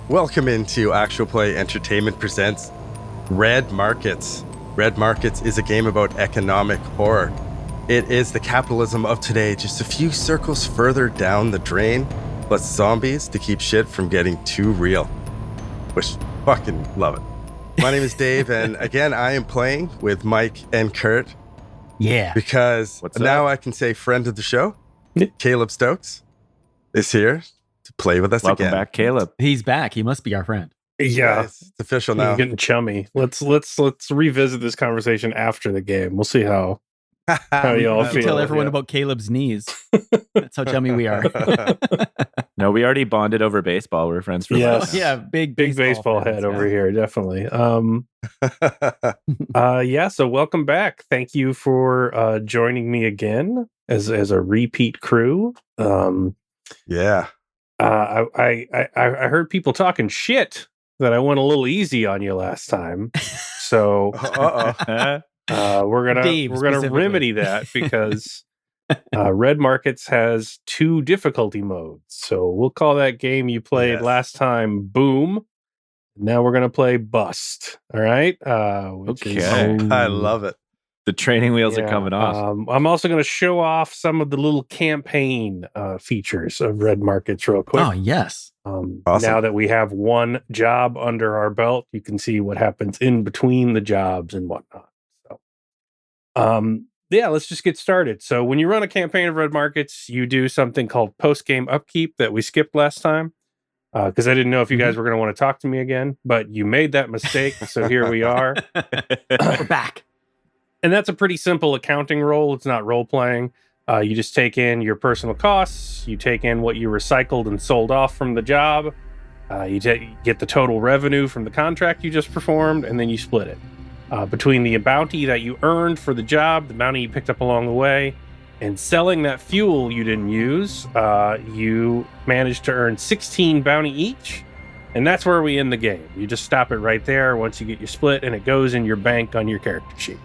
Welcome into Actual Play Entertainment presents Red Markets. Red Markets is a game about economic horror. It is the capitalism of today, just a few circles further down the drain, plus zombies to keep shit from getting too real. Which, fucking love it. My name is Dave, and again, I am playing with Mike and Kurt. Yeah. Because now I can say friend of the show, Caleb Stokes, is here to play with us again. Welcome back, Caleb. He's back. He must be our friend. Yeah, it's official now. He's getting chummy. Let's revisit this conversation after the game. We'll see how y'all feel. Tell everyone about Caleb's knees. That's how chummy we are. No, we already bonded over baseball. We're friends for life. Yeah, big baseball head over here, definitely. So welcome back. Thank you for joining me again as a repeat crew. Yeah. I heard people talking shit that I went a little easy on you last time. So we're gonna remedy that because Red Markets has 2 difficulty modes. So we'll call that game you played last time Boom. Now we're gonna play Bust. All right. I love it. The training wheels are coming off. I'm also going to show off some of the little campaign features of Red Markets real quick. Oh, yes. Awesome. Now that we have one job under our belt, you can see what happens in between the jobs and whatnot. So, let's just get started. So when you run a campaign of Red Markets, you do something called post-game upkeep that we skipped last time. Because I didn't know if you guys were going to want to talk to me again, but you made that mistake. So here we are. We're back. And that's a pretty simple accounting role. It's not role playing. You just take in your personal costs. You take in what you recycled and sold off from the job. You get the total revenue from the contract you just performed, and then you split it. Between the bounty that you earned for the job, the bounty you picked up along the way, and selling that fuel you didn't use, you managed to earn 16 bounty each. And that's where we end the game. You just stop it right there once you get your split, and it goes in your bank on your character sheet.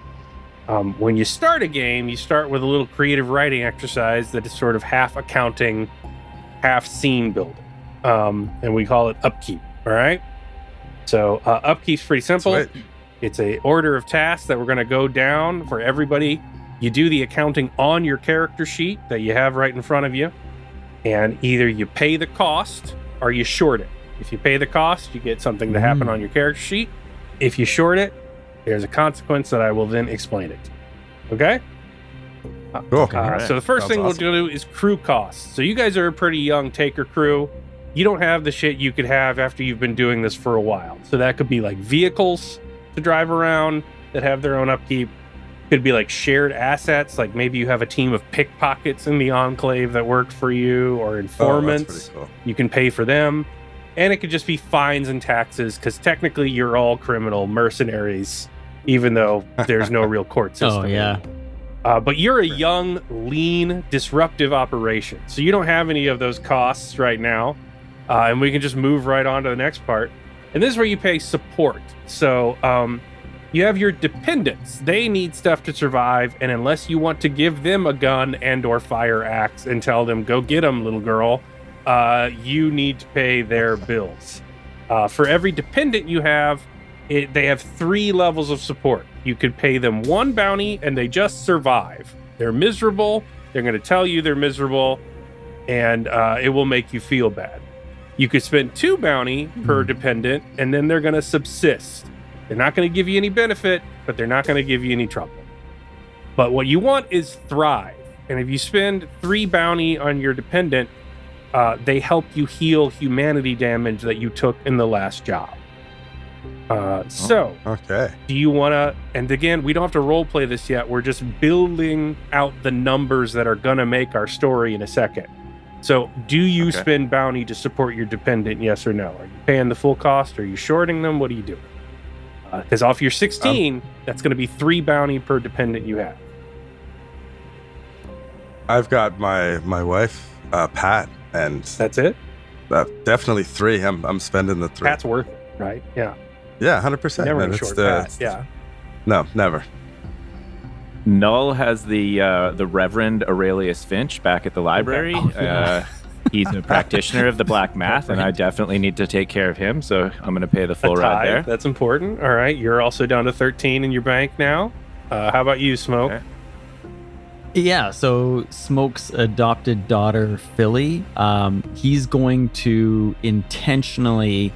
When you start a game, you start with a little creative writing exercise that is sort of half accounting, half scene building. And we call it upkeep. All right. So upkeep's pretty simple. Right. It's a order of tasks that we're going to go down for everybody. You do the accounting on your character sheet that you have right in front of you. And either you pay the cost or you short it. If you pay the cost, you get something to happen on your character sheet. If you short it, there's a consequence that I will then explain it. Okay? Cool. So the first thing we'll do is crew costs. So you guys are a pretty young taker crew. You don't have the shit you could have after you've been doing this for a while. So that could be like vehicles to drive around that have their own upkeep. Could be like shared assets, like maybe you have a team of pickpockets in the enclave that work for you, or informants. Cool. You can pay for them. And it could just be fines and taxes, because technically you're all criminal mercenaries, even though there's no real court system. Oh, yeah. But you're a young, lean, disruptive operation. So you don't have any of those costs right now. And we can just move right on to the next part. And this is where you pay support. So you have your dependents. They need stuff to survive. And unless you want to give them a gun and or fire axe and tell them, go get them, little girl, you need to pay their bills. For every dependent you have, they have 3 levels of support. You could pay them 1 bounty and they just survive. They're miserable. They're going to tell you they're miserable, and it will make you feel bad. You could spend 2 bounty per dependent, and then they're going to subsist. They're not going to give you any benefit, but they're not going to give you any trouble. But what you want is thrive. And if you spend 3 bounty on your dependent, they help you heal humanity damage that you took in the last job. Okay. Do you want to, and again, we don't have to role play this yet. We're just building out the numbers that are going to make our story in a second. So do you spend bounty to support your dependent? Yes or no? Are you paying the full cost? Are you shorting them? What are you doing? Because off your 16, that's going to be 3 bounty per dependent you have. I've got my wife, Pat, and That's it? definitely 3. I'm spending the 3. Pat's worth it, right? Yeah. Yeah, 100%. Never man. gonna short Pat. Yeah. No, never. Null has the Reverend Aurelius Finch back at the library. He's a practitioner of the black math, and I definitely need to take care of him. So I'm going to pay the full ride there. That's important. All right. You're also down to 13 in your bank now. How about you, Smoke? Okay. Yeah, so Smoke's adopted daughter, Philly, he's going to intentionally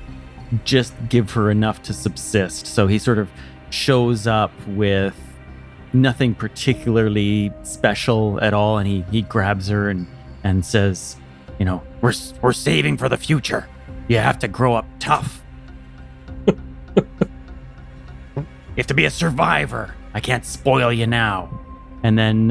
just give her enough to subsist. So he sort of shows up with nothing particularly special at all, and he grabs her and says, you know, we're saving for the future. You have to grow up tough. You have to be a survivor. I can't spoil you now. And then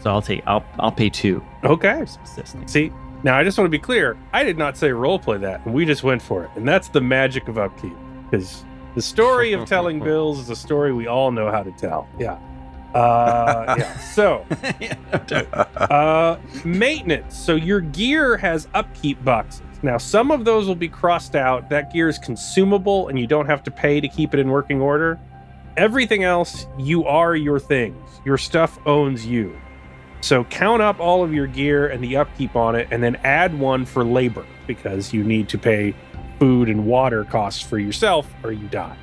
so I'll pay 2. Okay. for subsisting. See, now I just want to be clear. I did not say roleplay that, and we just went for it. And that's the magic of upkeep. Because the story of telling bills is a story we all know how to tell. Yeah. So, maintenance. So your gear has upkeep boxes. Now, some of those will be crossed out. That gear is consumable, and you don't have to pay to keep it in working order. Everything else, you are your things. Your stuff owns you. So count up all of your gear and the upkeep on it, and then add one for labor, because you need to pay food and water costs for yourself or you die.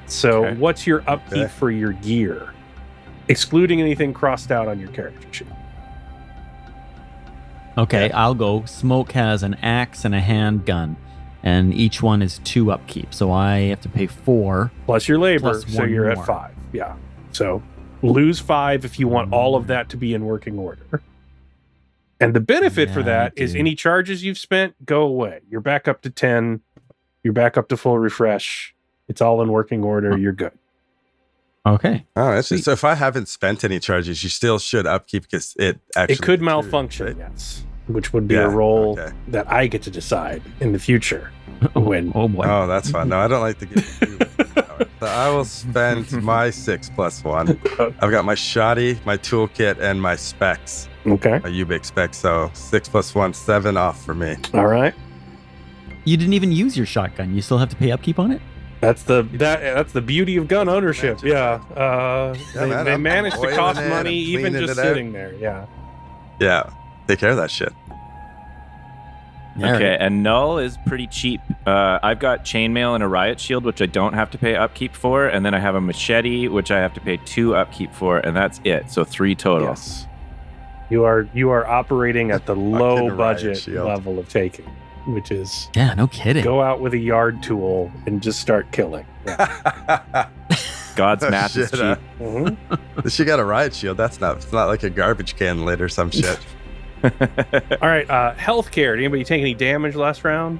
So what's your upkeep for your gear? Excluding anything crossed out on your character sheet. Okay, I'll go. Smoke has an axe and a handgun, and each one is 2 upkeep. So I have to pay 4. Plus your labor, Plus so one you're more. at 5. Yeah. So lose 5 if you want all of that to be in working order. And the benefit for that is any charges you've spent go away. You're back up to 10. You're back up to full refresh. It's all in working order. You're good. Okay. Oh, that's just, so if I haven't spent any charges, you still should upkeep because it actually It could deteriorates, malfunction, right? yes. Which would be a role that I get to decide in the future. When Oh boy. Oh, that's fine. No, I don't like to give you power. So I will spend my 6 plus 1. I've got my shoddy, my toolkit, and my specs. Okay. My UBIC specs. So 6 plus 1, 7 off for me. All right. You didn't even use your shotgun. You still have to pay upkeep on it? That's the beauty of gun ownership. Yeah. man, They I'm manage to boiling cost it, money I'm even cleaning just it out. sitting there. Yeah. Yeah. Take care of that shit. Okay, and Null is pretty cheap. I've got chainmail and a riot shield, which I don't have to pay upkeep for, and then I have a machete, which I have to pay 2 upkeep for, and that's it. So 3 total. Yes. You are operating at the low riot budget shield. level of taking, which is Yeah, no kidding. go out with a yard tool and just start killing. Yeah. God's Oh, math is shit, cheap. Mhm. She got a riot shield. It's not like a garbage can lid or some shit. All right. Healthcare. Did anybody take any damage last round?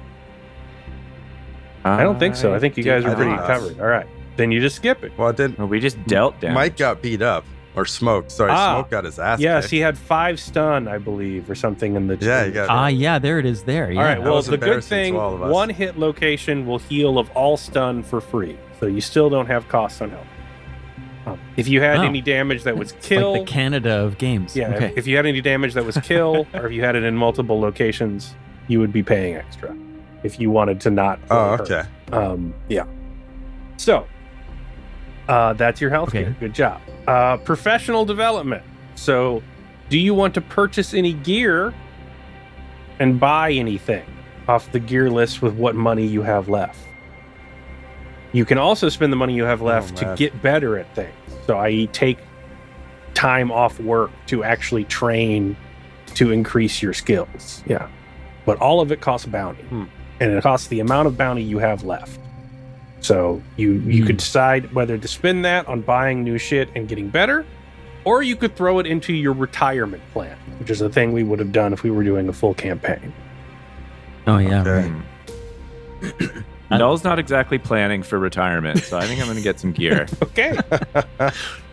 I don't think so. I think you guys I are pretty did not. covered. All right. Then you just skip it. Well, it didn't. Well, we just dealt damage. Mike got beat up. Or Smoke. Sorry, Smoke got his ass Yes, kicked. he had 5 stun, I believe, or something in the. Yeah, he got yeah, there it is there. Yeah. All right. that Well, was the good embarrassing thing, to all of us. 1 hit location will heal of all stun for free, so you still don't have costs on health. If you had Oh. any damage that was It's kill, like the Canada of games. yeah. Okay. If you had any damage that was kill, or if you had it in multiple locations, you would be paying extra. If you wanted to not. Oh, hurt. okay. Yeah. So, that's your health Okay. care. Good job. Professional development. So, do you want to purchase any gear and buy anything off the gear list with what money you have left? You can also spend the money you have left to man. get better at things. So, i.e., take time off work to actually train to increase your skills. Yeah. But all of it costs bounty. And it costs the amount of bounty you have left. So you could decide whether to spend that on buying new shit and getting better, or you could throw it into your retirement plan, which is a thing we would have done if we were doing a full campaign. Oh yeah. Okay. Right. Null's not exactly planning for retirement, so I think I'm going to get some gear. Okay.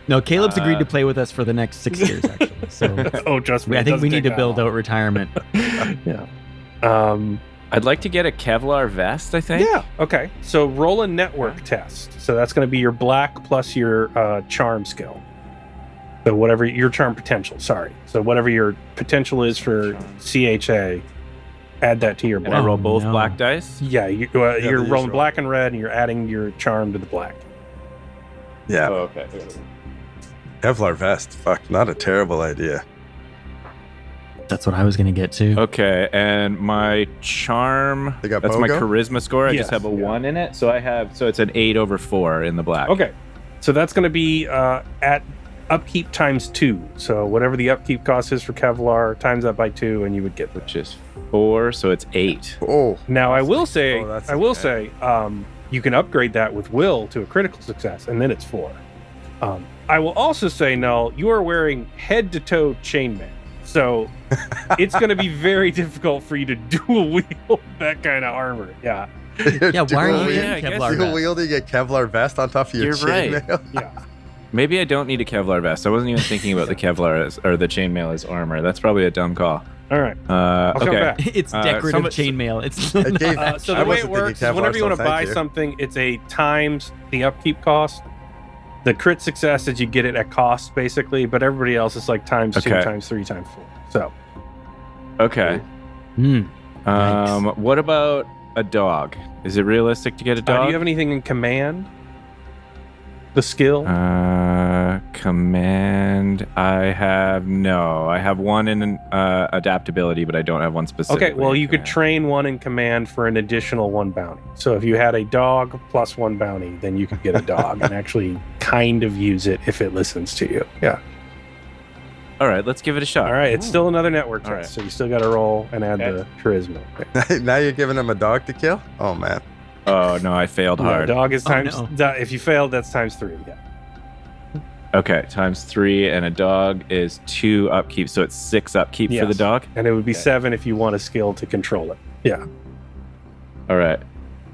No, Caleb's agreed to play with us for the next 6 years, actually. So Oh, trust me. I it think doesn't we need take to that build long. out retirement. Yeah. I'd like to get a Kevlar vest, I think. Yeah. Okay. So roll a network test. So that's going to be your black plus your charm skill. So whatever your charm potential. Sorry. So whatever your potential is for CHA, add that to your And black. I roll both no. black dice. Yeah, you're they just rolling roll. black and red, and you're adding your charm to the black. Yeah. Oh, okay. Kevlar vest. Fuck, not a terrible idea. That's what I was gonna get to. Okay, and my charm, They got that's my BOGO? charisma score. I Yes, just have a yeah. 1 in it. So it's an 8 over 4 in the black. Okay. So that's going to be at upkeep times 2. So whatever the upkeep cost is for Kevlar, times that by 2, and you would get. Which is 4, so it's 8. Oh, Now I will say, Oh, that's you can upgrade that with will to a critical success, and then it's 4. I will also say, Null, you are wearing head-to-toe chainmail, so it's going to be very difficult for you to dual wield that kind of armor. Yeah, Yeah, why are you Oh, in yeah, I guess Kevlar Dual vest? wielding a Kevlar vest on top of your You're right. chainmail? yeah. Maybe I don't need a Kevlar vest. I wasn't even thinking about the Kevlar or the chainmail as armor. That's probably a dumb call. All right. I'll come Okay. back. It's decorative somebody- chainmail. It's I gave- So I the way wasn't it thinking works is Kevlar, whenever you so want to thank buy you. something, it's a times the upkeep cost. The crit success is you get it at cost, basically, but everybody else is like times 2, Okay. times 3, times 4. So Okay. Hmm. What about a dog? Is it realistic to get a do dog? you have anything in command? The skill? Command. I have 1 in adaptability, but I don't have one specific. Okay, well, you could train 1 in command for an additional 1 bounty. So if you had a dog plus 1 bounty, then you could get a dog and actually kind of use it if it listens to you. Yeah. All right, let's give it a shot. All right, it's still another network test, All right. so you still got to roll and add Okay. the charisma. Okay. Now you're giving him a dog to kill? Oh, man. Oh no, I failed No, hard. dog is Oh, times. no. If you failed, that's times 3. Yeah. Okay, times 3, and a dog is 2 upkeep, so it's 6 upkeep for the Yes. dog. And it would be Okay. 7 if you want a skill to control it. Yeah. All right,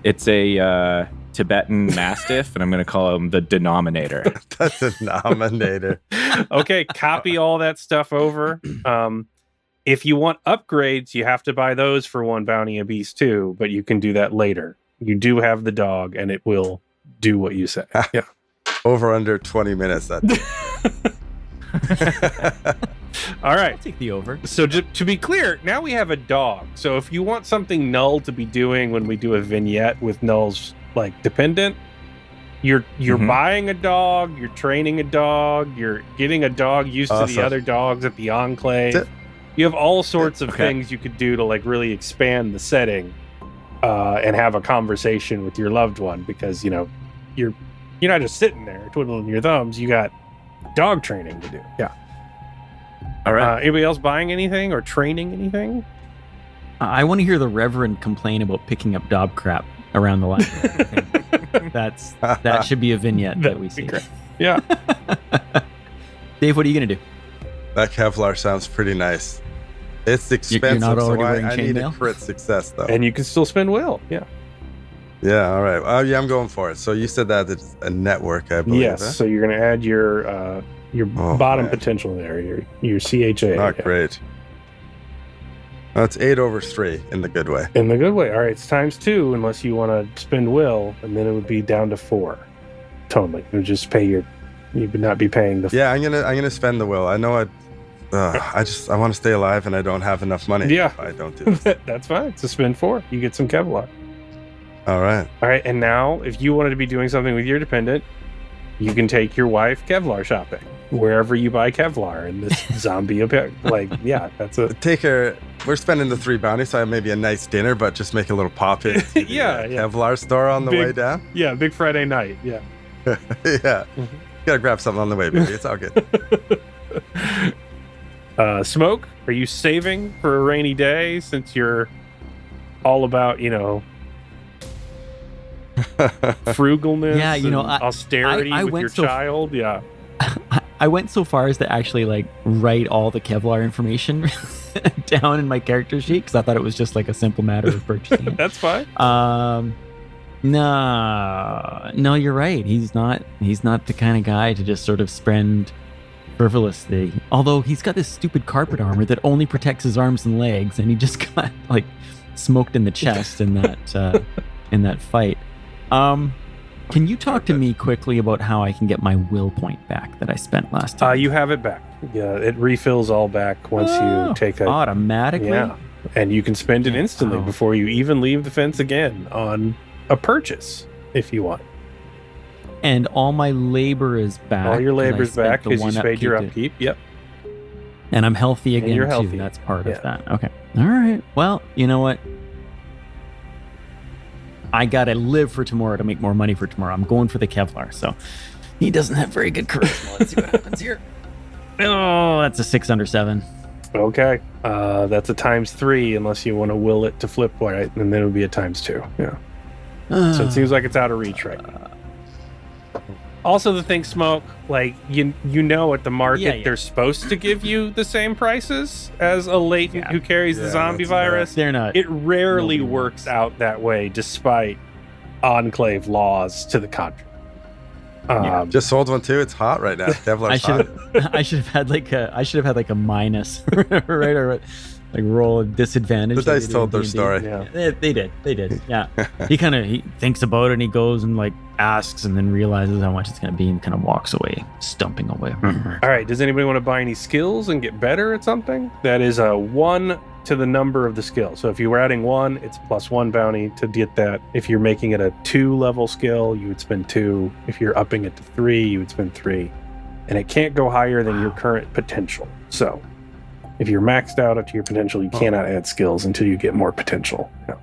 it's a Tibetan Mastiff, and I'm going to call him the Denominator. That's a nominator. Okay, copy all that stuff over. If you want upgrades, you have to buy those for 1 bounty a beast too, but you can do that later. You do have the dog, and it will do what you say. Yeah. Over under 20 minutes. That All right. I'll take the over. So to be clear, now we have a dog. So if you want something Null to be doing when we do a vignette with Null's like dependent, you're Mhm. buying a dog, you're training a dog, you're getting a dog used to the Awesome. other dogs at the Enclave. Th- You have all sorts of Okay. things you could do to like really expand the setting and have a conversation with your loved one because you're not just sitting there twiddling your thumbs. You got dog training to do. Yeah. All right. Anybody else buying anything or training anything? I want to hear the Reverend complain about picking up dog crap around the library. I think that should be a vignette that we That'd be see. great. Yeah. Dave, what are you gonna do? That Kevlar sounds pretty nice. It's expensive, not so already wearing I need a chainmail? crit success, though. And you can still spend will. Yeah. Yeah, all right. Oh, yeah, I'm going for it. So you said that it's a network, I believe. Yes. eh? So you're going to add your Oh, bottom man. potential there. Your CHA. Not yeah. great. That's 8 over 3 in the good way. In the good way. All right. It's times 2 unless you want to spend will, and then it would be down to 4. Totally. You would just pay you would not be paying the. Yeah, I'm gonna spend the will. I know I want to stay alive, and I don't have enough money. Yeah. if I don't do this. That's fine. It's a spend 4. You get some Kevlar. All right. All right. And now, if you wanted to be doing something with your dependent, you can take your wife Kevlar shopping wherever you buy Kevlar in this zombie. That's a. Take her. We're spending the 3 bounties, so maybe a nice dinner, but just make a little pop in. to the, Yeah, yeah. Kevlar store on the Big- way down. Yeah. Big Friday night. Yeah. Yeah. Gotta grab something on the way, baby. It's all good. Smoke, are you saving for a rainy day since you're all about, frugalness Yeah, and I- austerity I with went your so- child? Yeah. I went so far as to actually write all the Kevlar information down in my character sheet because I thought it was just a simple matter of purchasing it. That's fine. No, you're right. He's not the kind of guy to just sort of spend frivolously. Although he's got this stupid carpet armor that only protects his arms and legs, and he just got smoked in the chest in that fight. Can you talk to me quickly about how I can get my will point back that I spent last time? You have it back. Yeah, it refills all back once you take a. automatically. Yeah. And you can spend it instantly Oh. before you even leave the fence again on a purchase if you want. And all my labor is back. All your 'cause I labor's spent back the because you one paid your upkeep upkeep. Yep. And I'm healthy again, you're too. healthy. That's part Yeah. of that. Okay. All right. Well, you know what? I got to live for tomorrow to make more money for tomorrow. I'm going for the Kevlar. So he doesn't have very good charisma. Let's see what happens here. Oh, that's a 6 under 7. Okay. That's a ×3 unless you want to will it to flip right, and then it would be a ×2. Yeah. So it seems like it's out of reach right now. Also, the thing, Smoke, like you know at the market Yeah. they're supposed to give you the same prices as a latent who carries the zombie that's virus. They're not. It rarely Nobody works wants. out that way, despite Enclave laws to the contrary. Yeah. Just sold one too. It's hot right now. Kevlar's hot. I should have had like a minus, right? Or like roll a disadvantage. The dice like they told do in their D&D. story. Yeah. They did. Yeah. he thinks about it and he goes and like asks and then realizes how much it's going to be and kind of walks away, stumping away. All right. Does anybody want to buy any skills and get better at something? That is a 1 to the number of the skill. So if you were adding 1, it's +1 bounty to get that. If you're making it a 2 level skill, you would spend 2. If you're upping it to 3, you would spend 3. And it can't go higher than your current potential. So if you're maxed out up to your potential, you cannot add skills until you get more potential. Yeah.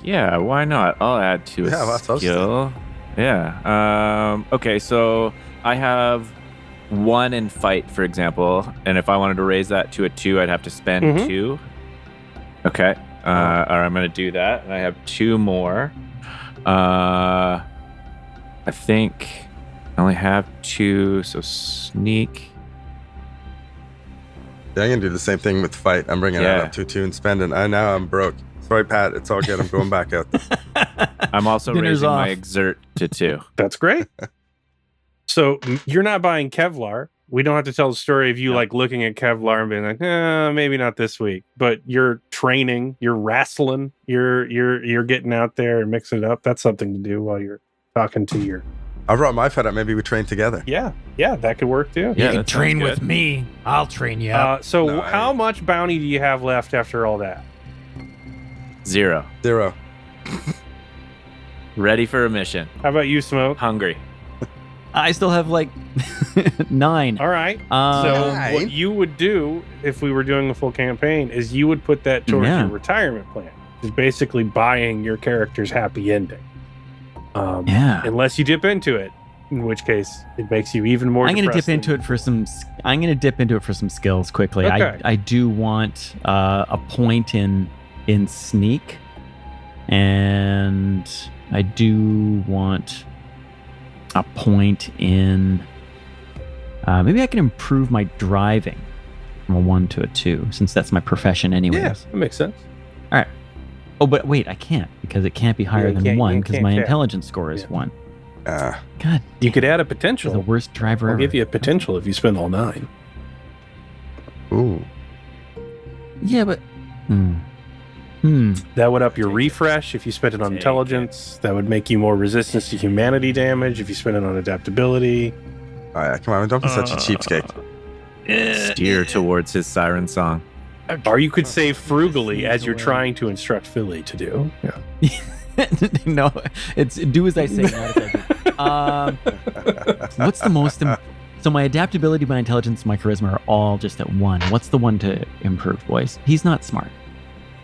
Yeah, why not? I'll add to a Yeah, that's what I was skill. Yeah. Okay, so I have 1 in fight, for example, and if I wanted to raise that to a 2, I'd have to spend Mhm. 2. Okay. All right, I'm going to do that, and I have 2 more. I think I only have 2, so sneak. Yeah, I'm gonna do the same thing with fight. I'm bringing it Yeah. up to 2 and spending. I now I'm broke. Sorry, Pat. It's all good. I'm going back out. I'm also Dinner's raising off. my exert to 2. That's great. So you're not buying Kevlar. We don't have to tell the story of you No. like looking at Kevlar and being like, maybe not this week. But you're training, you're wrestling, you're getting out there and mixing it up. That's something to do while you're talking to your. I brought my fight up. Maybe we train together. Yeah, that could work too. Yeah, that sounds good. me. I'll train you up. So No, how much bounty do you have left after all that? 0. 0. Ready for a mission. How about you, Smoke? Hungry. I still have like 9. All right. So Nine? what you would do if we were doing a full campaign is you would put that towards Yeah. your retirement plan, which is basically buying your character's happy ending. Yeah. Unless you dip into it, in which case it makes you even more. I'm gonna dip depressed into than- it for some. I'm gonna dip into it for some skills quickly. Okay. I do want a point in sneak, and I do want a point in. Maybe I can improve my driving from a 1 to a 2, since that's my profession anyways. Yeah, that makes sense. Oh, but wait, I can't because it can't be higher you than can't- 1 you because can't my cap. intelligence score is Yeah. 1. Uh, God, You could add a this is the potential. worst driver I'll ever. give you a potential if you spend all 9. ooh. Yeah, but. That would up your refresh if you spend it on Take intelligence. That would make you more resistance to humanity damage if you spend it on adaptability. All right, come on. Don't be such a cheapskate. Steer towards his siren song. Or you could save frugally as you're trying to instruct Philly to do. Yeah. No, it's do as I say, not as I do. What's the most? So my adaptability, my intelligence, my charisma are all just at 1. What's the one to improve, boys? He's not smart.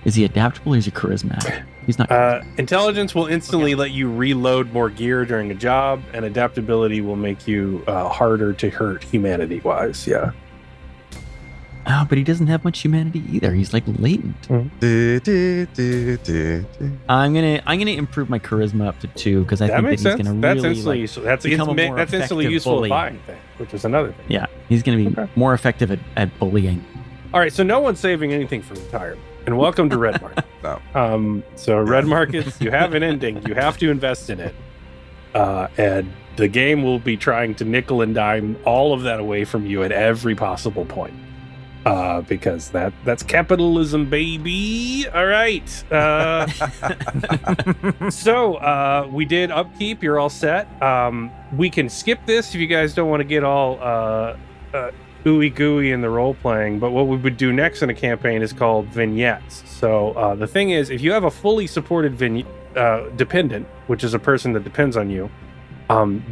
Is he adaptable or is he charismatic? He's not. Intelligence will instantly let you reload more gear during a job, and adaptability will make you harder to hurt humanity-wise. Yeah. Oh, but he doesn't have much humanity either. He's like latent. Do, do, do, do, do. I'm gonna improve my charisma up to 2 because I That think that makes he's sense. gonna That's really instantly like, useful. That's become a more instantly effective useful bully. at buying thing, which is another thing. yeah, he's gonna be Okay. more effective at bullying. All right, so no one's saving anything for retirement. And welcome to Red Market. No. So Red Markets, you have an ending. You have to invest in it. And the game will be trying to nickel and dime all of that away from you at every possible point. Because that's capitalism, baby. All right. So we did upkeep. You're all set. We can skip this if you guys don't want to get all ooey gooey in the role playing. But what we would do next in a campaign is called vignettes. So the thing is, if you have a fully supported dependent, which is a person that depends on you,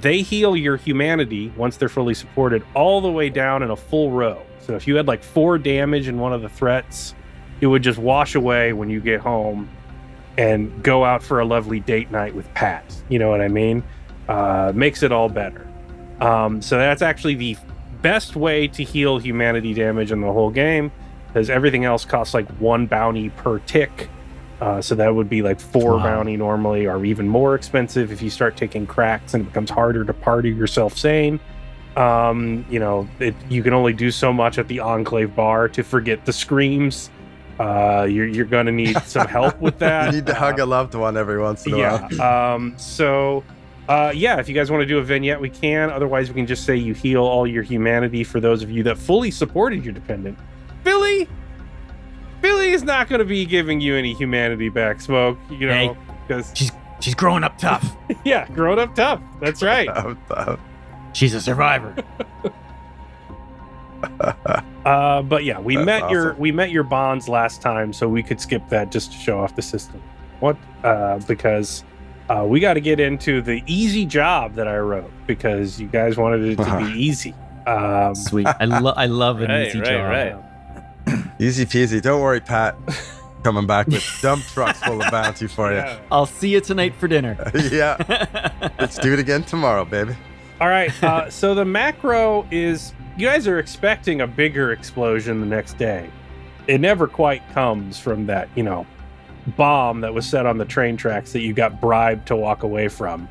They heal your humanity once they're fully supported all the way down in a full row. So if you had like 4 damage in one of the threats, it would just wash away when you get home and go out for a lovely date night with Pat. You know what I mean? Makes it all better. So that's actually the best way to heal humanity damage in the whole game, because everything else costs like 1 bounty per tick. So that would be like 4 bounty normally, or even more expensive if you start taking cracks and it becomes harder to party yourself sane. You can only do so much at the Enclave bar to forget the screams. You're gonna need some help with that. You need to hug a loved one every once in a while. If you guys want to do a vignette, we can. Otherwise, we can just say you heal all your humanity for those of you that fully supported your dependent. Billy is not going to be giving you any humanity back, Smoke. Because she's growing up tough. Yeah, growing up tough. That's right. She's a survivor. But yeah, we met awesome. your bonds last time, so we could skip that just to show off the system. Because we got to get into the easy job that I wrote, because you guys wanted it to be easy. Sweet. I love an easy job. Right. Easy peasy. Don't worry, Pat. Coming back with dump trucks full of bounty for you. I'll see you tonight for dinner. Yeah. Let's do it again tomorrow, baby. All right. So the macro is, you guys are expecting a bigger explosion the next day. It never quite comes from that, bomb that was set on the train tracks that you got bribed to walk away from.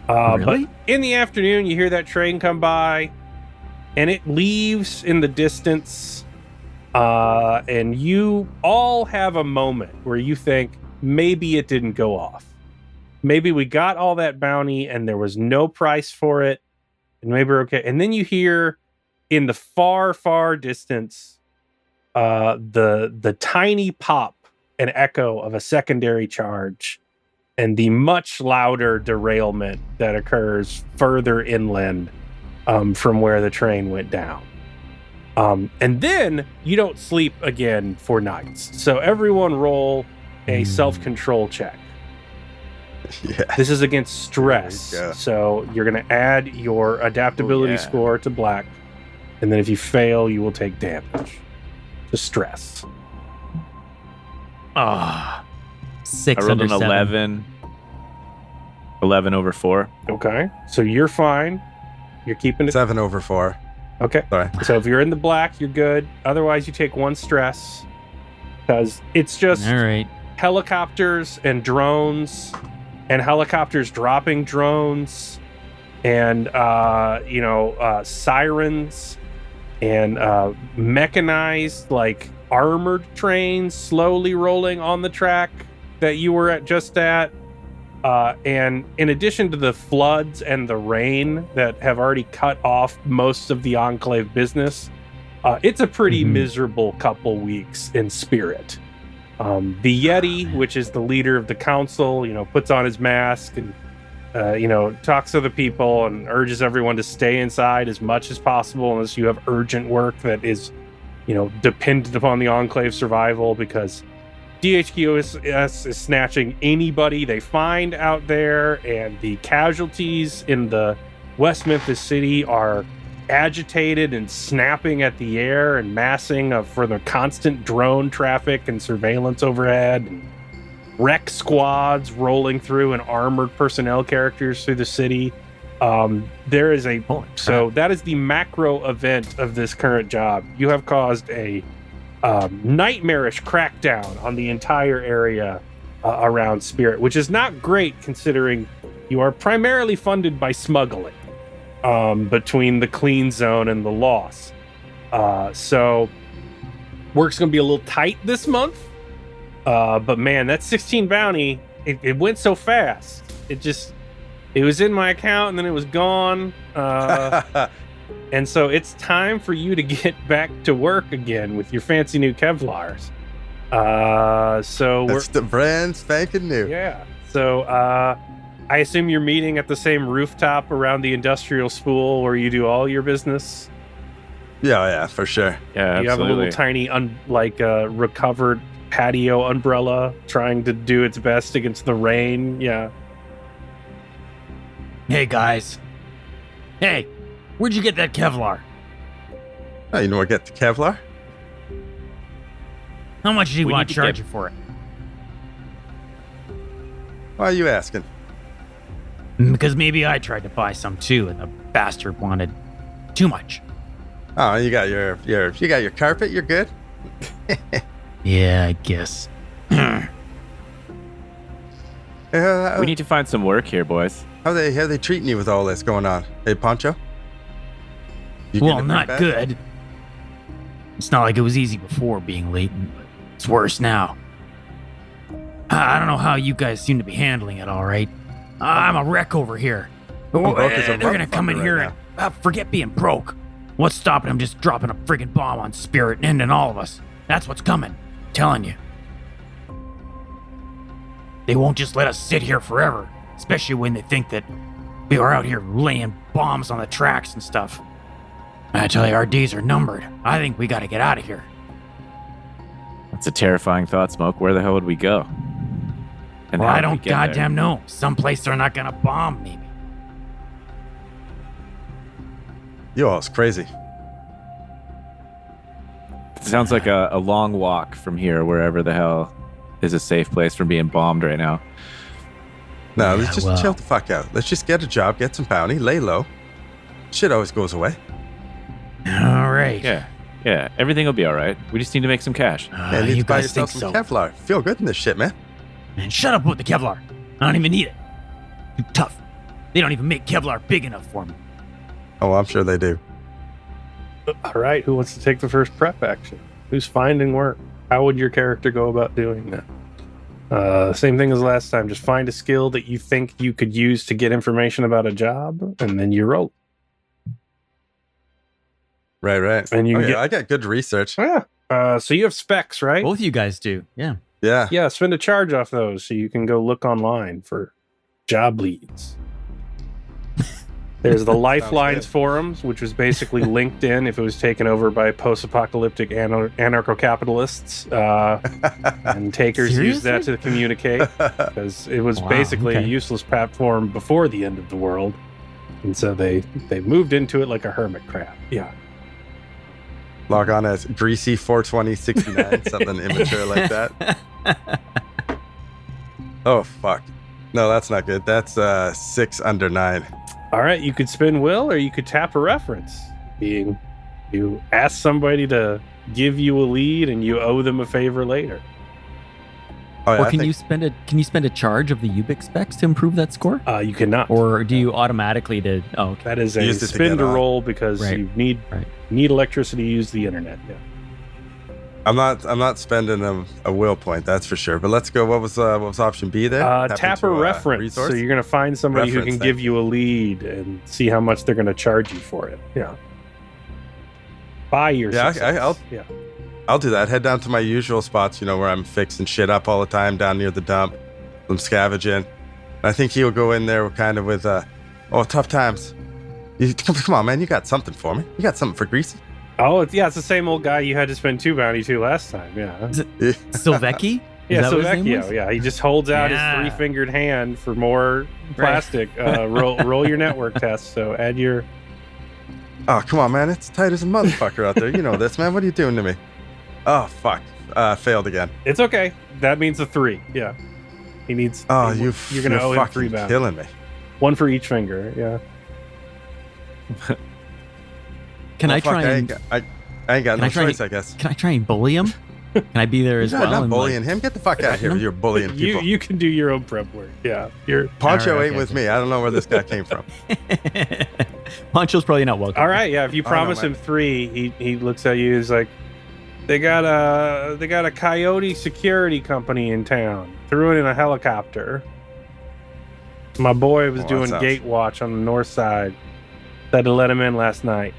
Really? But in the afternoon, you hear that train come by, and it leaves in the distance. And you all have a moment where you think maybe it didn't go off. Maybe we got all that bounty and there was no price for it, and maybe we're okay. And then you hear in the far, far distance, the tiny pop and echo of a secondary charge, and the much louder derailment that occurs further inland from where the train went down. And then you don't sleep again for nights. So everyone roll a self-control check. Yeah. This is against stress. There you go. So you're going to add your adaptability score to black. And then if you fail, you will take damage to stress. 6 I rolled under an 7. 11 over 4. Okay. So you're fine. You're keeping it. 7 over 4. Okay. Sorry. So if you're in the black, you're good. Otherwise, you take 1 stress, because it's just All right. helicopters and drones, and helicopters dropping drones, and sirens, and mechanized, like armored trains slowly rolling on the track that you were just at. And in addition to the floods and the rain that have already cut off most of the Enclave business, it's a pretty miserable couple weeks in spirit. The Yeti, which is the leader of the council, puts on his mask and, talks to the people and urges everyone to stay inside as much as possible unless you have urgent work that is, dependent upon the Enclave survival, because DHQS is snatching anybody they find out there, and the casualties in the West Memphis City are agitated and snapping at the air and massing for the constant drone traffic and surveillance overhead, and wreck squads rolling through and armored personnel characters through the city. There is so that is the macro event of this current job. You have caused a nightmarish crackdown on the entire area around Spirit, which is not great considering you are primarily funded by smuggling between the clean zone and the loss. So work's gonna be a little tight this month, but man, that 16 bounty, it went so fast. It was in my account and then it was gone. And so it's time for you to get back to work again with your fancy new Kevlars. So That's the brand spanking new. yeah. So I assume you're meeting at the same rooftop around the industrial spool where you do all your business. Yeah, for sure. Yeah, You have a little tiny, recovered patio umbrella trying to do its best against the rain. Yeah. Hey, guys. Hey, where'd you get that Kevlar? Oh, you know what? Get the Kevlar. How much do you We want need to to charge get- you for it? Why are you asking? Because maybe I tried to buy some too, and the bastard wanted too much. Oh, you got your carpet. You're good. Yeah, I guess. We need to find some work here, boys. How they treating you with all this going on? Hey, Poncho. You Well, getting it not pretty bad? good. It's not like it was easy before being Leighton, but it's worse now. I don't know how you guys seem to be handling it, all right. I'm a wreck over here. broke as a They're gonna come in motherfucker here right and forget being broke. What's stopping them just dropping a friggin' bomb on Spirit and ending all of us? That's what's coming. Telling you. They won't just let us sit here forever, especially when they think that we are out here laying bombs on the tracks and stuff. I tell you, our days are numbered. I think we gotta get out of here. That's a terrifying thought, Smoke. Where the hell would we go? And Well, how I would we don't get there? goddamn know. Someplace they're not gonna bomb, maybe. You all is crazy. It sounds like a long walk from here, wherever the hell is a safe place from being bombed right now. No, Yeah, let's just well. chill the fuck out. Let's just get a job, get some bounty, lay low. Shit always goes away. All right. Yeah, everything will be all right. We just need to make some cash. Man, you need you to buy guys yourself think some so? Kevlar. Feel good in this shit, man. Man, shut up with the Kevlar. I don't even need it. Too tough. They don't even make Kevlar big enough for me. Oh, I'm sure they do. All right, who wants to take the first prep action? Who's finding work? How would your character go about doing that? Same thing as last time. Just find a skill that you think you could use to get information about a job, and then you roll. Right. And you Oh, can yeah, get- I got good research. Oh, yeah. So you have specs, right? Both of you guys do. Yeah. Yeah. Yeah, spend a charge off those so you can go look online for job leads. There's the Lifelines good. forums, which was basically LinkedIn if it was taken over by post-apocalyptic anarcho-capitalists. And takers used that to communicate because it was Wow, basically okay. a useless platform before the end of the world. And so they moved into it like a hermit crab. Yeah. Log on as greasy 42069, something immature like that. Oh fuck. No, that's not good. That's 6 under 9. All right, you could spin will or you could tap a reference. Being you ask somebody to give you a lead and you owe them a favor later. Oh, yeah, Or I can think- you spend a charge of the Ubix specs to improve that score? You cannot. Or do you automatically to Oh, okay. That is a Used it to spin get to on. roll because Right, you need right. electricity to use the internet. Yeah. I'm not spending a will point, that's for sure. But let's go. What was option B there? Tap a into, reference. resource? So you're going to find somebody who Reference, can give you a lead and see how much they're going to charge you for it. Yeah. Buy your Yeah, success. I'll- I'll do that. Head down to my usual spots, where I'm fixing shit up all the time, down near the dump, some scavenging. I think he'll go in there kind of with, tough times. Come on, man, you got something for me. You got something for Greasy. Oh, it's the same old guy you had to spend 2 bounty to last time. Yeah. Silvecki? Yeah, Is that what his name was? Silvecchio. Yeah, he just holds out Yeah. his 3-fingered hand for more plastic. Roll your network test. So add your. Oh, come on, man. It's tight as a motherfucker out there. You know this, man. What are you doing to me? Oh, fuck. Failed again. It's okay. That means a 3. Yeah. He needs. Oh, you're gonna owe him 3 fucking bounty. killing me. 1 for each finger. Yeah. Can Well, I fuck, try and I ain't got Can no I try choice, and- I guess. can I try and bully him? Can I be there as You're well? not and, bullying him. Get the fuck out of here. You're bullying You people. you can do your own prep work. Yeah. You're. Poncho Alright, ain't okay, with okay. me. I don't know where this guy came from. Poncho's probably not welcome. All right. Yeah. If you I don't know, promise man. him 3, he looks at you. He's like, they got a coyote security company in town. Threw it in a helicopter. My boy was Oh, that doing sounds- gate watch on the north side. Had to let him in last night.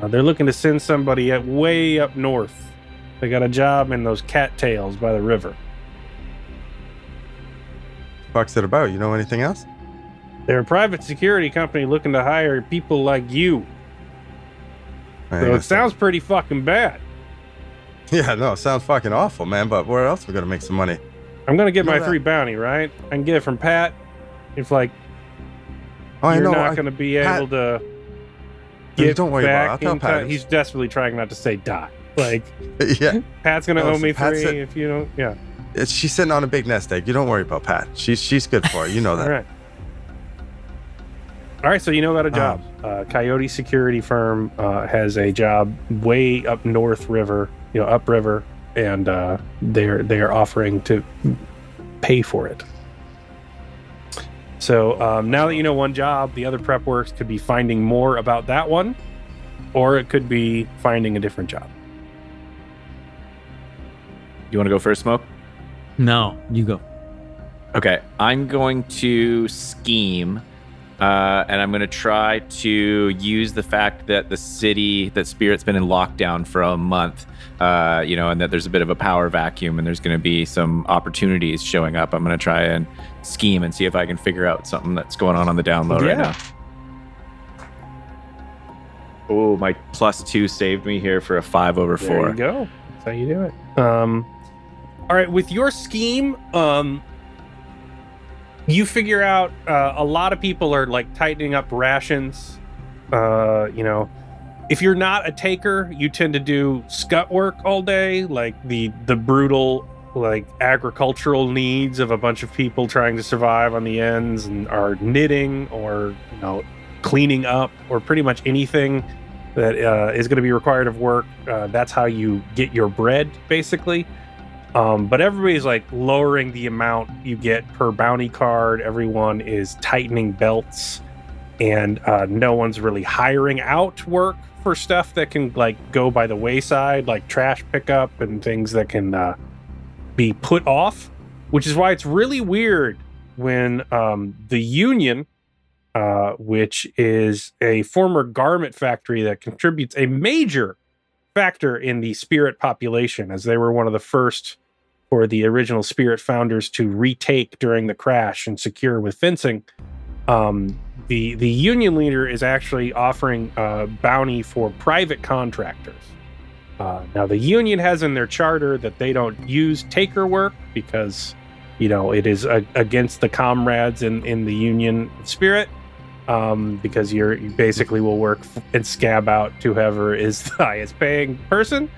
They're looking to send somebody way up north. They got a job in those cattails by the river. Fuck's it about? You know anything else? They're a private security company looking to hire people like you. So it sounds pretty fucking bad. Yeah, no, it sounds fucking awful, man. But where else are we gonna make some money? I'm gonna get Know my that. 3 bounty, right? I can get it from Pat. If like Oh, I you're know. not going to be Pat- able to Dude, get don't worry about it. I'll back tell in Pat. time. He's desperately trying not to say die. Like, Yeah. Pat's going to No, owe so me Pat 3 said- if you don't. Yeah. She's sitting on a big nest egg. You don't worry about Pat. She's good for it. You know that. All right. All right, so you know about a job. Coyote Security Firm has a job way up north river, upriver, and they're offering to pay for it. So now that you know one job, the other prep works could be finding more about that one, or it could be finding a different job. You want to go first, Smoke? No, you go. Okay, I'm going to scheme, and I'm going to try to use the fact that the city, that Spirit's been in lockdown for a month, and that there's a bit of a power vacuum, and there's going to be some opportunities showing up. I'm going to try and scheme and see if I can figure out something that's going on the down low right now. Oh, my +2 saved me here for a 5 over 4. There you go. That's how you do it. All right, with your scheme, you figure out a lot of people are like tightening up rations. If you're not a taker, you tend to do scut work all day, like the brutal like agricultural needs of a bunch of people trying to survive on the ends, and are knitting or cleaning up or pretty much anything that is going to be required of work. That's how you get your bread, basically. But everybody's like lowering the amount you get per bounty card. Everyone is tightening belts, and no one's really hiring out work for stuff that can like go by the wayside, like trash pickup and things that can be put off, which is why it's really weird when the Union, which is a former garment factory that contributes a major factor in the Spirit population, as they were one of the first for the original Spirit founders to retake during the crash and secure with fencing. The Union leader is actually offering a bounty for private contractors. Now, the Union has in their charter that they don't use taker work because, it is against the comrades in the Union spirit. Because you basically will work and scab out to whoever is the highest paying person.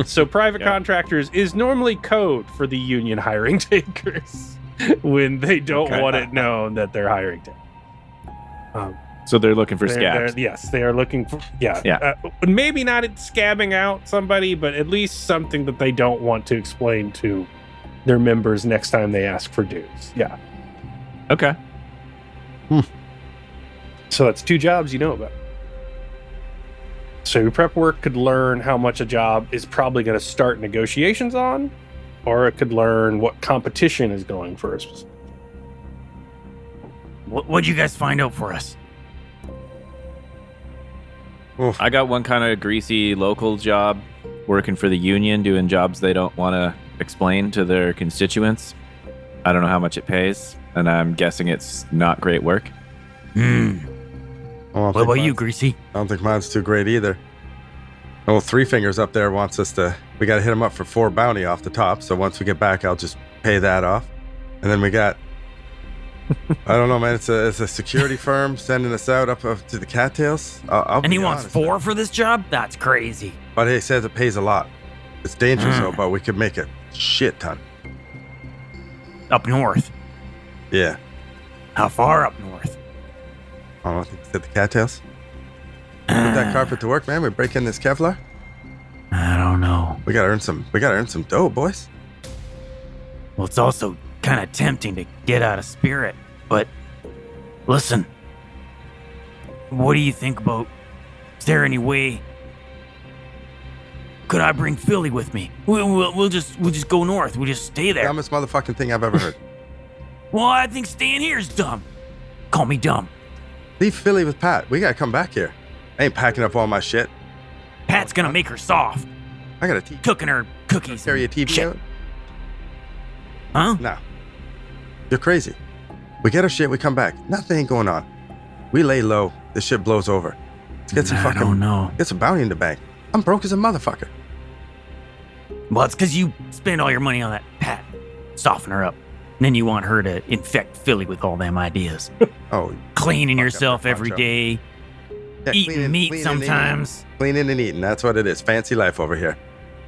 So private contractors is normally code for the Union hiring takers when they don't want it known that they're hiring takers. So they're looking for scabs. Yes, they are looking for, maybe not scabbing out somebody, but at least something that they don't want to explain to their members next time they ask for dues. Yeah. Okay. So that's 2 jobs you know about. So your prep work could learn how much a job is probably going to start negotiations on, or it could learn what competition is going for us. What'd you guys find out for us? I got one kind of greasy local job working for the Union, doing jobs they don't want to explain to their constituents. I don't know how much it pays, and I'm guessing it's not great work. What about you, Greasy? I don't think mine's too great either. Oh, Three Fingers up there wants us to... We got to hit him up for 4 bounty off the top, so once we get back, I'll just pay that off. And then we got... I don't know, man. It's a security firm sending us out up to the cattails. And he wants 4 for this job? That's crazy. But he says it pays a lot. It's dangerous, though, but we could make a shit ton. Up north? Yeah. How far up north? I don't know, I think he said the cattails. Put that carpet to work, man. We break in this Kevlar. I don't know. We gotta earn some dough, boys. Well, it's also kind of tempting to get out of Spirit, but listen, what do you think about, is there any way, could I bring Philly with me? We'll just go north. We'll just stay there. Dumbest motherfucking thing I've ever heard. Well, I think staying here is dumb. Call me dumb. Leave Philly with Pat. We gotta come back here. I ain't packing up all my shit. Pat's gonna make her soft, I gotta teach. cooking her cookies. Carry a and TV shit. out? Huh? No. You're crazy. We get our shit, we come back. Nothing ain't going on. We lay low. This shit blows over. Let's get some I don't know. Get some bounty in the bank. I'm broke as a motherfucker. Well, it's because you spend all your money on that Pat. Soften her up. And then you want her to infect Philly with all them ideas. Oh, cleaning Fuck up yourself your every poncho. day, yeah, eating meat cleaning sometimes. Cleaning and eating. That's what it is. Fancy life over here.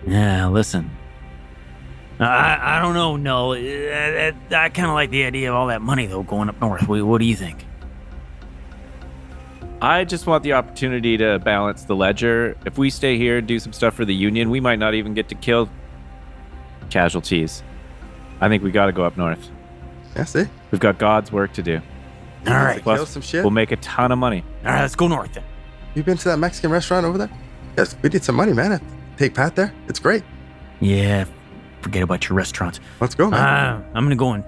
Yeah, listen. I don't know. No, I kind of like the idea of all that money though going up north. What do you think? I just want the opportunity to balance the ledger. If we stay here and do some stuff for the Union, we might not even get to kill casualties. I think we got to go up north. Yeah, see? We've got God's work to do. All right, Plus, Kill some shit. we'll make a ton of money. all right, let's go north then. You been to that Mexican restaurant over there? Yes, we need some money, man. Take Pat there. It's great. Yeah, forget about your restaurants. Let's go, man. I'm gonna go and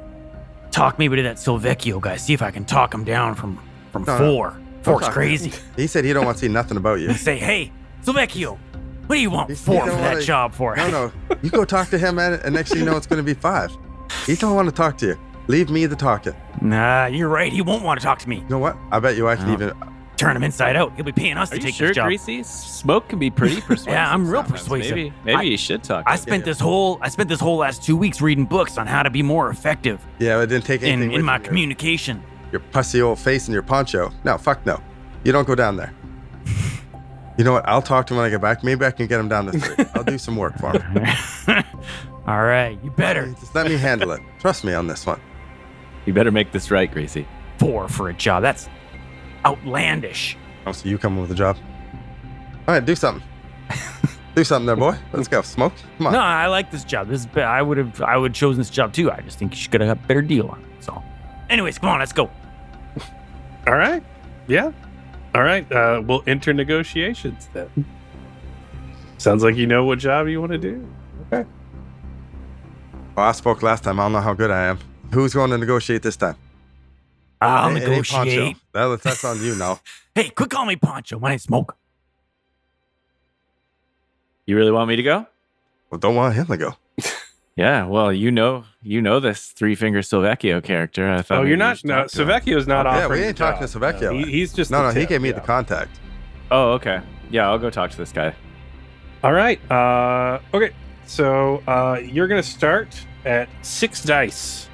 talk maybe to that Silvecchio guy. See if I can talk him down from No, four. Four's talk. crazy. He said he don't want to see nothing about you. And say, hey, Silvecchio, what do you want He four don't for that wanna- job for? No. You go talk to him, man, and next thing you know, it's going to be 5. He don't want to talk to you. Leave me the talking. Nah, you're right. He won't want to talk to me. You know what? I bet you I can Oh. even... Turn him inside out. He'll be paying us Are to you take sure, this job. Greasy? Smoke can be pretty persuasive. Yeah, I'm real sometimes. persuasive. Maybe you should talk. I to spent this whole last 2 weeks reading books on how to be more effective Yeah, it didn't take anything in my from communication. your pussy old face and your poncho. No, fuck no. You don't go down there. You know what? I'll talk to him when I get back. Maybe I can get him down to 3. I'll do some work for him. All right, you better. Just let me handle it. Trust me on this one. You better make this right, Greasy. 4 for a job. That's outlandish. Oh, so you come with a job. All right, do something. Do something there, boy. Let's go. Smoke. Come on. No, I like this job. I would have chosen this job too. I just think you should have got a better deal on it. So, anyways, come on, let's go. All right. Yeah. All right. We'll enter negotiations then. Sounds like you know what job you want to do. Okay. Well, I spoke last time. I don't know how good I am. Who's going to negotiate this time? I'll It ain't Poncho. negotiate. That's on you now. Hey, quit calling me Poncho. My name's Smoke. You really want me to go? Well, don't want him to go. Yeah. Well, you know this 3-finger Silvecchio character. I thought. Oh, maybe you're you not. should No, talk to him. Savecchio's not Yeah, offering. we ain't the talking job. to Savecchio. No, he's just. No, the he tip, gave me yeah. the contact. Oh, okay. Yeah, I'll go talk to this guy. All right. Okay. So you're gonna start at 6 dice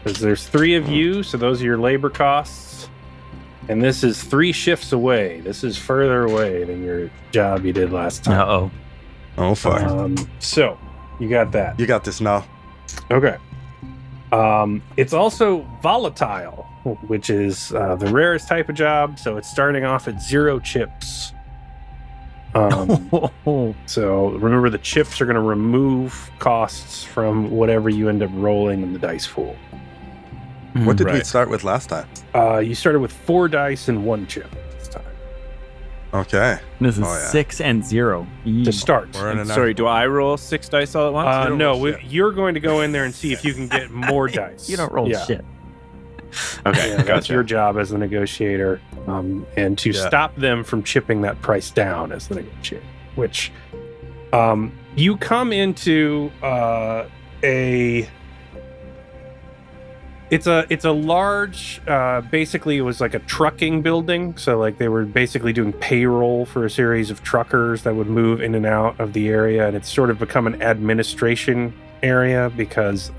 because there's 3 of you, so those are your labor costs. And this is 3 shifts away. This is further away than your job you did last time. Uh-oh. Oh, fuck. So you got that. You got this now. Okay. It's also volatile, which is the rarest type of job. So it's starting off at 0 chips. So remember, the chips are going to remove costs from whatever you end up rolling in the dice pool. What did we Right. start with last time? You started with 4 dice and 1 chip this time Okay. This is Oh, yeah. 6 and 0. to start. We're in And an sorry, do I roll 6 dice all at once? No, you're going to go in there and see if you can get more dice. You don't roll Yeah. shit. Okay, Yeah, that's gotcha. your job as the negotiator, and to Yeah. stop them from chipping that price down as the negotiator. Which you come into it's a large, basically it was like a trucking building. So like they were basically doing payroll for a series of truckers that would move in and out of the area, and it's sort of become an administration area because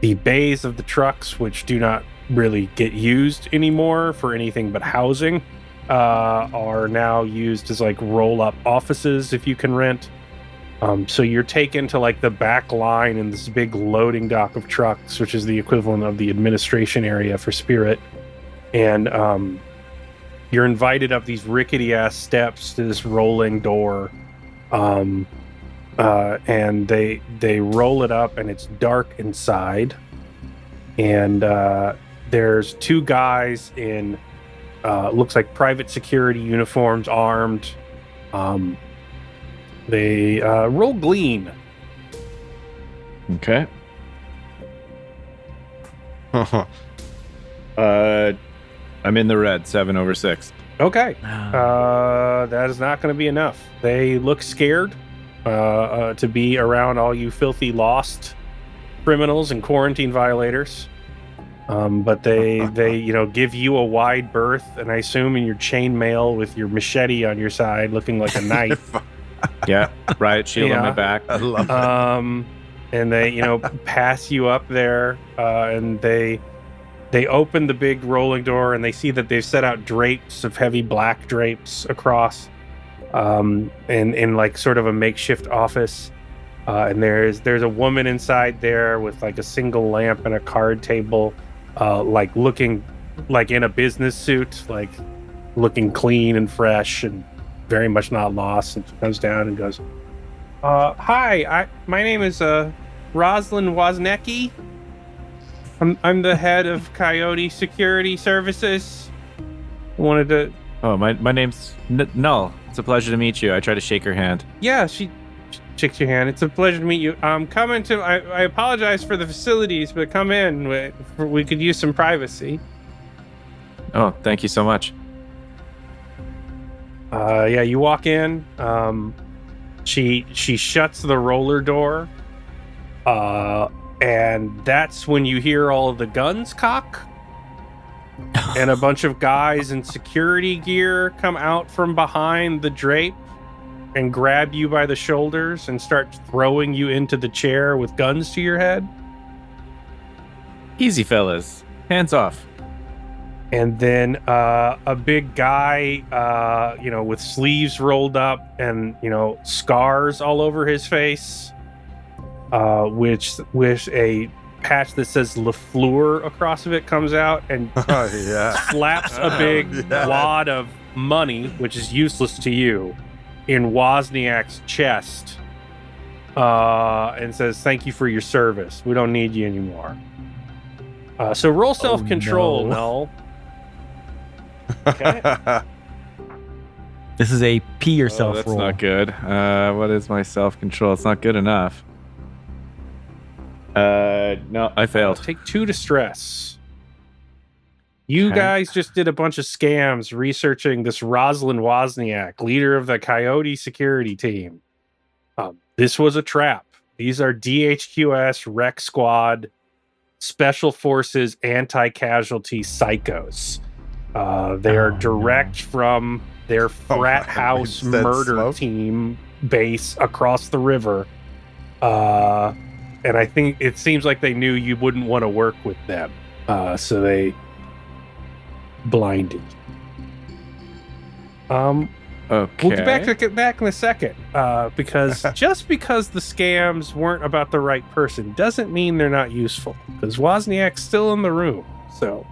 the bays of the trucks, which do not really get used anymore for anything but housing, are now used as like roll-up offices if you can rent. So you're taken to like the back line in this big loading dock of trucks, which is the equivalent of the administration area for Spirit. And you're invited up these rickety ass steps to this rolling door. And they roll it up and it's dark inside. And there's 2 guys in looks like private security uniforms, armed. They roll glean. Okay. I'm in the red, 7 over 6. Okay. That is not going to be enough. They look scared to be around all you filthy lost criminals and quarantine violators. But they give you a wide berth, and I assume in your chainmail with your machete on your side, looking like a knife. Yeah, riot shield on my Yeah. back. I love it. And they pass you up there, and they They open the big rolling door and they see that they've set out drapes of heavy black drapes across, and in like sort of a makeshift office. And there's a woman inside there with like a single lamp and a card table, like looking like in a business suit, like looking clean and fresh and very much not lost. And she comes down and goes, "Hi, my name is Rosalind Wozniacki. I'm the head of Coyote Security Services. I wanted to." Oh, my name's Null. It's a pleasure to meet you. I try to shake her hand. Yeah, she shakes your hand. It's a pleasure to meet you. Come into. I apologize for the facilities, but come in. We could use some privacy. Oh, thank you so much. Yeah, you walk in. She shuts the roller door. And that's when you hear all of the guns cock. And a bunch of guys in security gear come out from behind the drape and grab you by the shoulders and start throwing you into the chair with guns to your head. Easy, fellas. Hands off. And then a big guy, with sleeves rolled up and, scars all over his face, which a patch that says LaFleur across of it comes out and slaps a big wad of money, which is useless to you, in Wozniak's chest, and says, "Thank you for your service. We don't need you anymore." So roll self-control, Null. Okay. This is a pee yourself that's roll. not good. What is my self-control? It's not good enough. No, I failed. Take 2 to stress. You Okay. guys just did a bunch of scams researching this Rosalind Wozniak, leader of the Coyote security team. This was a trap. These are DHQS, Rec Squad, Special Forces, anti-casualty psychos. They are direct from their frat house we said murder smoke? team base across the river. And I think it seems like they knew you wouldn't want to work with them. So they blinded. Okay. We'll get back in a second. Because just because the scams weren't about the right person doesn't mean they're not useful. Because Wozniak's still in the room. So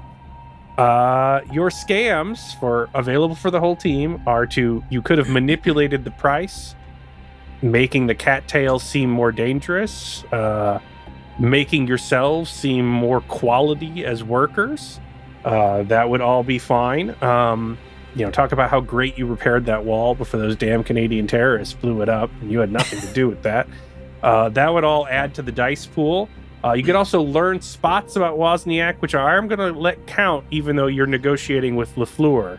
your scams available for the whole team are you could have manipulated the price, making the cattails seem more dangerous, making yourselves seem more quality as workers. That would all be fine. Talk about how great you repaired that wall before those damn Canadian terrorists blew it up, and you had nothing to do with that. That would all add to the dice pool. You could also learn spots about Wozniak, which I'm going to let count, even though you're negotiating with LaFleur.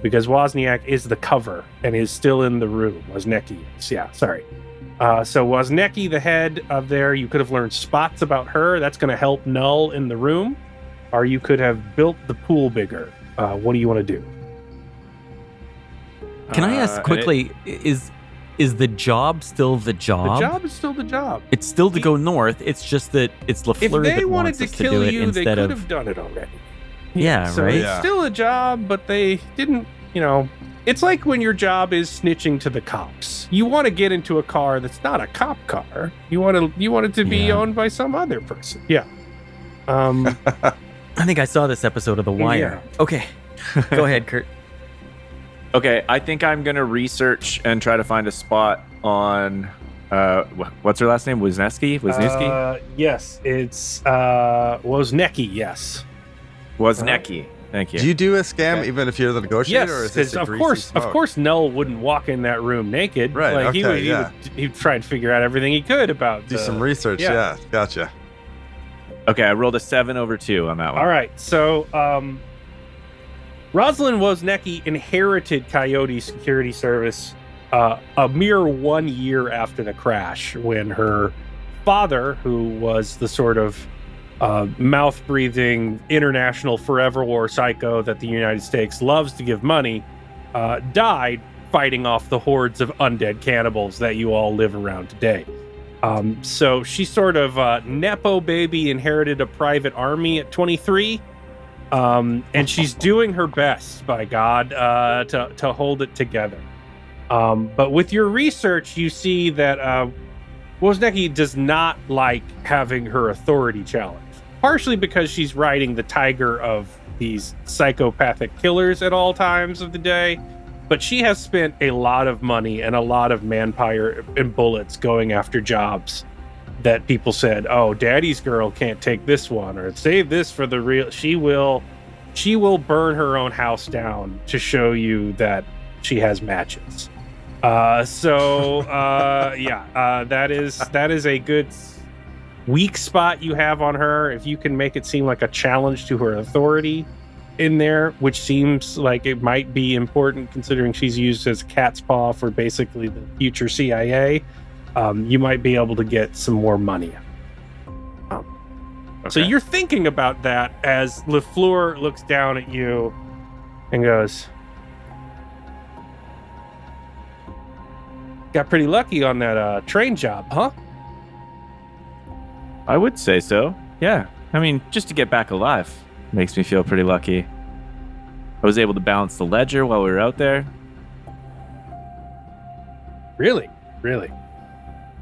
Because Wozniak is the cover and is still in the room. Wozniacki is. Yeah, sorry. So Wozniacki, the head of there, you could have learned spots about her. That's going to help Null in the room. Or you could have built the pool bigger. What do you want to do? Can I ask quickly, is the job still the job? The job is still the job. It's still to go north. It's just that it's LaFleur If they that wanted wants to us to kill do it you, they instead could of. have done it already. Yeah, So right? it's still a job, but they didn't, it's like when your job is snitching to the cops. You want to get into a car that's not a cop car. You want it to be Yeah. owned by some other person. Yeah. I think I saw this episode of The Wire. Okay, go ahead, Kurt. Okay, I think I'm gonna research and try to find a spot on what's her last name? Wisniewski? Yes, it's Wozniacki, yes. Wozniacki. Thank you. Do you do a scam Okay. even if you're the negotiator? or is Yes, this because a of greasy course, smoke? Null wouldn't walk in that room naked. Right, Like okay, he'd try and figure out everything he could about Do some research. Yeah, gotcha. Okay, I rolled a 7 over 2 on that one. All right, so Rosalind Wozniacki inherited Coyote Security Service a mere 1 year after the crash, when her father, who was the sort of mouth-breathing international forever war psycho that the United States loves to give money, died fighting off the hordes of undead cannibals that you all live around today. So she sort of Nepo baby inherited a private army at 23, And she's doing her best, by God, to hold it together. But with your research, you see that Wozniacki does not like having her authority challenged. Partially because she's riding the tiger of these psychopathic killers at all times of the day. But she has spent a lot of money and a lot of manpower and bullets going after jobs that people said, oh, daddy's girl can't take this one, or save this for the real. She will burn her own house down to show you that she has matches. That is a good weak spot you have on her. If you can make it seem like a challenge to her authority in there, which seems like it might be important considering she's used as cat's paw for basically the future CIA, you might be able to get some more money. Okay. So you're thinking about that as LaFleur looks down at you and goes, got pretty lucky on that train job, huh? I would say so. Yeah. I mean, just to get back alive makes me feel pretty lucky. I was able to balance the ledger while we were out there. Really?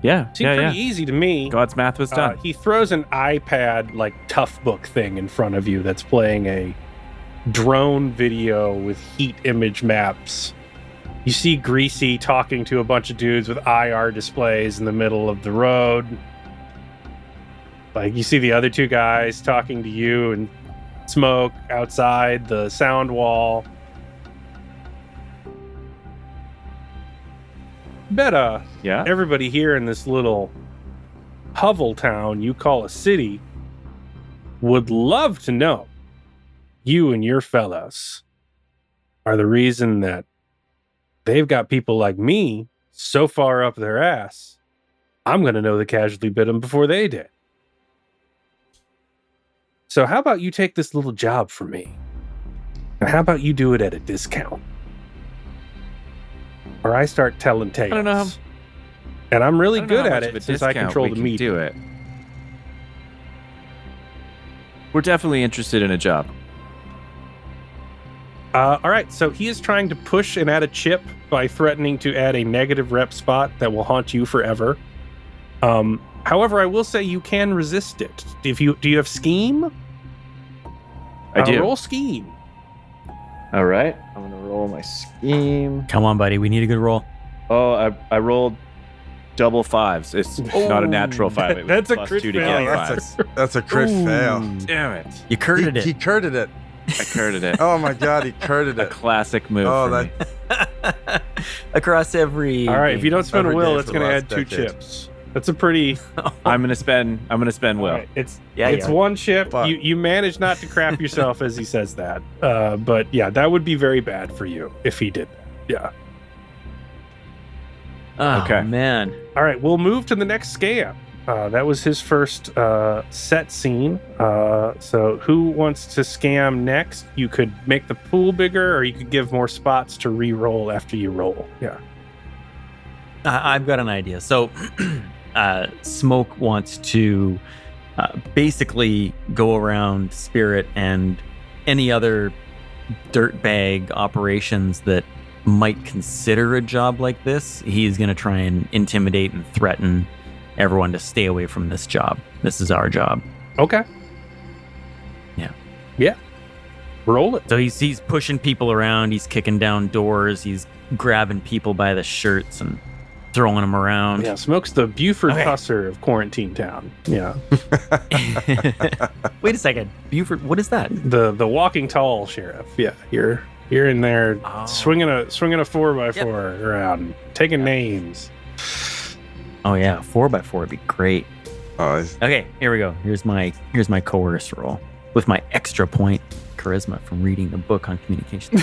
Yeah. Seemed pretty easy to me. God's math was done. He throws an iPad, like, tough book thing in front of you that's playing a drone video with heat image maps. You see Greasy talking to a bunch of dudes with IR displays in the middle of the road. Like, you see the other two guys talking to you and Smoke outside the sound wall. Bet everybody here in this little hovel town you call a city would love to know you and your fellows are the reason that they've got people like me so far up their ass, I'm going to know the casualty bit them before they did. So how about you take this little job for me? And how about you do it at a discount? Or I start telling tales. I don't know. And I'm really good at it since I control the media. Do it. We're definitely interested in a job. All right, so he is trying to push and add a chip by threatening to add a negative rep spot that will haunt you forever. However, I will say you can resist it. Do you have scheme? I do. Roll scheme. All right, I'm gonna roll my scheme. Come on, buddy. We need a good roll. Oh, I rolled double fives. It's not a natural 5. It was That's a plus crit 2 to fail. get Yeah, 5. that's a crit fail. Damn it! You curded He it. curded it. I curded it. Oh my god, he curded A it. classic move Oh, for that- me. Across every. All right, if you don't spend a Every will, day it's for going the to last add 2 decade. chips. That's a pretty. I'm gonna spend will. All right, it's Yeah, it's yeah. 1 chip. Fuck. You manage not to crap yourself as he says that. But yeah, that would be very bad for you if he did that. Yeah. Oh, Okay. man. All right, we'll move to the next scam. That was his first set scene. So who wants to scam next? You could make the pool bigger, or you could give more spots to re-roll after you roll. Yeah. I've got an idea. So, Smoke wants to basically go around Spirit and any other dirtbag operations that might consider a job like this. He's going to try and intimidate and threaten everyone to stay away from this job. This is our job. Okay. Yeah. Yeah. Roll it. So he's pushing people around. He's kicking down doors. He's grabbing people by the shirts and throwing them around. Yeah, Smoke's the Buford Okay. Pusser of Quarantine Town. Yeah. Wait a second. Buford, what is that? The walking tall sheriff. Yeah, you're in there Oh. swinging a 4x4 around, taking names. Oh yeah, 4x4 would be great. Oh, Okay, here we go. Here's my coerce roll with my extra point charisma from reading the book on communication.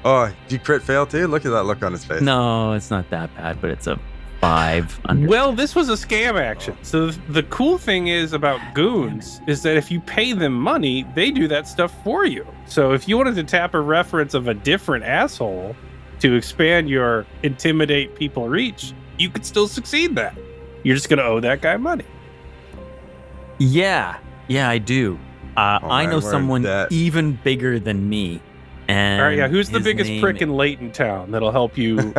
oh, do you crit fail too? Look at that look on his face. No, it's not that bad, but it's a 5 under. Well, this was a scam action. So the cool thing is about goons is that if you pay them money, they do that stuff for you. So if you wanted to tap a reference of a different asshole to expand your intimidate people reach, you could still succeed that. You're just going to owe that guy money. Yeah, I do. I man, know we're in someone debt. even bigger than me. And All right, yeah. Who's the his biggest name- prick in Layton Town that'll help you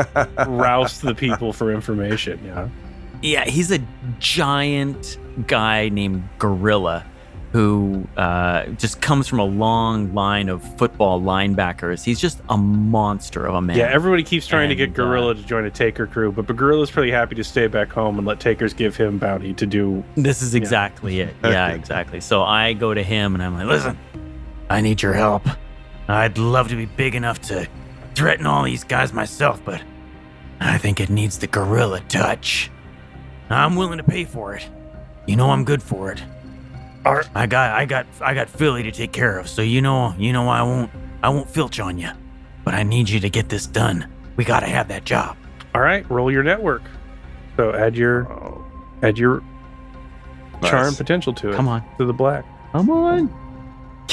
roust the people for information? Yeah. Yeah, he's a giant guy named Gorilla who just comes from a long line of football linebackers. He's just a monster of a man. Yeah, everybody keeps trying to get And, Gorilla to join a Taker crew, but Gorilla's pretty happy to stay back home and let Takers give him bounty to do. This is exactly it. Yeah, exactly. So I go to him and I'm like, listen, I need your help. I'd love to be big enough to threaten all these guys myself, but I think it needs the gorilla touch. I'm willing to pay for it. You know I'm good for it. I got Philly to take care of, so you know I won't filch on you. But I need you to get this done. We gotta have that job. All right, roll your network. So add your charm potential to it. Come on. To the black. Come on.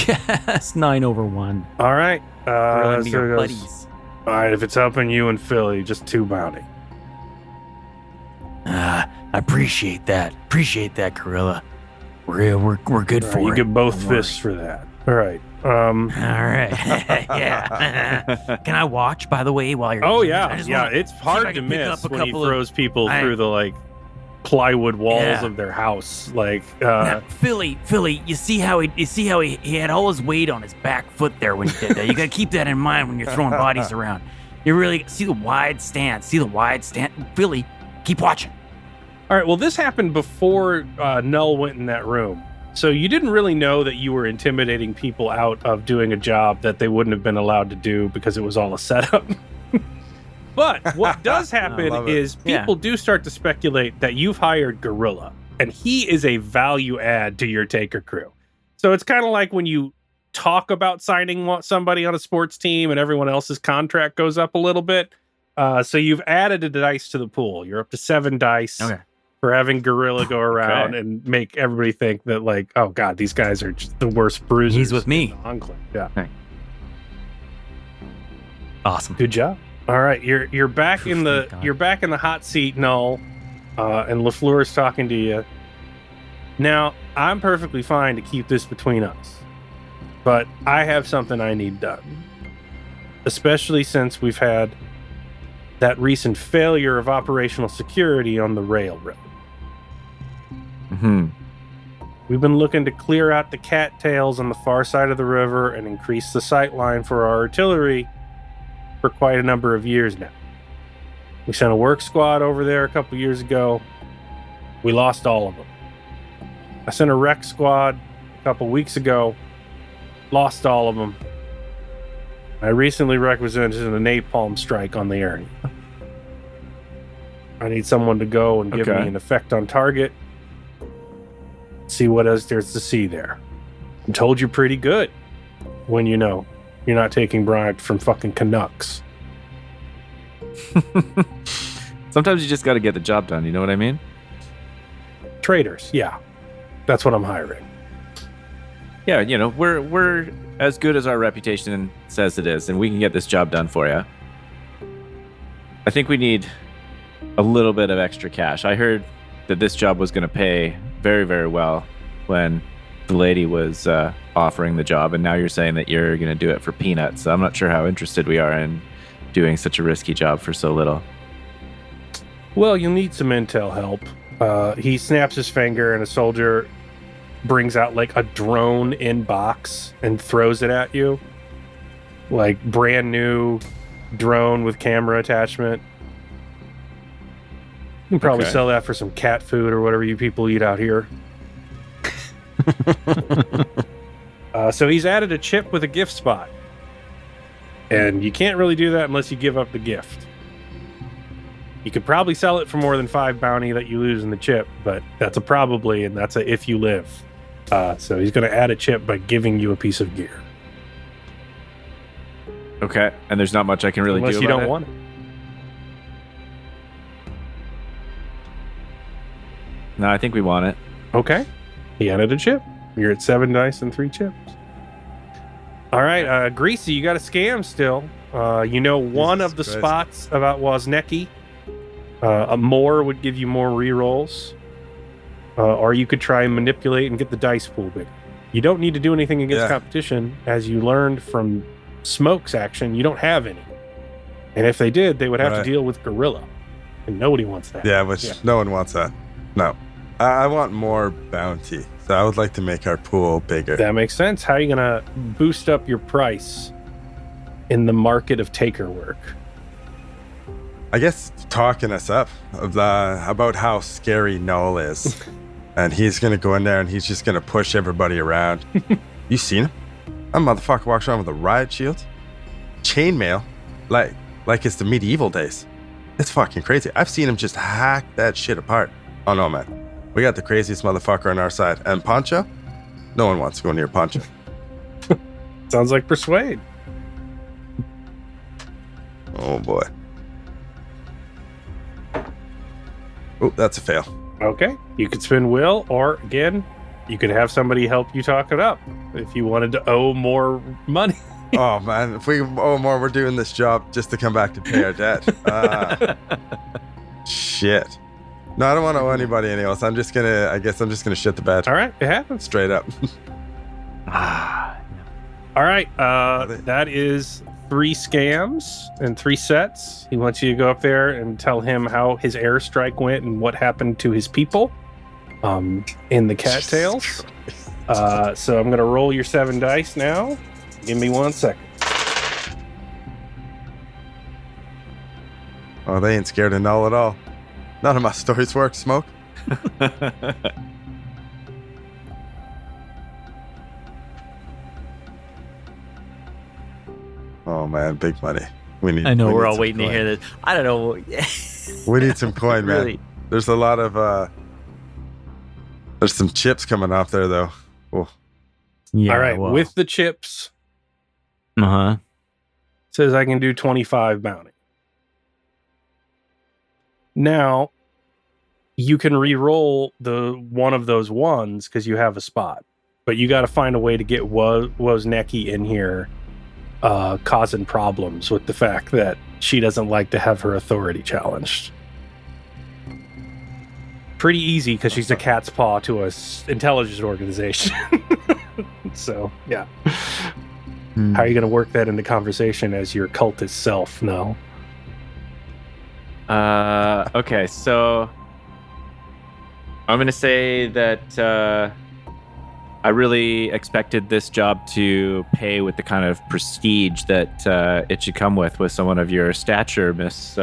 Yes, 9 over 1. All right. Throw into so your it goes, buddies. all right, if it's helping you and Philly, just 2 bounty. I appreciate that. Appreciate that, gorilla. We're good All for right, you it. get both Don't worry. fists for that. All right. All right. Yeah. Can I watch, by the way, while you're? Oh I yeah, just yeah. wanna It's see if hard I to can pick miss up a when he couple of- throws people I- through the plywood walls Yeah. of their house. Now, Philly, you see how he had all his weight on his back foot there when he did that. You gotta keep that in mind when you're throwing bodies around. You really see the wide stance. Philly, keep watching. all right. Well, this happened before Null went in that room, so you didn't really know that you were intimidating people out of doing a job that they wouldn't have been allowed to do because it was all a setup. But what does happen love it. is people do start to speculate that you've hired Gorilla, and he is a value add to your Taker crew. So it's kind of like when you talk about signing somebody on a sports team and everyone else's contract goes up a little bit. So you've added a dice to the pool. You're up to 7 dice for having Gorilla go around and make everybody think that, oh God, these guys are just the worst bruisers. He's with me. in the Enclave. Yeah. Awesome. Good job. All right, you're back in the Thank God. you're back in the hot seat, Null, and LaFleur is talking to you. Now, I'm perfectly fine to keep this between us, but I have something I need done, especially since we've had that recent failure of operational security on the railroad. Hmm. We've been looking to clear out the cattails on the far side of the river and increase the sight line for our artillery for quite a number of years now. We sent a work squad over there a couple years ago. We lost all of them. I sent a rec squad a couple weeks ago. Lost all of them. I recently requisitioned a napalm strike on the area. I need someone to go and give me Okay. an effect on target. See what else there's to see there. I'm told you're pretty good when you know you're not taking bribes from fucking Canucks. Sometimes you just got to get the job done. You know what I mean? Traders, yeah. That's what I'm hiring. Yeah, we're as good as our reputation says it is, and we can get this job done for you. I think we need a little bit of extra cash. I heard that this job was going to pay very, very well when the lady was offering the job, and now you're saying that you're going to do it for peanuts. So I'm not sure how interested we are in doing such a risky job for so little. Well, you'll need some intel help. He snaps his finger, and a soldier brings out a drone in box and throws it at you. Brand new drone with camera attachment. You can probably Okay. sell that for some cat food or whatever you people eat out here. So he's added a chip with a gift spot. And you can't really do that unless you give up the gift. You could probably sell it for more than 5 bounty that you lose in the chip, but that's a probably, and that's a if you live. So he's going to add a chip by giving you a piece of gear. Okay, and there's not much I can really Unless do you about don't it? want it. No, I think we want it. Okay. He added a chip. You're at 7 dice and 3 chips. All right, Greasy, you got a scam still. One Jesus of the Christ. spots about Wozniacki. A more would give you more rerolls. or you could try and manipulate and get the dice pool bigger. You don't need to do anything against competition. As you learned from Smoke's action, you don't have any. And if they did, they would have to deal with Gorilla. And nobody wants that. Yeah, no one wants that. No. I want more bounty. So I would like to make our pool bigger. That makes sense. How are you going to boost up your price in the market of taker work? I guess talking us up about how scary Null is. And he's going to go in there and he's just going to push everybody around. You seen him? That motherfucker walks around with a riot shield, chainmail, like it's the medieval days. It's fucking crazy. I've seen him just hack that shit apart. Oh no, man. We got the craziest motherfucker on our side. And Poncho? No one wants to go near Poncho. Sounds like Persuade. Oh boy. Oh, that's a fail. Okay. You could spin Will, or again, you could have somebody help you talk it up if you wanted to owe more money. Oh man, if we owe more, we're doing this job just to come back to pay our debt. Shit. No, I don't want to owe anybody any else. I guess I'm just gonna shit the bed. All right, it happens. Straight up. All right, that is 3 scams and 3 sets. He wants you to go up there and tell him how his airstrike went and what happened to his people in the cattails. So I'm going to roll your 7 dice now. Give me 1 second. Oh, they ain't scared of Null at all. None of my stories work, Smoke. Oh man, big money. I know we're all waiting to hear this. I don't know. We need some coin, man. Really? There's a lot of there's some chips coming off there though. Oh. Yeah, all right, with the chips. Uh-huh. Says I can do 25 bounty. Now, you can re-roll the one of those ones because you have a spot. But you got to find a way to get Wozniacki in here causing problems with the fact that she doesn't like to have her authority challenged. Pretty easy because she's a cat's paw to a intelligence organization. So, yeah. How are you going to work that into conversation as your cultist self? No. Okay, so I'm going to say that I really expected this job to pay with the kind of prestige that it should come with someone of your stature, Miss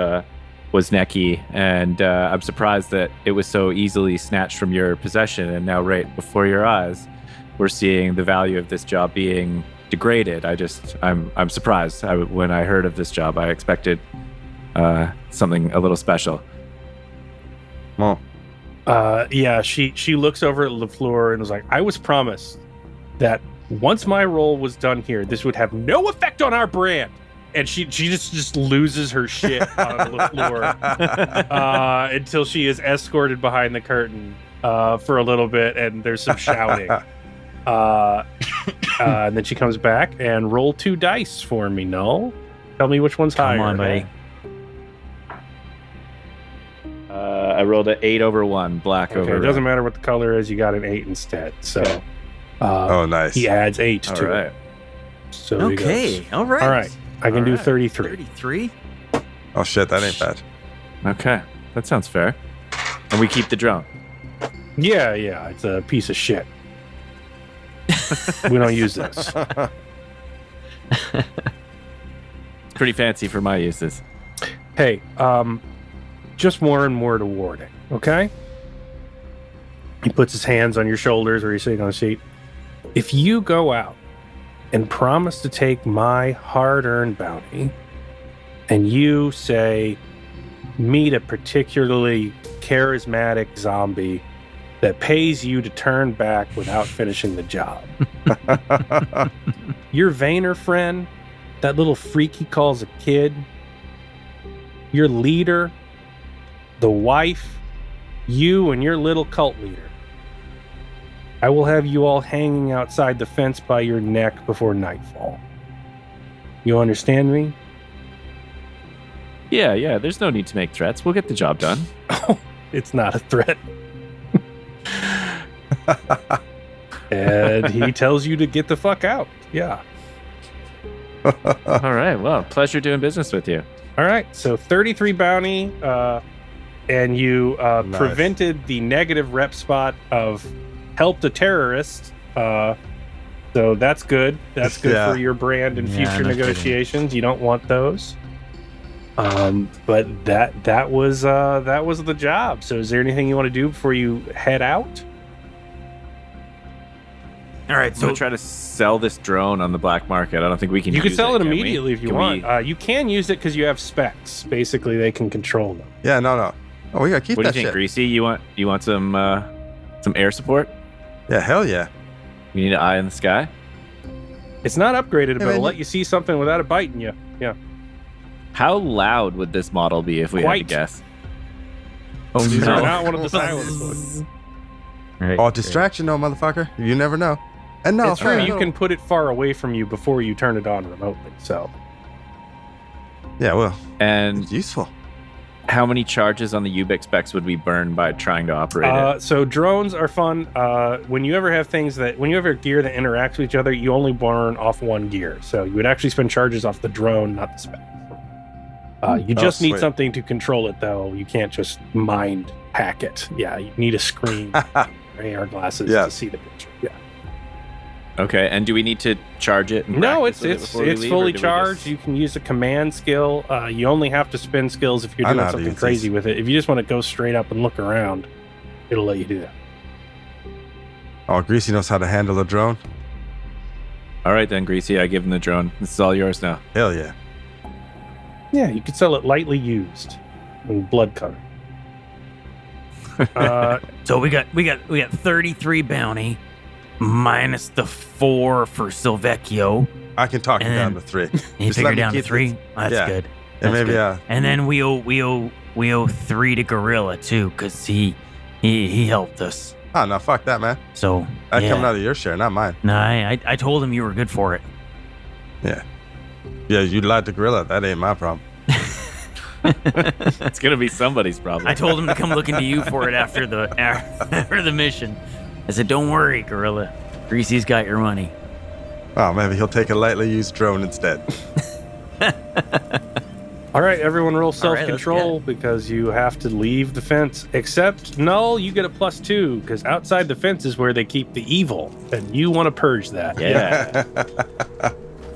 Wozniacki, and I'm surprised that it was so easily snatched from your possession, and now right before your eyes, we're seeing the value of this job being degraded. I'm surprised. When I heard of this job, I expected something a little special. Well. Yeah, she looks over at LaFleur and was like, I was promised that once my role was done here, this would have no effect on our brand. And she just loses her shit on LaFleur until she is escorted behind the curtain for a little bit, and there's some shouting. And then she comes back and roll 2 dice for me, Null. Tell me which one's higher. Come on, buddy. I rolled an 8 over 1, black over. It doesn't matter what the color is. You got an 8 instead. So, oh, nice. He adds 8 All to right. it. So Okay. All right. All right. I can do 33. 33? Oh shit, that ain't bad. Okay, that sounds fair. And we keep the drone. Yeah, it's a piece of shit. We don't use this. It's pretty fancy for my uses. Hey, just more and more toward it, okay? He puts his hands on your shoulders where you're sitting on the seat. If you go out and promise to take my hard-earned bounty, and you say, meet a particularly charismatic zombie that pays you to turn back without finishing the job. Your Vayner friend, that little freak he calls a kid, your leader, the wife, you and your little cult leader. I will have you all hanging outside the fence by your neck before nightfall. You understand me? Yeah, there's no need to make threats. We'll get the job done. Oh, it's not a threat. And he tells you to get the fuck out. Yeah. All right. Well, pleasure doing business with you. All right. So 33 bounty, and you Nice. prevented the negative rep spot of helped a terrorist. So that's good. That's good Yeah. for your brand in Yeah, future no kidding. negotiations. You don't want those. But that was the job. So is there anything you want to do before you head out? All right, I'm so gonna try to sell this drone on the black market. I don't think we can. You can use sell it can we? immediately if you Can want. we- You can use it because you have specs. Basically, they can control them. Yeah, no. Oh, we gotta keep what do you that think, shit. Greasy? You want some air support? Yeah, hell yeah. You need an eye in the sky. It's not upgraded, but man, it'll let you see something without it biting you. Yeah. How loud would this model be if we had Quite. to guess? Oh, These no. are not one of the silent ones. Right, Oh, right. distraction, no, motherfucker. You never know. And no, It's true. fair. You can put it far away from you before you turn it on remotely. So Yeah, well, And it's useful. how many charges on the Ubix specs would we burn by trying to operate it? So drones are fun. When you ever have gear that interacts with each other, you only burn off one gear. So you would actually spend charges off the drone, not the spec. You just need sweet. something to control it, though. You can't just mind hack it. Yeah, you need a screen, or AR glasses Yeah. to see the picture. Yeah. Okay, and do we need to charge it? And No, practice it's with it it's before we it's leave, fully or do we charged. just- You can use a command skill. You only have to spend skills if you're I know doing how to something use crazy these. with it. If you just want to go straight up and look around, it'll let you do that. Oh, Greasy knows how to handle a drone. All right then, Greasy. I give him the drone. This is all yours now. Hell yeah. Yeah, you could sell it lightly used and blood color. so we got 33 bounty minus the 4 for Silvecchio. I can talk him And down then- to 3. You Just figure let me down to keep 3. this- That's yeah. good. And That's maybe, good. And then we owe 3 to Gorilla too, because he helped us. Oh, no, fuck that, man. So That yeah. coming out of your share, not mine. No, I told him you were good for it. Yeah, you lied to Gorilla. That ain't my problem. It's gonna be somebody's problem. I told him to come look into you for it after the mission. I said, "Don't worry, Gorilla. Greasy's got your money." Oh, maybe he'll take a lightly used drone instead. All right, everyone roll All right, self-control because you have to leave the fence. Except Null, you get a +2 because outside the fence is where they keep the evil, and you want to purge that. Yeah.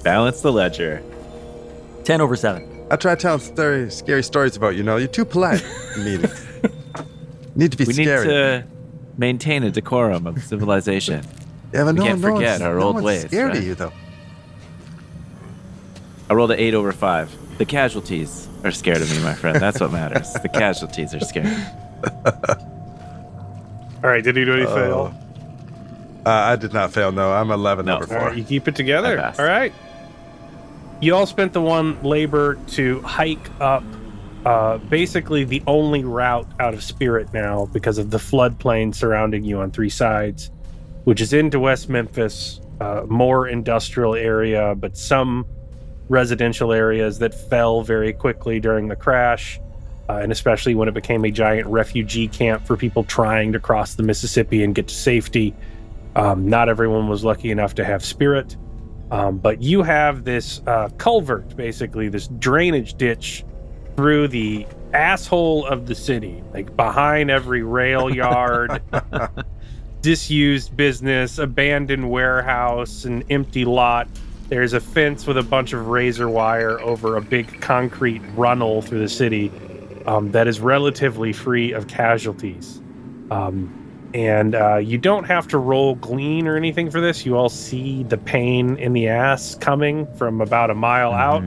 Balance the ledger. 10 over 7. I try telling scary stories about you. Know you're too polite in meetings. Need to be We scary. need to maintain a decorum of civilization. Yeah, but we can't forget our old one's ways, Scared right? of you though. I rolled an 8 over 5. The casualties are scared of me, my friend. That's what matters. The casualties are scared. All right, did anybody fail? I did not fail. No, I'm 11 No. over All 4. right, you keep it together. I passed. All right. You all spent the one labor to hike up basically the only route out of Spirit now because of the floodplain surrounding you on 3 sides, which is into West Memphis, more industrial area, but some residential areas that fell very quickly during the crash, and especially when it became a giant refugee camp for people trying to cross the Mississippi and get to safety. Not everyone was lucky enough to have Spirit. But you have this culvert, basically, this drainage ditch through the asshole of the city, like behind every rail yard, disused business, abandoned warehouse, an empty lot. There's a fence with a bunch of razor wire over a big concrete runnel through the city that is relatively free of casualties. And you don't have to roll glean or anything for this. You all see the pain in the ass coming from about a mile out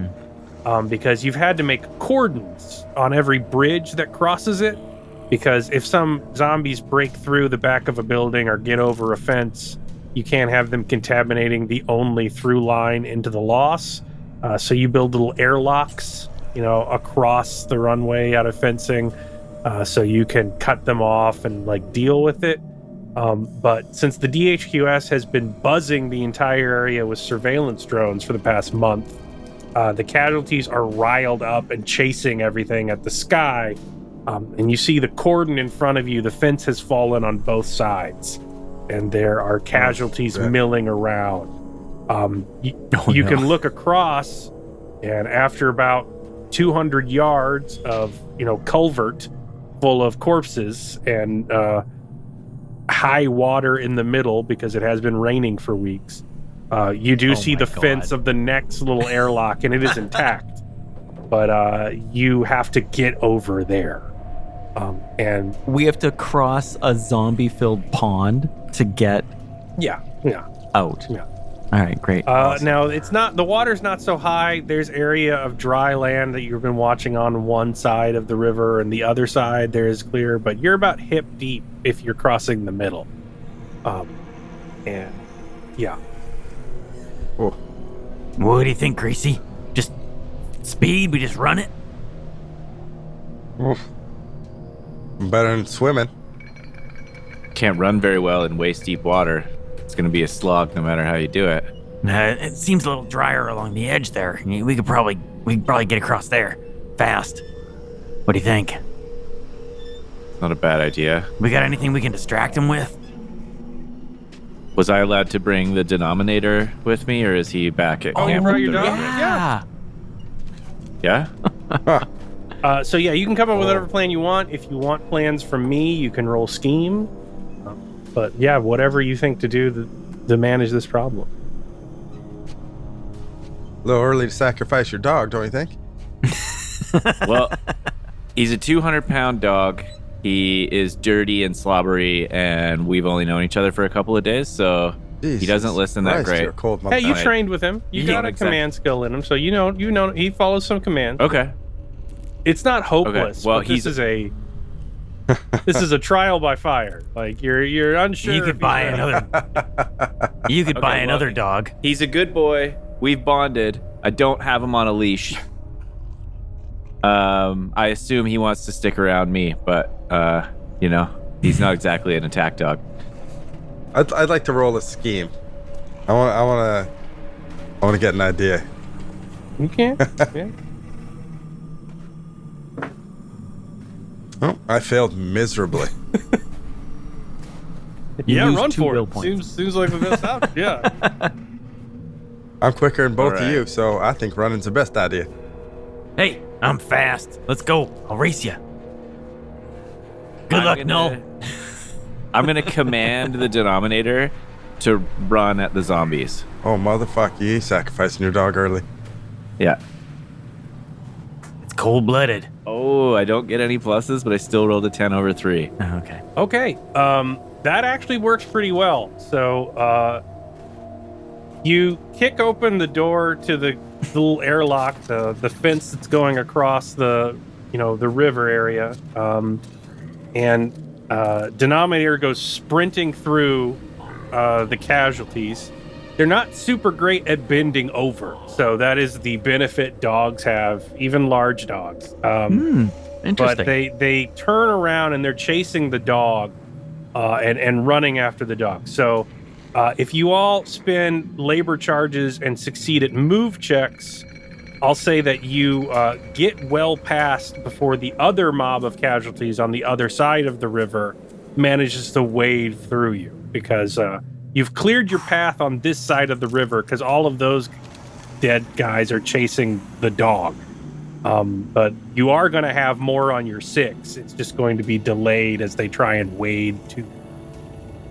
because you've had to make cordons on every bridge that crosses it. Because if some zombies break through the back of a building or get over a fence, you can't have them contaminating the only through line into the loss. So you build little airlocks, across the runway out of fencing. So you can cut them off and deal with it. But since the DHQS has been buzzing the entire area with surveillance drones for the past month, the casualties are riled up and chasing everything at the sky. And you see the cordon in front of you. The fence has fallen on both sides. and there are casualties shit. milling around. You can look across, and after about 200 yards of culvert full of corpses and high water in the middle because it has been raining for weeks, you do see the fence of the next little airlock, and it is intact, but you have to get over there, and We have to cross a zombie-filled pond to get yeah out. Yeah. All right, great. Now the water's not so high. There's area of dry land that you've been watching on one side of the river, and the other side there is clear, but you're about hip deep if you're crossing the middle. And yeah. What do you think, Greasy? Just speed? We just run it? Better than swimming. Can't run very well in waist-deep water. It's going to be a slog no matter how you do it. It seems a little drier along the edge there. We could probably get across there fast. What do you think? Not a bad idea. We got anything we can distract him with? Was I allowed to bring the denominator with me, or is he back at camp? You brought your with the- dog? Yeah? So yeah, you can come up with whatever plan you want. If you want plans from me, you can roll scheme. But yeah, whatever you think to do to manage this problem. A little early to sacrifice your dog, don't you think? Well, he's a 200-pound dog. He is dirty and slobbery, and we've only known each other for a couple of days, so he doesn't listen that Christ, great. you're a cold Hey, you Right. trained with him. You Yeah, got a exactly. command skill in him, so you know he follows some commands. Okay. It's not hopeless. Well, but this is a trial by fire. Like you're unsure. You if could he's buy ready. another. You could buy well, another dog. He's a good boy. We've bonded. I don't have him on a leash. I assume he wants to stick around me, but he's not exactly an attack dog. I'd like to roll a scheme. I want to get an idea. You can. Yeah. Oh, I failed miserably. Yeah, Use run 2 for will it. points. Seems like the best option. Yeah. I'm quicker than both All of right. you, so I think running's the best idea. Hey, I'm fast. Let's go. I'll race you. Good luck, Null. I'm gonna command the denominator to run at the zombies. Oh, motherfucker, you sacrificing your dog early. Yeah. It's cold-blooded. Oh, I don't get any pluses, but I still rolled a 10 over 3. Oh, okay. Okay. That actually works pretty well. So you kick open the door to the little airlock, the fence that's going across the river area, and Denominator goes sprinting through the casualties. They're not super great at bending over, so that is the benefit dogs have, even large dogs. Interesting. But they turn around and they're chasing the dog and running after the dog. So if you all spend labor charges and succeed at move checks, I'll say that you get well past before the other mob of casualties on the other side of the river manages to wade through you, because you've cleared your path on this side of the river because all of those dead guys are chasing the dog. But you are going to have more on your 6. It's just going to be delayed as they try and wade to.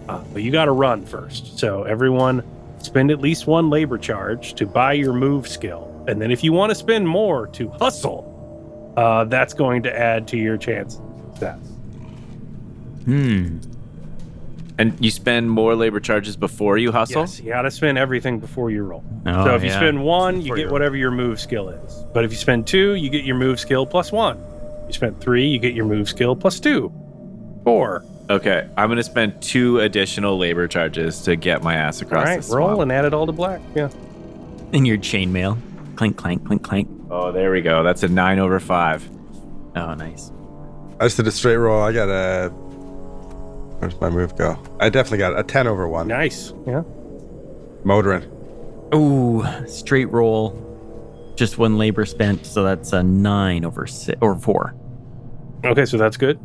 But you got to run first. So everyone spend at least 1 labor charge to buy your move skill. And then if you want to spend more to hustle, that's going to add to your chances of success. And you spend more labor charges before you hustle? Yes, you got to spend everything before you roll. Oh, So if you yeah. spend 1, you Before get you roll. whatever your move skill is. But if you spend 2, you get your move skill plus 1. You spend 3, you get your move skill plus 2. 4. Okay, I'm going to spend 2 additional labor charges to get my ass All across right, this roll swamp. and add it all to black. Yeah. In your chainmail. Clink, clank, clink, clank. Oh, there we go. That's a 9 over 5. Oh, nice. I just did a straight roll. I got a... Where's my move go? I definitely got a 10 over 1. Nice. Yeah. Motoring. Ooh, straight roll. Just 1 labor spent, so that's a 9 over 6 or 4. Okay, so that's good.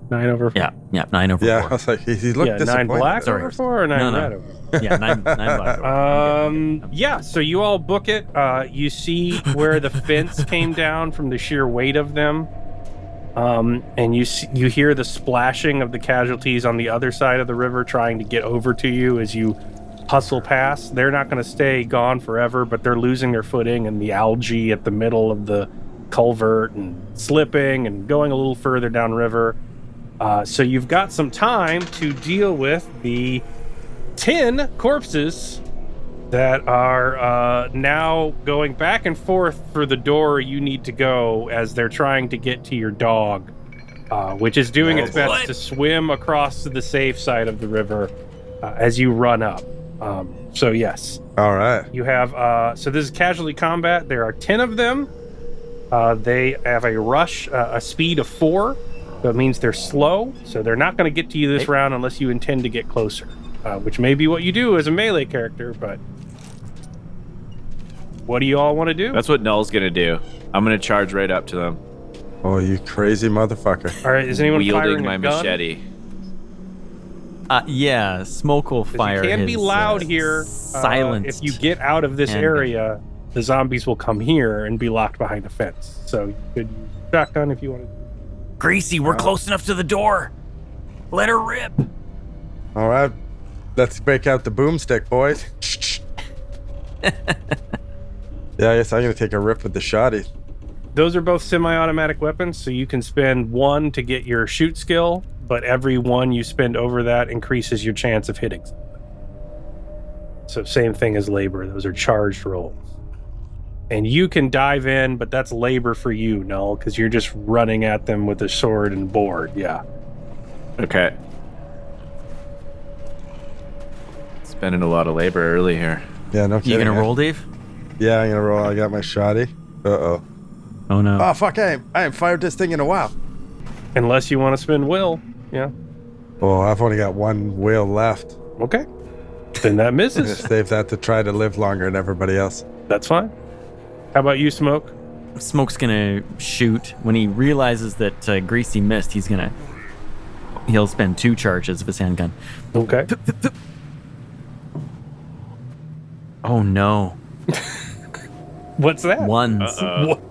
9 over 4. Yeah, 9 over Yeah, I 4. was like, he looked Yeah, 9 disappointed. black Sorry. over 4 or 9 No, no. red over 4? Yeah, 9 black over. I'm good. Yeah, so you all book it. You see where the fence came down from the sheer weight of them. And you hear the splashing of the casualties on the other side of the river trying to get over to you as you hustle past. They're not going to stay gone forever, but they're losing their footing in the algae at the middle of the culvert and slipping and going a little further downriver. So you've got some time to deal with the 10 corpses that are now going back and forth for the door you need to go as they're trying to get to your dog, which is doing its best to swim across to the safe side of the river as you run up. So yes. All right. You have, so this is casualty combat. There are 10 of them. They have a rush, a speed of 4. So it means they're slow. So they're not going to get to you this round unless you intend to get closer, which may be what you do as a melee character, but what do you all want to do? That's what Null's gonna do. I'm gonna charge right up to them, Oh, you crazy motherfucker. All right, is anyone wielding firing my a gun? machete. Yeah, Smoke will fire. You can be his, loud here. Silent. If you get out of this handgun. area, the zombies will come here and be locked behind a fence. So you could use shotgun if you want to. Greasy, we're close enough to the door. Let her rip. All right. Let's break out the boomstick, boys. Yeah, I guess I'm going to take a rip with the shotty. Those are both semi-automatic weapons, so you can spend 1 to get your shoot skill, but every 1 you spend over that increases your chance of hitting something. So same thing as labor. Those are charged rolls. And you can dive in, but that's labor for you, Null, because you're just running at them with a sword and board. Yeah. Okay. Spending a lot of labor early here. Yeah, no kidding. You gonna man. roll, Dave? Yeah, I'm going to roll. I got my shotty. Uh-oh. Oh no. Oh, fuck. I ain't fired this thing in a while. Unless you want to spend will. Yeah. Oh, I've only got 1 wheel left. Okay. Then that I'm going to misses. save that to try to live longer than everybody else. That's fine. How about you, Smoke? Smoke's gonna shoot. When he realizes that Greasy missed, he'll spend 2 charges of his handgun. Okay. Oh no. What's that? Ones.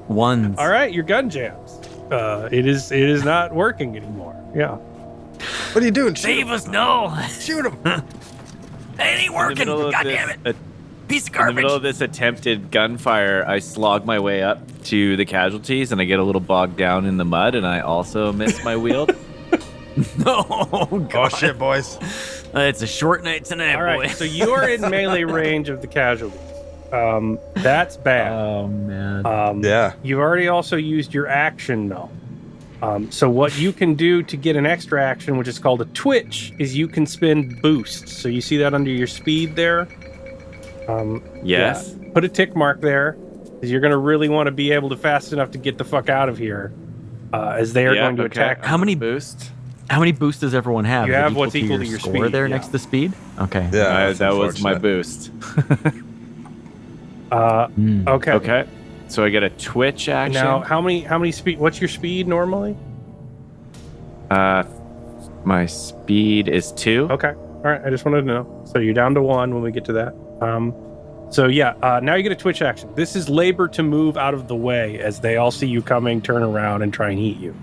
Ones. All right, your gun jams. It is not working anymore. Yeah. What are you doing? Shoot Save him. us, no. Shoot him. It ain't working. God damn it. Piece of In the middle garbage. of this attempted gunfire, I slog my way up to the casualties, and I get a little bogged down in the mud, and I also miss my wield. No. Oh, God. shit, boys. It's a short night tonight, All right, boy. so you are in melee range of the casualties. That's bad. Oh man. Yeah. You've already also used your action, though. So what you can do to get an extra action, which is called a twitch, is you can spend boosts. So you see that under your speed there? Yes. Yeah. Put a tick mark there, because you're going to really want to be able to fast enough to get the fuck out of here, as they are going to attack. How many boost? How many boosts does everyone have? You Is it have what's equal to your score speed, there yeah. next to speed? Okay. Yeah. that's That was my unfortunate. boost. Okay. Okay. So I get a twitch action. Now, how many speed? What's your speed normally? My speed is 2. Okay. All right. I just wanted to know. So you're down to 1 when we get to that. So yeah, now you get a twitch action. This is labor to move out of the way as they all see you coming, turn around, and try and eat you.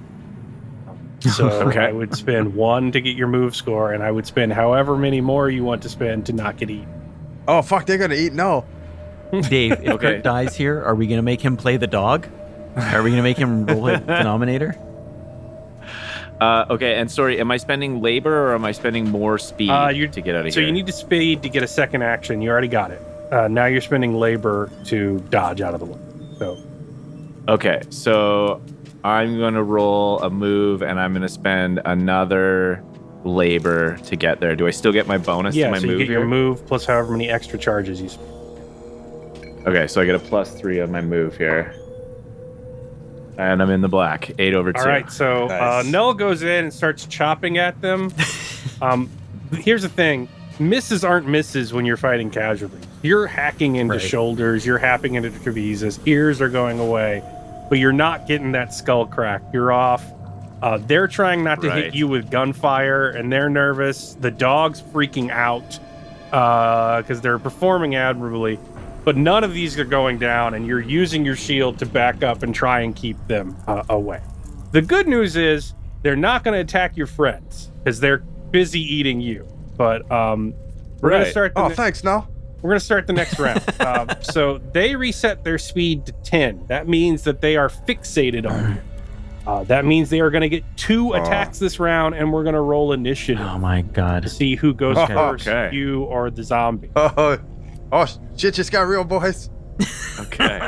So Okay. I would spend 1 to get your move score, and I would spend however many more you want to spend to not get eaten. Oh, fuck. They're going to eat. No. Dave, if Okay. Kurt dies here, are we gonna make him play the dog? Are we gonna make him roll a denominator? Okay, and sorry, am I spending labor or am I spending more speed to get out of So here? you need to speed to get a second action. You already got it. Now you're spending labor to dodge out of the way. So Okay, so I'm going to roll a move and I'm going to spend another labor to get there. Do I still get my bonus to yeah, my so you move get here? your move plus however many extra charges you spend. Okay, so I get a +3 on my move here. And I'm in the black. 8 over 2. All right, so Nice. Nell goes in and starts chopping at them. Here's the thing. Misses aren't misses when you're fighting casualties. You're hacking into Right. shoulders, you're hacking into trapezes, ears are going away, but you're not getting that skull crack. You're off They're trying not to hit Right. you with gunfire, and they're nervous. The dog's freaking out because they're performing admirably. But none of these are going down, and you're using your shield to back up and try and keep them away. The good news is they're not going to attack your friends because they're busy eating you. But we're going to Right. start. Oh, thanks, no. We're going to start the next round. So they reset their speed to 10. That means that they are fixated on you. That means they are going to get 2 attacks this round, and we're going to roll initiative Oh my to god. see who goes Okay. first, Okay. you or the zombie. Oh, shit just got real, boys. Okay.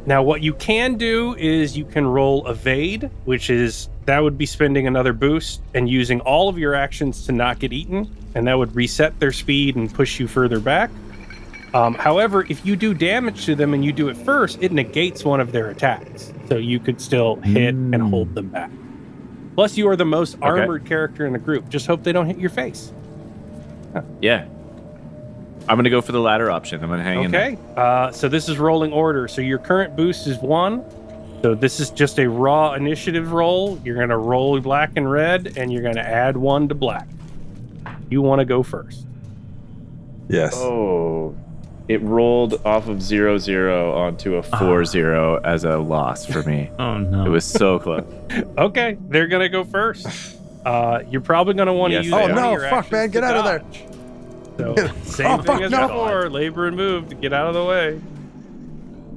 Now, what you can do is you can roll evade, which is that would be spending another boost and using all of your actions to not get eaten, and that would reset their speed and push you further back. However, if you do damage to them and you do it first, it negates one of their attacks, so you could still hit and hold them back. Plus, you are the most armored character in the group. Just hope they don't hit your face. Yeah. I'm going to go for the latter option. I'm going to hang in there. Okay. So this is rolling order. So your current boost is 1. So this is just a raw initiative roll. You're going to roll black and red, and you're going to add 1 to black. You want to go first. Yes. Oh, it rolled off of 0-0 onto a 4-0 as a loss for me. Oh no. It was so close. Okay, they're going to go first. You're probably going to want to Yes, use they one are. of Oh, no, your fuck, actions man, get to out of there. dodge. So same Oh, thing fuck, as no. before. Labor and move to get out of the way.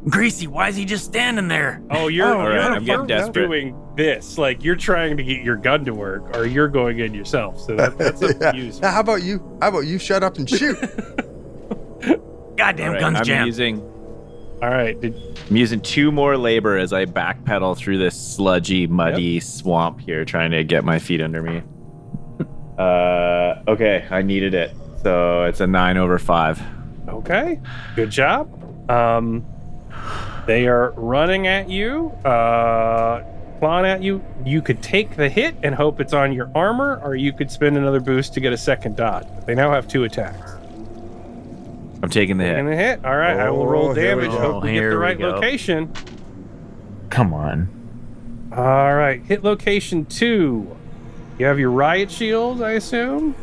Greasy, why is he just standing there? Oh, you're, Oh, All right, you're, I'm getting you're desperate. doing this. Like, you're trying to get your gun to work, or you're going in yourself. So that's up to you. Now, how about you? How about you shut up and shoot? Goddamn All right, guns I'm jammed. using All right. I'm using 2 more labor as I backpedal through this sludgy, muddy swamp here, trying to get my feet under me. Okay, I needed it. So it's a 9/5. Okay. Good job. They are running at you, clawing at you. You could take the hit and hope it's on your armor, or you could spend another boost to get a second dodge. They now have 2 attacks. I'm taking the And hit. a hit. All right. I will roll Oh, here we damage. go. Hope we get Here the we right go. location. Come on. All right. Hit location 2. You have your riot shield, I assume?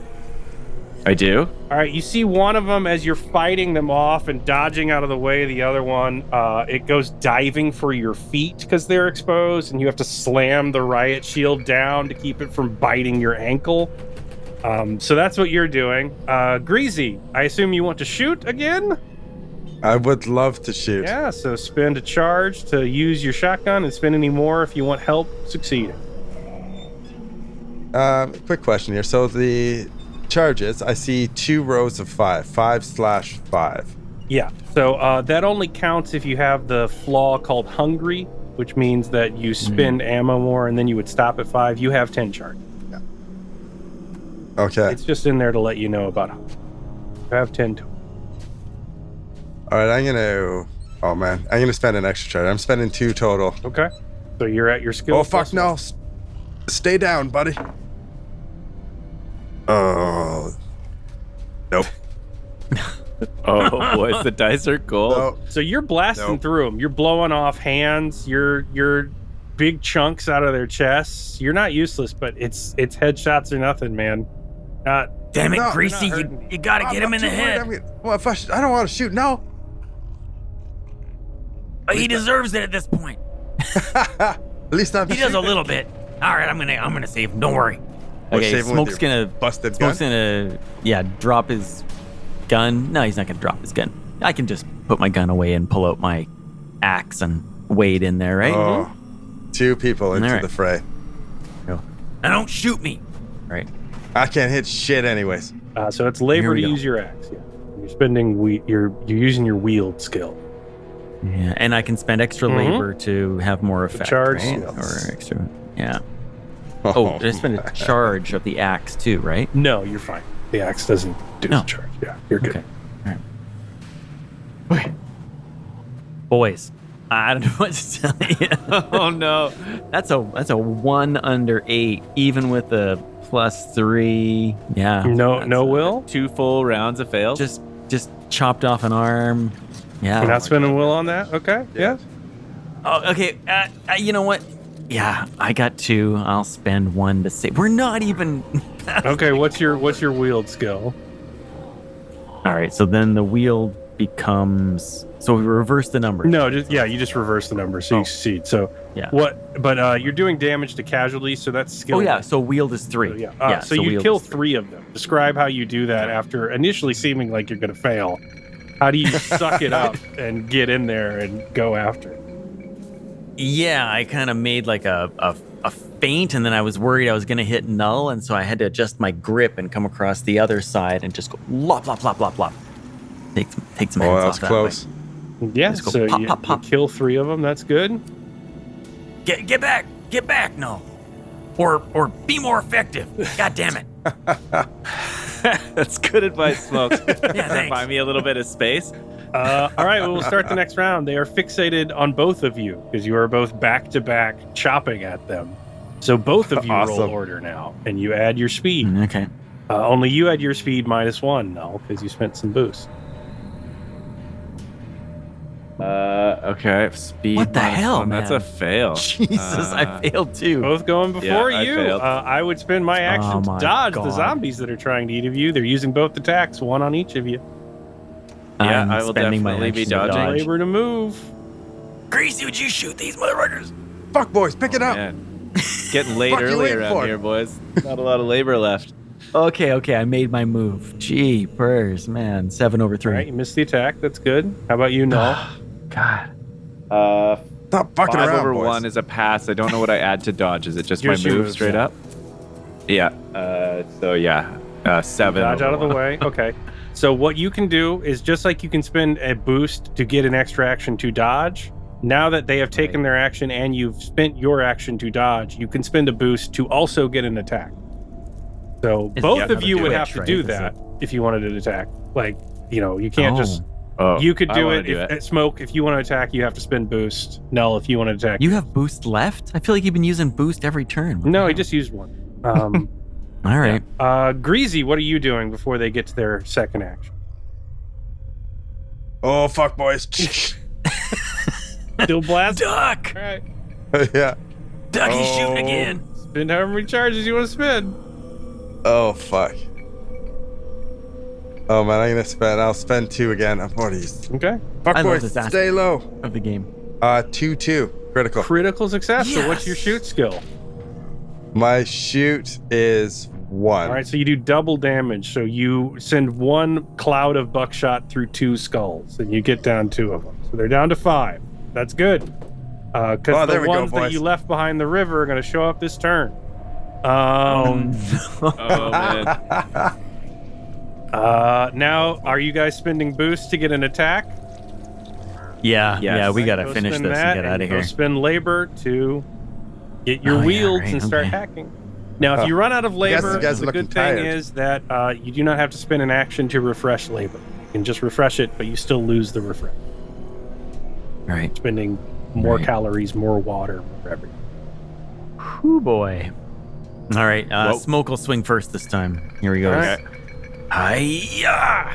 I do. All right, you see one of them as you're fighting them off and dodging out of the way. The other one, it goes diving for your feet because they're exposed, and you have to slam the riot shield down to keep it from biting your ankle. So that's what you're doing. Greasy, I assume you want to shoot again? I would love to shoot. Yeah, so spend a charge to use your shotgun and spend any more if you want help succeeding. Quick question here. So the charges, I see 2 rows of 5, 5/5. Yeah, so that only counts if you have the flaw called hungry, which means that you spend ammo more and then you would stop at 5. You have 10 charge. Okay. It's just in there to let you know about how you have 10 to. All right, I'm gonna spend an extra charge. I'm spending 2 total. Okay, so you're at your skill. Oh fuck plus no! one. Stay down, buddy. Oh. Nope. Oh, boys, the dice are gold. No. So you're blasting Nope. through them. You're blowing off hands. You're big chunks out of their chests. You're not useless, but it's headshots or nothing, man. Not Damn it, No, Greasy, you're not you, hurting me. you gotta get him in the head. Well, I don't want to shoot. No. But he deserves it at this point. At least I'm. He does a little bit. All right, I'm gonna save him. Don't worry. Okay, save him with Smoke's your gonna busted gun. Smoke's gonna drop his gun. No, he's not gonna drop his gun. I can just put my gun away and pull out my axe and wade in there, right? Oh, 2 people into All right. the fray. Now don't shoot me. Right. I can't hit shit anyways. so it's labor Here we to go. use your axe. Yeah, you're spending you're using your wield skill. Yeah, and I can spend extra labor to have more effect. charge right? skills. Or extra. Yeah. Oh, did I spend a charge of the axe too, right? No, you're fine. The axe doesn't do No. the charge. Yeah, you're good. Okay. All right. Boys, I don't know what to tell you. Oh, no. That's a 1 under 8, even with a +3. Yeah. No, that's no will. 2 full rounds of fails. Just chopped off an arm. Yeah. You're not spending will on that. Okay. Yeah. Oh, okay. You know what? Yeah, I got 2. I'll spend 1 to save. We're not even. Okay, what's your wield skill? All right, so then the wield becomes. So we reverse the numbers. No, you just reverse the number, so you succeed. So Yeah. what? But you're doing damage to casualties, so that's skill. Oh yeah, so wield is 3. So, yeah. So you wield kill is 3. 3 of them. Describe how you do that after initially seeming like you're going to fail. How do you suck it up and get in there and go after it? Yeah, I kind of made like a feint, and then I was worried I was going to hit null, and so I had to adjust my grip and come across the other side and just go lop, lop, lop, lop, lop. Take some hands Oh, off that's close. Yeah, Just go so pop, you, pop, pop. you kill 3 of them. That's good. Get back, no. Or be more effective. God damn it. That's good advice, Smokes. Yeah, thanks. Buy me a little bit of space. All right, well, we'll start the next round. They are fixated on both of you because you are both back-to-back chopping at them. So both of you roll Awesome. order now, and you add your speed. that. Okay. Only you had your speed -1, no, because you spent some boost. Okay. Speed. What the hell, -1. That's man? a fail. Jesus, I failed too. Both going before Yeah, I you. failed. I would spend my action Oh to my dodge the God. zombies that are trying to eat of you. They're using both attacks, 1 on each of you. Yeah, I'm I will spending my definitely be action to dodging. dodge. Labor to move. Greasy, would you shoot these motherfuckers? Fuck, boys, pick it up. Man. It's getting late Fuck you early waiting around for? here, boys. Not a lot of labor left. Okay, I made my move. Gee, purrs, man. 7 over 3. All right, you missed the attack. That's good. How about you, Null? God. Stop fucking 5 around, over boys. 1 is a pass. I don't know what I add to dodge. Is it just Just my your move moves, straight yeah. up? Yeah. So yeah. 7. Dodge over out of the 1. way. Okay. So what you can do is just like you can spend a boost to get an extra action to dodge. Now that they have taken their action and you've spent your action to dodge, you can spend a boost to also get an attack. So It's both the of you would twitch, have to right? do It's that if you wanted to attack. Like, you can't just. Oh, You could I do wanna it. If Smoke, if you want to attack, you have to spend boost. Null, if you want to attack. You have boost left? I feel like you've been using boost every turn. What No, the he hell? just used one. All right. Greasy, what are you doing before they get to their second action? Oh, fuck, boys. Still blast? Duck! All right. Yeah. Duck, he's Oh. shooting again. Spend however many charges you want to spend. Oh, fuck. Oh, man, I'll spend 2 again. I'm already used. Okay. Fuck, I love boys, this aspect. stay low. Of the game. 2-2. Critical. Critical success. So what's your Yes. shoot skill? My shoot is 1. All right, so you do double damage. So you send 1 cloud of buckshot through 2 skulls, and you get down 2 of them. So they're down to 5. That's good. Because Oh, there the we go, ones that boys. you left behind the river are going to show up this turn. Oh man. Now, are you guys spending boost to get an attack? Yeah, Yes. yeah, we Right, gotta go finish spend this that, and get out of go here. spend labor to get your Oh, yeah, wields right, and start okay. hacking. Now, if you run out of labor, you guys the are good looking thing tired. is that you do not have to spend an action to refresh labor. You can just refresh it, but you still lose the refresh. All right. Spending more Right. calories, more water, more everything. Whew, boy. All right. Whoa. Smoke will swing first this time. Here we go. All right. Hiya!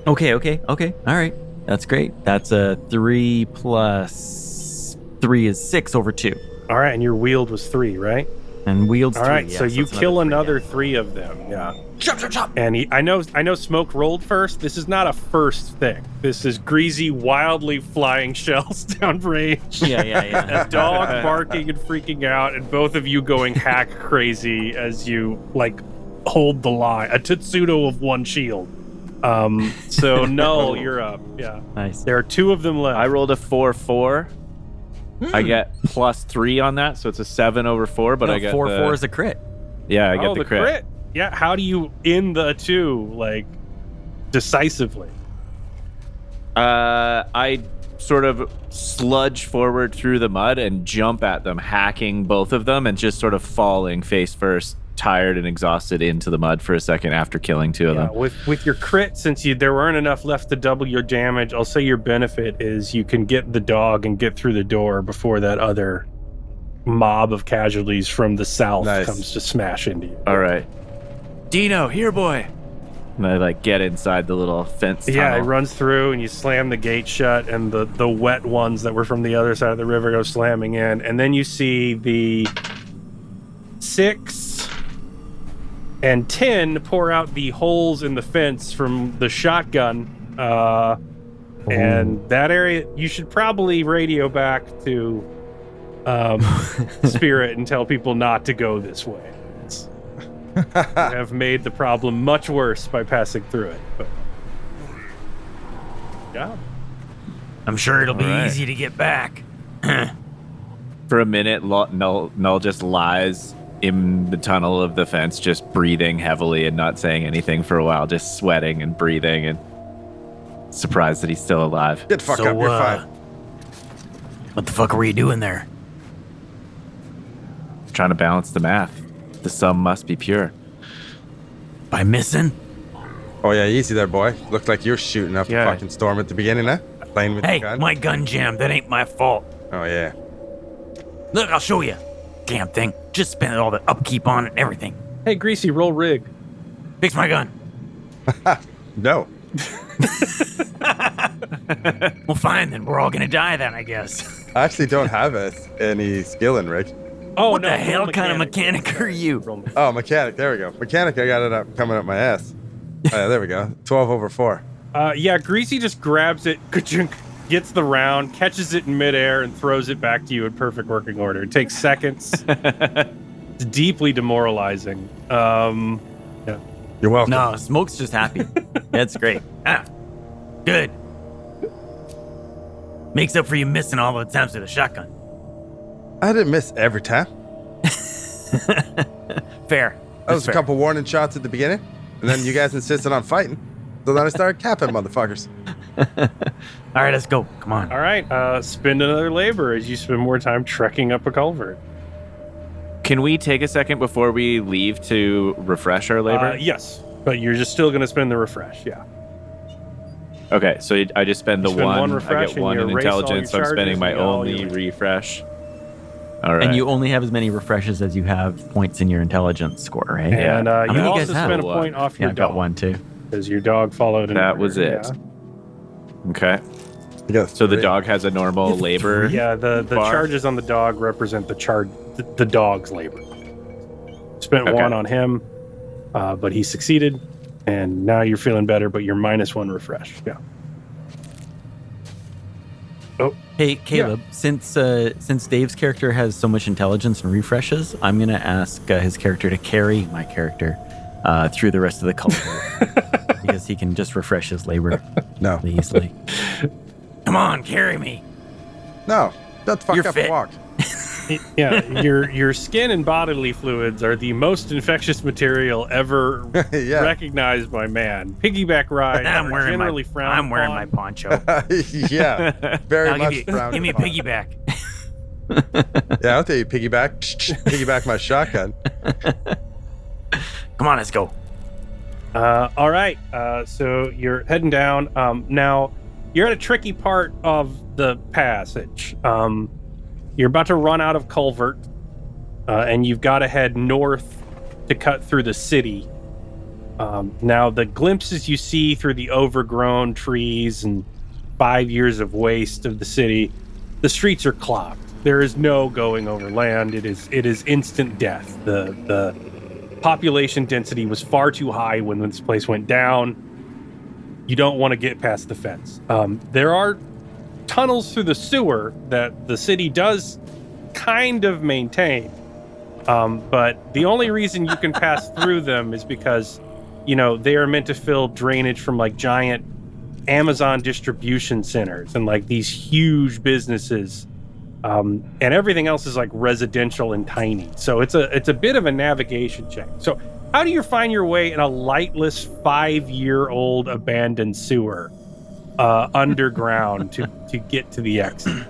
Okay. All right. That's great. That's a 3 plus 3 is 6 over 2. All right, and your wield was 3, right? And wields All 3. right, yeah, so you it's kill 3, another yeah. 3 of them. Yeah. Chop, chop, chop! And I know Smoke rolled first. This is not a first thing. This is Greasy wildly flying shells down range. Yeah. A dog barking and freaking out, and both of you going hack crazy as you hold the line. A Tetsudo of 1 shield. So Null, you're up. Yeah. Nice. There are 2 of them left. I rolled a 4-4. I get +3 on that, so it's a 7 over 4. But No, I get 4 is a crit. Yeah, I get oh, the crit. Yeah. How do you end the 2 decisively? I sort of sludge forward through the mud and jump at them, hacking both of them, and just sort of falling face first, tired and exhausted, into the mud for a second after killing 2 of Yeah, them. with your crit, since there weren't enough left to double your damage, I'll say your benefit is you can get the dog and get through the door before that other mob of casualties from the south Nice. comes to smash into you. All right. Dino, here, boy. And I like get inside the little fence tunnel. Yeah, it runs through and you slam the gate shut, and the wet ones that were from the other side of the river go slamming in. And then you see the 6 and 10 pour out the holes in the fence from the shotgun. And that area, you should probably radio back to Spirit and tell people not to go this way. You have made the problem much worse by passing through it. But yeah, I'm sure it'll be All right. easy to get back. For a minute, Null just lies in the tunnel of the fence, just breathing heavily and not saying anything for a while, just sweating and breathing and surprised that he's still alive. Get the fuck So, up, you're fine. What the fuck were you doing there? Trying to balance the math. The sum must be pure. By missing? Oh yeah, easy there, boy. Looked like you're shooting up Yeah. the fucking storm at the beginning, huh? Playing with Hey, the gun. my gun jammed. That ain't my fault. Oh yeah. Look, I'll show you. Damn thing. Just spent all the upkeep on it and everything. hey, Greasy, roll rig. Fix my gun. No. Well, fine then. We're all gonna die then, I guess. I actually don't have any skill in rig. Oh, What no, the roll hell kind of mechanic are you? Roll Oh, mechanic. There we go. Mechanic. I got it up coming up my ass. Oh, yeah, there we go. 12/4. Yeah, Greasy just grabs it, ka-chunk, gets the round, catches it in midair, and throws it back to you in perfect working order. It takes seconds. It's deeply demoralizing. You're welcome. No, Smoke's just happy. That's great. Ah, good. Makes up for you missing all the attempts at a shotgun. I didn't miss every time. Fair. That was a couple warning shots at the beginning, and then you guys insisted on fighting. So then I started capping motherfuckers. All right, let's go. Come on. All right, spend another labor as you spend more time trekking up a culvert. Can we take a second before we leave to refresh our labor? Yes, but you're just still going to spend the refresh, yeah. Okay, so I just spend the You spend one I refresh get and one you in erase all intelligence. your So I'm spending charges my and all only your- refresh. All right. And you only have as many refreshes as you have points in your intelligence score, right? Yeah. And How you many you also guys have? spend a point off Yeah, your I've got dog. one too. Because your dog followed. That was it. Okay. You got So the 3. dog has a normal labor. Yeah, the bar. charges on the dog represent the dog's labor. Spent Okay. one on him, but he succeeded, and now you're feeling better, but you're -1 refresh. Yeah. Oh, Hey, Caleb, since Dave's character has so much intelligence and refreshes, I'm going to ask his character to carry my character through the rest of the culvert because he can just refresh his labor No. really easily. Come on, carry me. No. Shut the fuck You're up fit. and walk. yeah. Your skin and bodily fluids are the most infectious material ever Yeah. recognized by man. Piggyback rides I'm are wearing generally frowned I'm wearing my upon. poncho. Yeah. Very I'll much give, you, frowned give me a upon. piggyback. Yeah, I'll tell you piggyback. Piggyback my shotgun. Come on, let's go. All right. So you're heading down. Now you're at a tricky part of the passage. You're about to run out of culvert, and you've got to head north to cut through the city. Now the glimpses you see through the overgrown trees and 5 years of waste of the city, the streets are clogged. There is no going over land. It is instant death. The population density was far too high when this place went down. You don't want to get past the fence. There are tunnels through the sewer that the city does kind of maintain. But the only reason you can pass through them is because, they are meant to fill drainage from like giant Amazon distribution centers and like these huge businesses. And everything else is like residential and tiny. So it's a bit of a navigation check. So how do you find your way in a lightless 5-year-old abandoned sewer underground to get to the exit?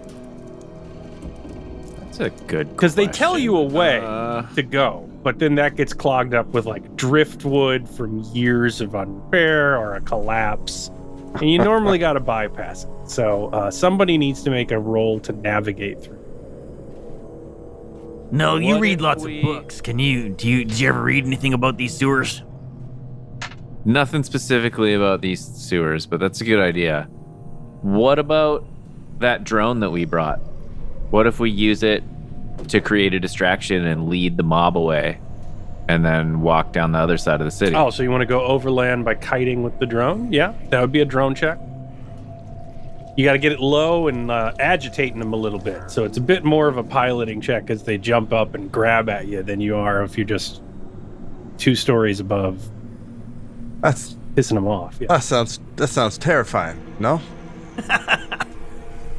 That's a good. Because they tell you a way Uh, to go, but then that gets clogged up with like driftwood from years of unrepair or a collapse. And you normally got to bypass it. So somebody needs to make a roll to navigate through. No, you What read if lots we- of books. Did you ever read anything about these sewers? Nothing specifically about these sewers, but that's a good idea. What about that drone that we brought? What if we use it to create a distraction and lead the mob away and then walk down the other side of the city? Oh, so you want to go overland by kiting with the drone? Yeah, that would be a drone check. You got to get it low and agitating them a little bit. So it's a bit more of a piloting check as they jump up and grab at you than you are if you're just 2 stories above That's pissing them off. Yeah. that sounds terrifying. No. It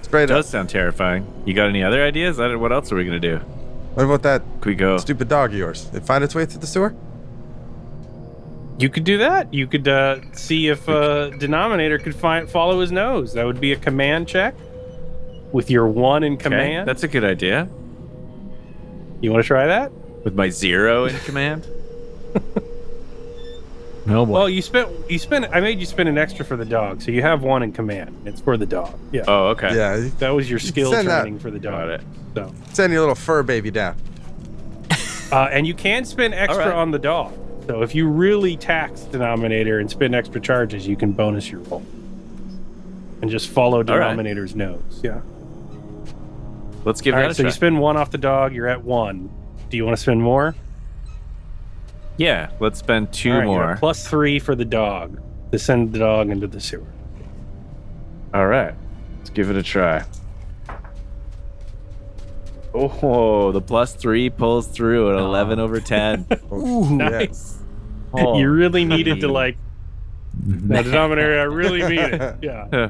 Straight up. does sound terrifying. You got any other ideas? What else are we going to do? What about that Could we go? stupid dog of yours? It find its way through the sewer? You could do that. You could see if Denominator could follow his nose. That would be a command check with your 1 in Okay, command. that's a good idea. You want to try that? With my 0 in command? No boy. Well, you spent. I made you spend an extra for the dog, so you have 1 in command. It's for the dog. Yeah. Oh, okay. Yeah. That was your skill Send that. training for the dog. Got it. So, Send your little fur baby down. and you can spend extra All right. on the dog. So if you really tax Denominator and spend extra charges, you can bonus your roll. And just follow right. Denominator's nose. Yeah. Let's give All that right. a So try. you spend 1 off the dog. You're at 1. Do you want to spend more? Yeah, let's spend 2 All right, you're more. at +3 for the dog to send the dog into the sewer. All right, let's give it a try. Oh, the +3 pulls through at 11 over 10. Ooh, Nice. Oh. You really needed to like. No, Denominator, I really mean it. Yeah.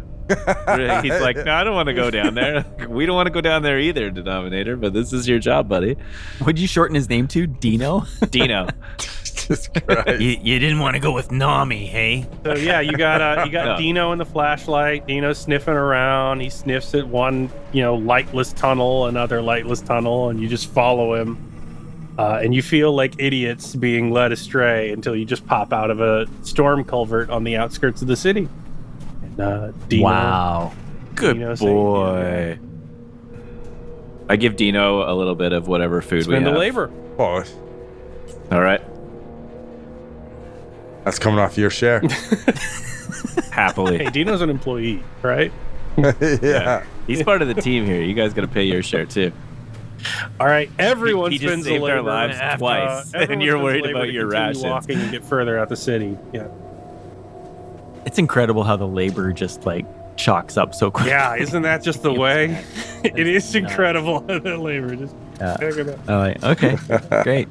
He's like, no, I don't want to go down there. We don't want to go down there either, Denominator, but this is your job, buddy. What'd you shorten his name to? Dino? Dino. Jesus Christ. You didn't want to go with Nami, hey? So yeah, you got No. Dino in the flashlight. Dino sniffing around. He sniffs at one, lightless tunnel, another lightless tunnel, and you just follow him. And you feel like idiots being led astray until you just pop out of a storm culvert on the outskirts of the city. And Dino, Wow. Good Dino saying, boy. I give Dino a little bit of whatever food we spend have. the labor. Oh, All right. that's coming off your share. Happily. Hey, Dino's an employee, right? Yeah. He's part of the team here. You guys got to pay your share too. All right, everyone He just spends the saved our labor. lives twice, everyone and you're spends worried labor about to your continue rations. walking and get further out the city. Yeah. It's incredible how the labor just like chalks up so quick. Yeah, isn't that just the way? It is incredible how that labor just. Yeah. Check it out. I'm like, okay, great.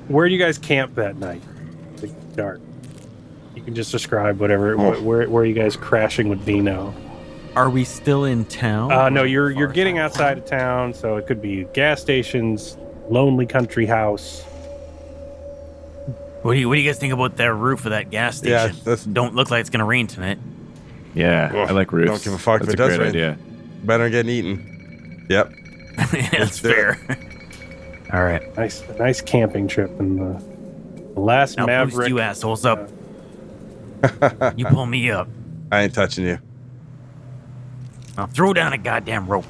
Where do you guys camp that night? It's dark. You can just describe whatever. Oh. Where are you guys crashing with Dino? Are we still in town? No, you're Far getting south? outside of town, so it could be gas stations, lonely country house. What do you guys think about that roof of that gas Yeah, station? that's Don't look like it's gonna rain tonight. Yeah, Well, I like roofs. don't give a fuck if That's it a does great rain. idea. better than getting eaten. Yep. That's do it. fair. All right. Nice camping trip, and the last Now Maverick. boost you assholes up. You pull me up. I ain't touching you. I'll throw down a goddamn rope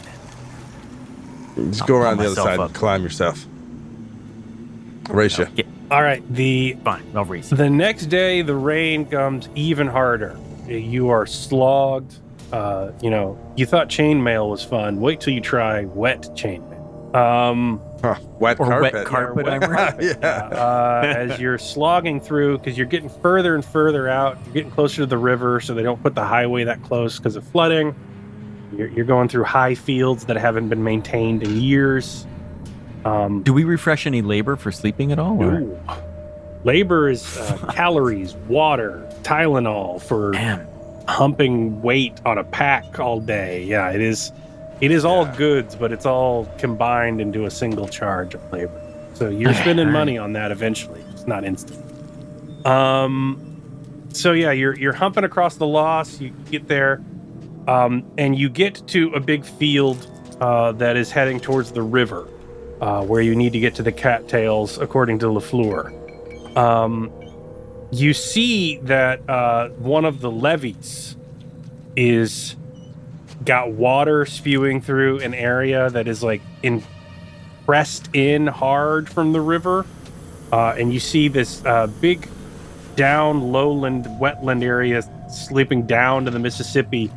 then. Just I'll go pull around the other myself side up. and climb yourself. Race you. Yeah, All right, fine. I'll race you. the next day the rain comes even harder. You are slogged. You thought chainmail was fun. Wait till you try wet chainmail. Huh, wet Or carpet. wet carpet, Yeah, I'm right. Yeah. As you're slogging through, because you're getting further and further out, you're getting closer to the river, so they don't put the highway that close because of flooding. You're going through high fields that haven't been maintained in years. Do we refresh any labor for sleeping at all? Or? Ooh. Labor is calories, water, Tylenol for Damn. humping weight on a pack all day. Yeah, it is. It is all Yeah. goods, but it's all combined into a single charge of labor. So you're spending money on that eventually. It's not instant. So yeah, you're humping across the loss. You get there, and you get to a big field that is heading towards the river, where you need to get to the cattails, according to Lafleur. You see that one of the levees is got water spewing through an area that is like pressed in hard from the river, and you see this big down lowland wetland area, slipping down to the Mississippi,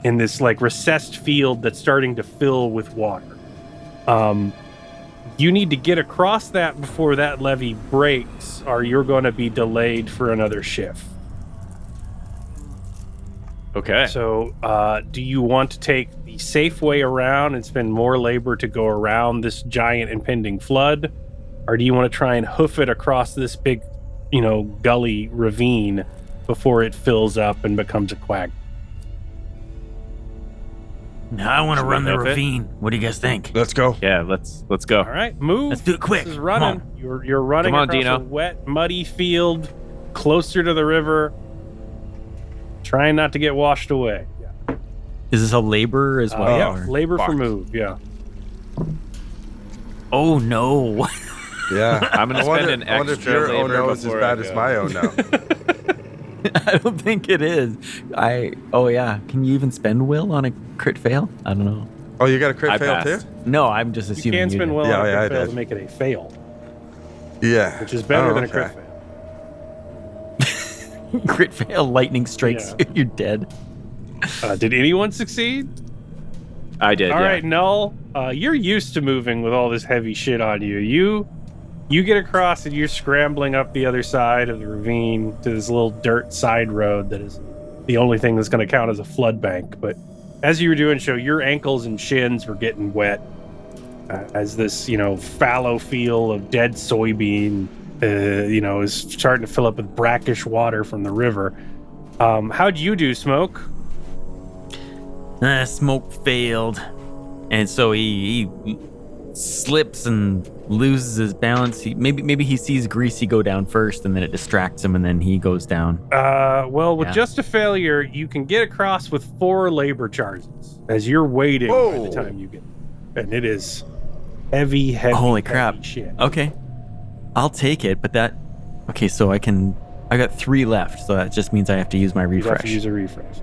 in this like recessed field that's starting to fill with water. You need to get across that before that levee breaks, or you're going to be delayed for another shift. Okay. So, do you want to take the safe way around and spend more labor to go around this giant impending flood? Or do you want to try and hoof it across this big, gully ravine before it fills up and becomes a quag? Now I want to Should we run the hoof it? ravine. What do you guys think? Let's go. Yeah, let's go. All right, move. Let's do it quick. This is Come running. on. You're running Come on, across Dino. a wet, muddy field closer to the river, trying not to get washed away. Is this a labor as well? Yeah, or- labor for Fuck. move. Yeah. Oh no. Yeah. I'm gonna I wonder, spend an I wonder if extra your oh labor no is as before bad I as go. my oh no. I don't think it is. Oh yeah. Can you even spend will on a crit fail? I don't know. Oh, you got a crit I fail passed. too? No, I'm just You assuming can you spend did. well Yeah, on a yeah, I crit fail did. to make it a fail, Yeah. which is better Oh, than a crit okay. fail. Crit fail, lightning strikes, Yeah. you're dead. Did anyone succeed? I did. All yeah. right, Null. You're used to moving with all this heavy shit on you. You get across and you're scrambling up the other side of the ravine to this little dirt side road that is the only thing that's going to count as a flood bank. But as you were doing so, your ankles and shins were getting wet as this, fallow field of dead soybean, is starting to fill up with brackish water from the river. How'd you do, Smoke? Smoke failed. And so he slips and loses his balance. Maybe he sees Greasy go down first, and then it distracts him, and then he goes down. Well, with Yeah. just a failure, you can get across with 4 labor charges as you're waiting by Whoa. the time you get. And it is heavy, Holy heavy crap. shit. Okay. I'll take it, but that okay, so I got 3 left, so that just means I have to use my You have refresh. to use a refresh.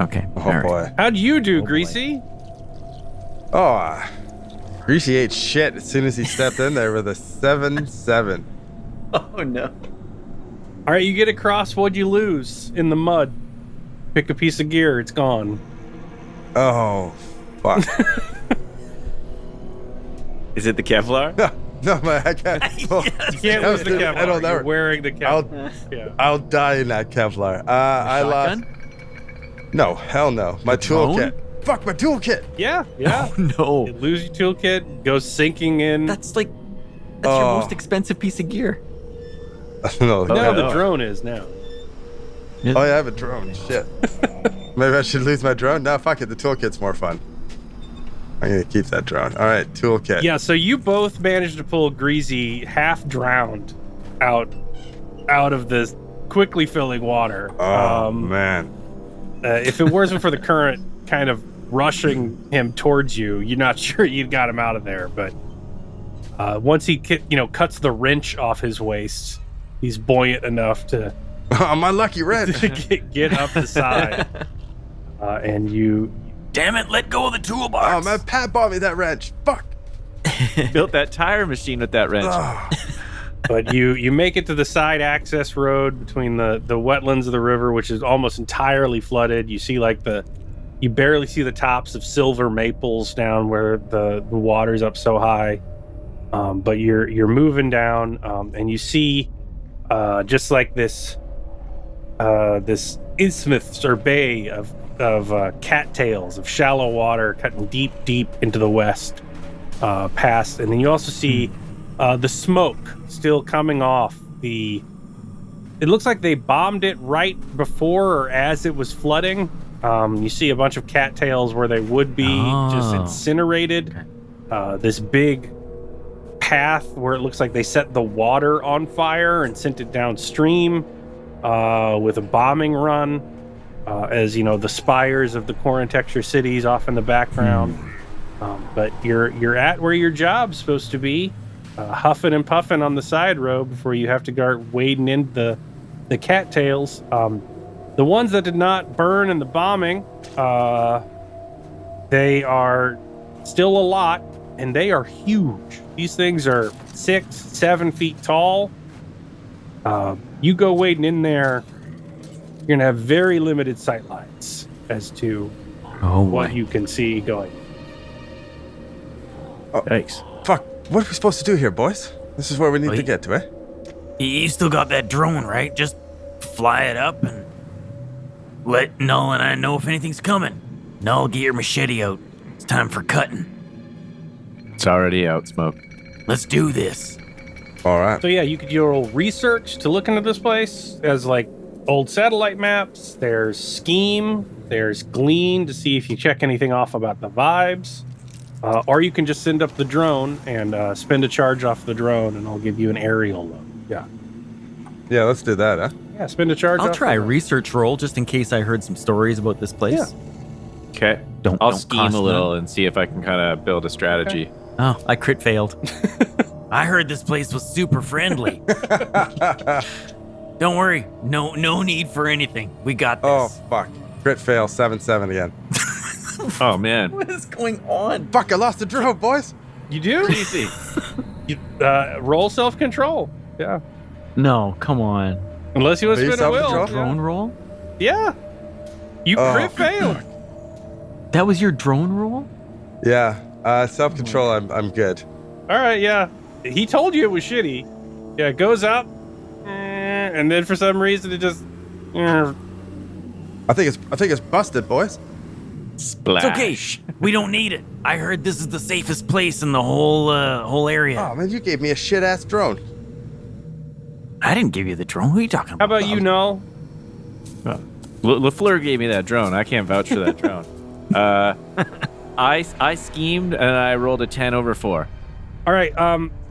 Okay. Oh all right. boy. How'd you do, boy. Greasy? Oh, Greasy ate shit as soon as he stepped in there with a 7-7. Oh no. All right, you get across. What'd you lose in the mud? Pick a piece of gear. It's gone. Oh, fuck. Is it the Kevlar? No, man, I can't. Oh, You can't lose the Kevlar. I don't You're know. wearing the Kevlar. Yeah. I'll die in that Kevlar. I lost. Shotgun? No, hell no. My drone? toolkit. Fuck my toolkit. Yeah. Oh no. You lose your toolkit, goes sinking in. That's your Oh. most expensive piece of gear. No, no, no. the drone is now. Oh, yeah, I have a drone. Shit. Maybe I should lose my drone? No, fuck it. The toolkit's more fun. I'm going to keep that drone. All right, toolkit. Yeah, so you both managed to pull Greasy half drowned out of this quickly filling water. Oh, man. If it wasn't for the current kind of rushing him towards you, you're not sure you'd got him out of there. But once he cuts the wrench off his waist, he's buoyant enough to My lucky red. get up the side. And you Damn it, let go of the toolbox. Oh, man, Pat bought me that wrench. Fuck. Built that tire machine with that wrench. Oh. But you make it to the side access road between the wetlands of the river, which is almost entirely flooded. You see you barely see the tops of silver maples down where the water's up so high. But you're moving down, and you see just like this isthmus or bay of cattails of shallow water cutting deep into the west past, and then you also see the smoke still coming off it looks like they bombed it right before or as it was flooding. You see a bunch of cattails where they would be just Oh. incinerated. This big path where it looks like they set the water on fire and sent it downstream with a bombing run. As you know, the spires of the Corin Texture cities off in the background. But you're at where your job's supposed to be, huffing and puffing on the side road before you have to start wading into the cattails. The ones that did not burn in the bombing, they are still a lot, and they are huge. These things are 6-7 feet tall. You go wading in there, you're going to have very limited sight lines as to what you can see going. Yikes. Fuck, what are we supposed to do here, boys? This is where we need to get to, eh? You still got that drone, right? Just fly it up and let Null and I know if anything's coming. Null, get your machete out. It's time for cutting. It's already out, Smoke. Let's do this. All right. So yeah, you could do your old research to look into this place as like old satellite maps. There's Scheme. There's Glean to see if you check anything off about the vibes. Or you can just send up the drone and spend a charge off the drone, and I'll give you an aerial look. Yeah. Yeah, let's do that, huh? Yeah, spend a charge. I'll off try a the drone. research roll just in case I heard some stories about this place. Yeah. Okay. I'll scheme a little and see if I can kind of build a strategy. Oh, I crit failed. I heard this place was super friendly. Don't worry. No need for anything. We got this. Oh, fuck. Crit fail, 7-7 again. Oh, man. What is going on? Fuck, I lost the drone, boys. You do? Easy. You, roll self-control. Yeah. No, come on. Unless you want Are to you spin a will. self-control? Drone roll? Yeah. You Oh. crit failed. That was your drone roll? Yeah, self-control, I'm good. All right, yeah. He told you it was shitty. Yeah, it goes up, and then for some reason it just. I think it's busted, boys. Splash. It's okay. We don't need it. I heard this is the safest place in the whole area. Oh, man, you gave me a shit-ass drone. I didn't give you the drone. Who are you talking How about? about you, Null? LaFleur gave me that drone. I can't vouch for that drone. I schemed and I rolled a 10 over 4. All right.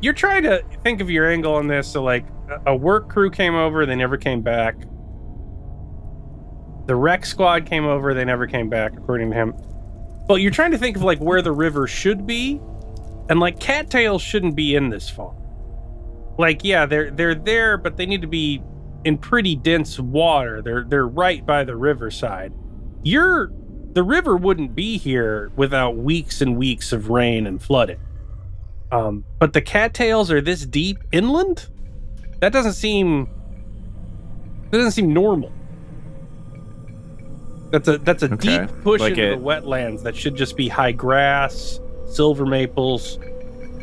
You're trying to think of your angle on this. So, like, a work crew came over, they never came back. The rec squad came over, they never came back, according to him. But you're trying to think of like where the river should be, and like cattails shouldn't be in this far. Like, yeah, they're there, but they need to be in pretty dense water. They're right by the riverside. The river wouldn't be here without weeks and weeks of rain and flooding. But the cattails are this deep inland? That doesn't seem normal. That's a deep push Like into the wetlands that should just be high grass, silver maples,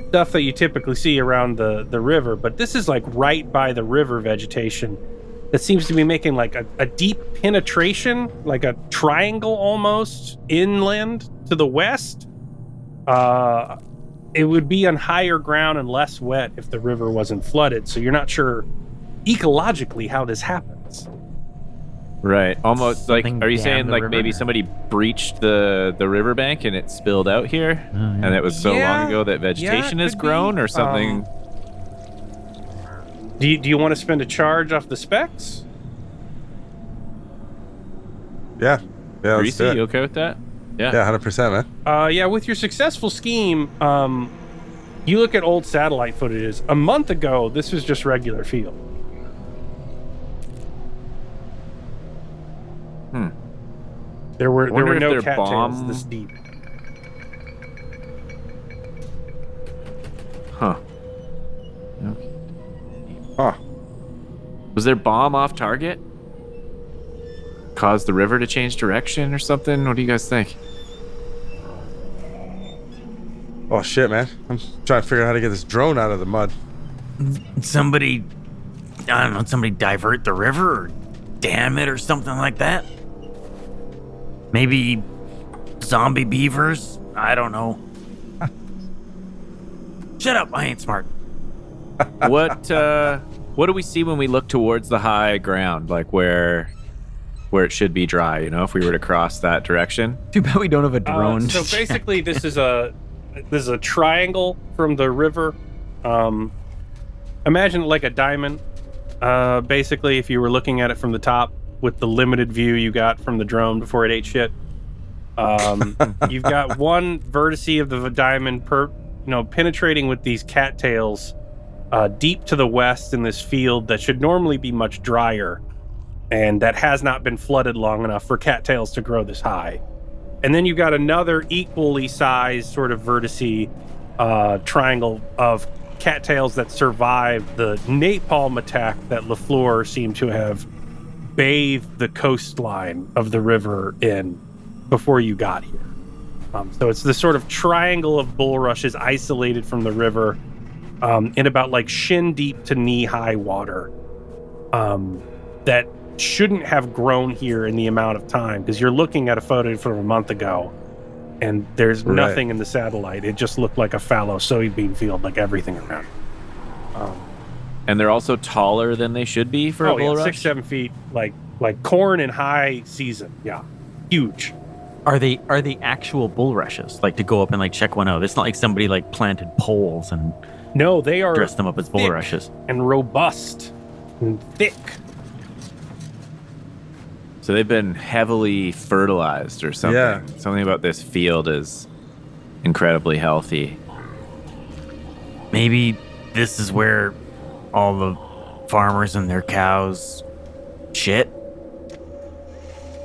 stuff that you typically see around the river. But this is like right by the river vegetation that seems to be making like a deep penetration, like a triangle almost inland to the west. It would be on higher ground and less wet if the river wasn't flooded. So you're not sure ecologically how this happens. Right. Almost like, Something are you dammed saying the like river. maybe somebody breached the riverbank and it spilled out here? Oh, yeah. And it was so Yeah. long ago that vegetation has could grown be. or something? Do you want to spend a charge off the specs? Yeah, let's Greasy, do it. you okay with that? Yeah. Yeah, 100%, man. Yeah, with your successful scheme, you look at old satellite footages. A month ago, this was just regular field. There were Wonder if no they're cattails bomb- this deep. Huh. Okay. Oh, Was their bomb off target? Caused the river to change direction or something? What do you guys think? oh shit, man. I'm trying to figure out how to get this drone out of the mud. Somebody divert the river or dam it or something like that. Maybe zombie beavers? I don't know. Shut up, I ain't smart. What do we see when we look towards the high ground, like where it should be dry, you know, if we were to cross that direction? Too bad we don't have a drone. So basically, this is a triangle from the river. Imagine it like a diamond. Basically, if you were looking at it from the top with the limited view you got from the drone before it ate shit. You've got one vertice of the diamond penetrating with these cattails deep to the west in this field that should normally be much drier, and that has not been flooded long enough for cattails to grow this high. And then you've got another equally sized sort of vertice triangle of cattails that survived the napalm attack that LaFleur seemed to have bathed the coastline of the river in before you got here. So it's this sort of triangle of bulrushes isolated from the river in about like shin deep to knee high water that shouldn't have grown here in the amount of time, because you're looking at a photo from a month ago and there's nothing in the satellite. It just looked like a fallow soybean field, like everything around. And they're also taller than they should be for a bulrush? 6-7 feet, like corn in high season. Yeah, huge. Are they actual bulrushes? Like to go up and like check one out? It's not like somebody like planted poles and No, they are dressed them up as bulrushes. and robust and thick. So they've been heavily fertilized or something. Yeah. Something about this field is incredibly healthy. Maybe this is where all the farmers and their cows shit.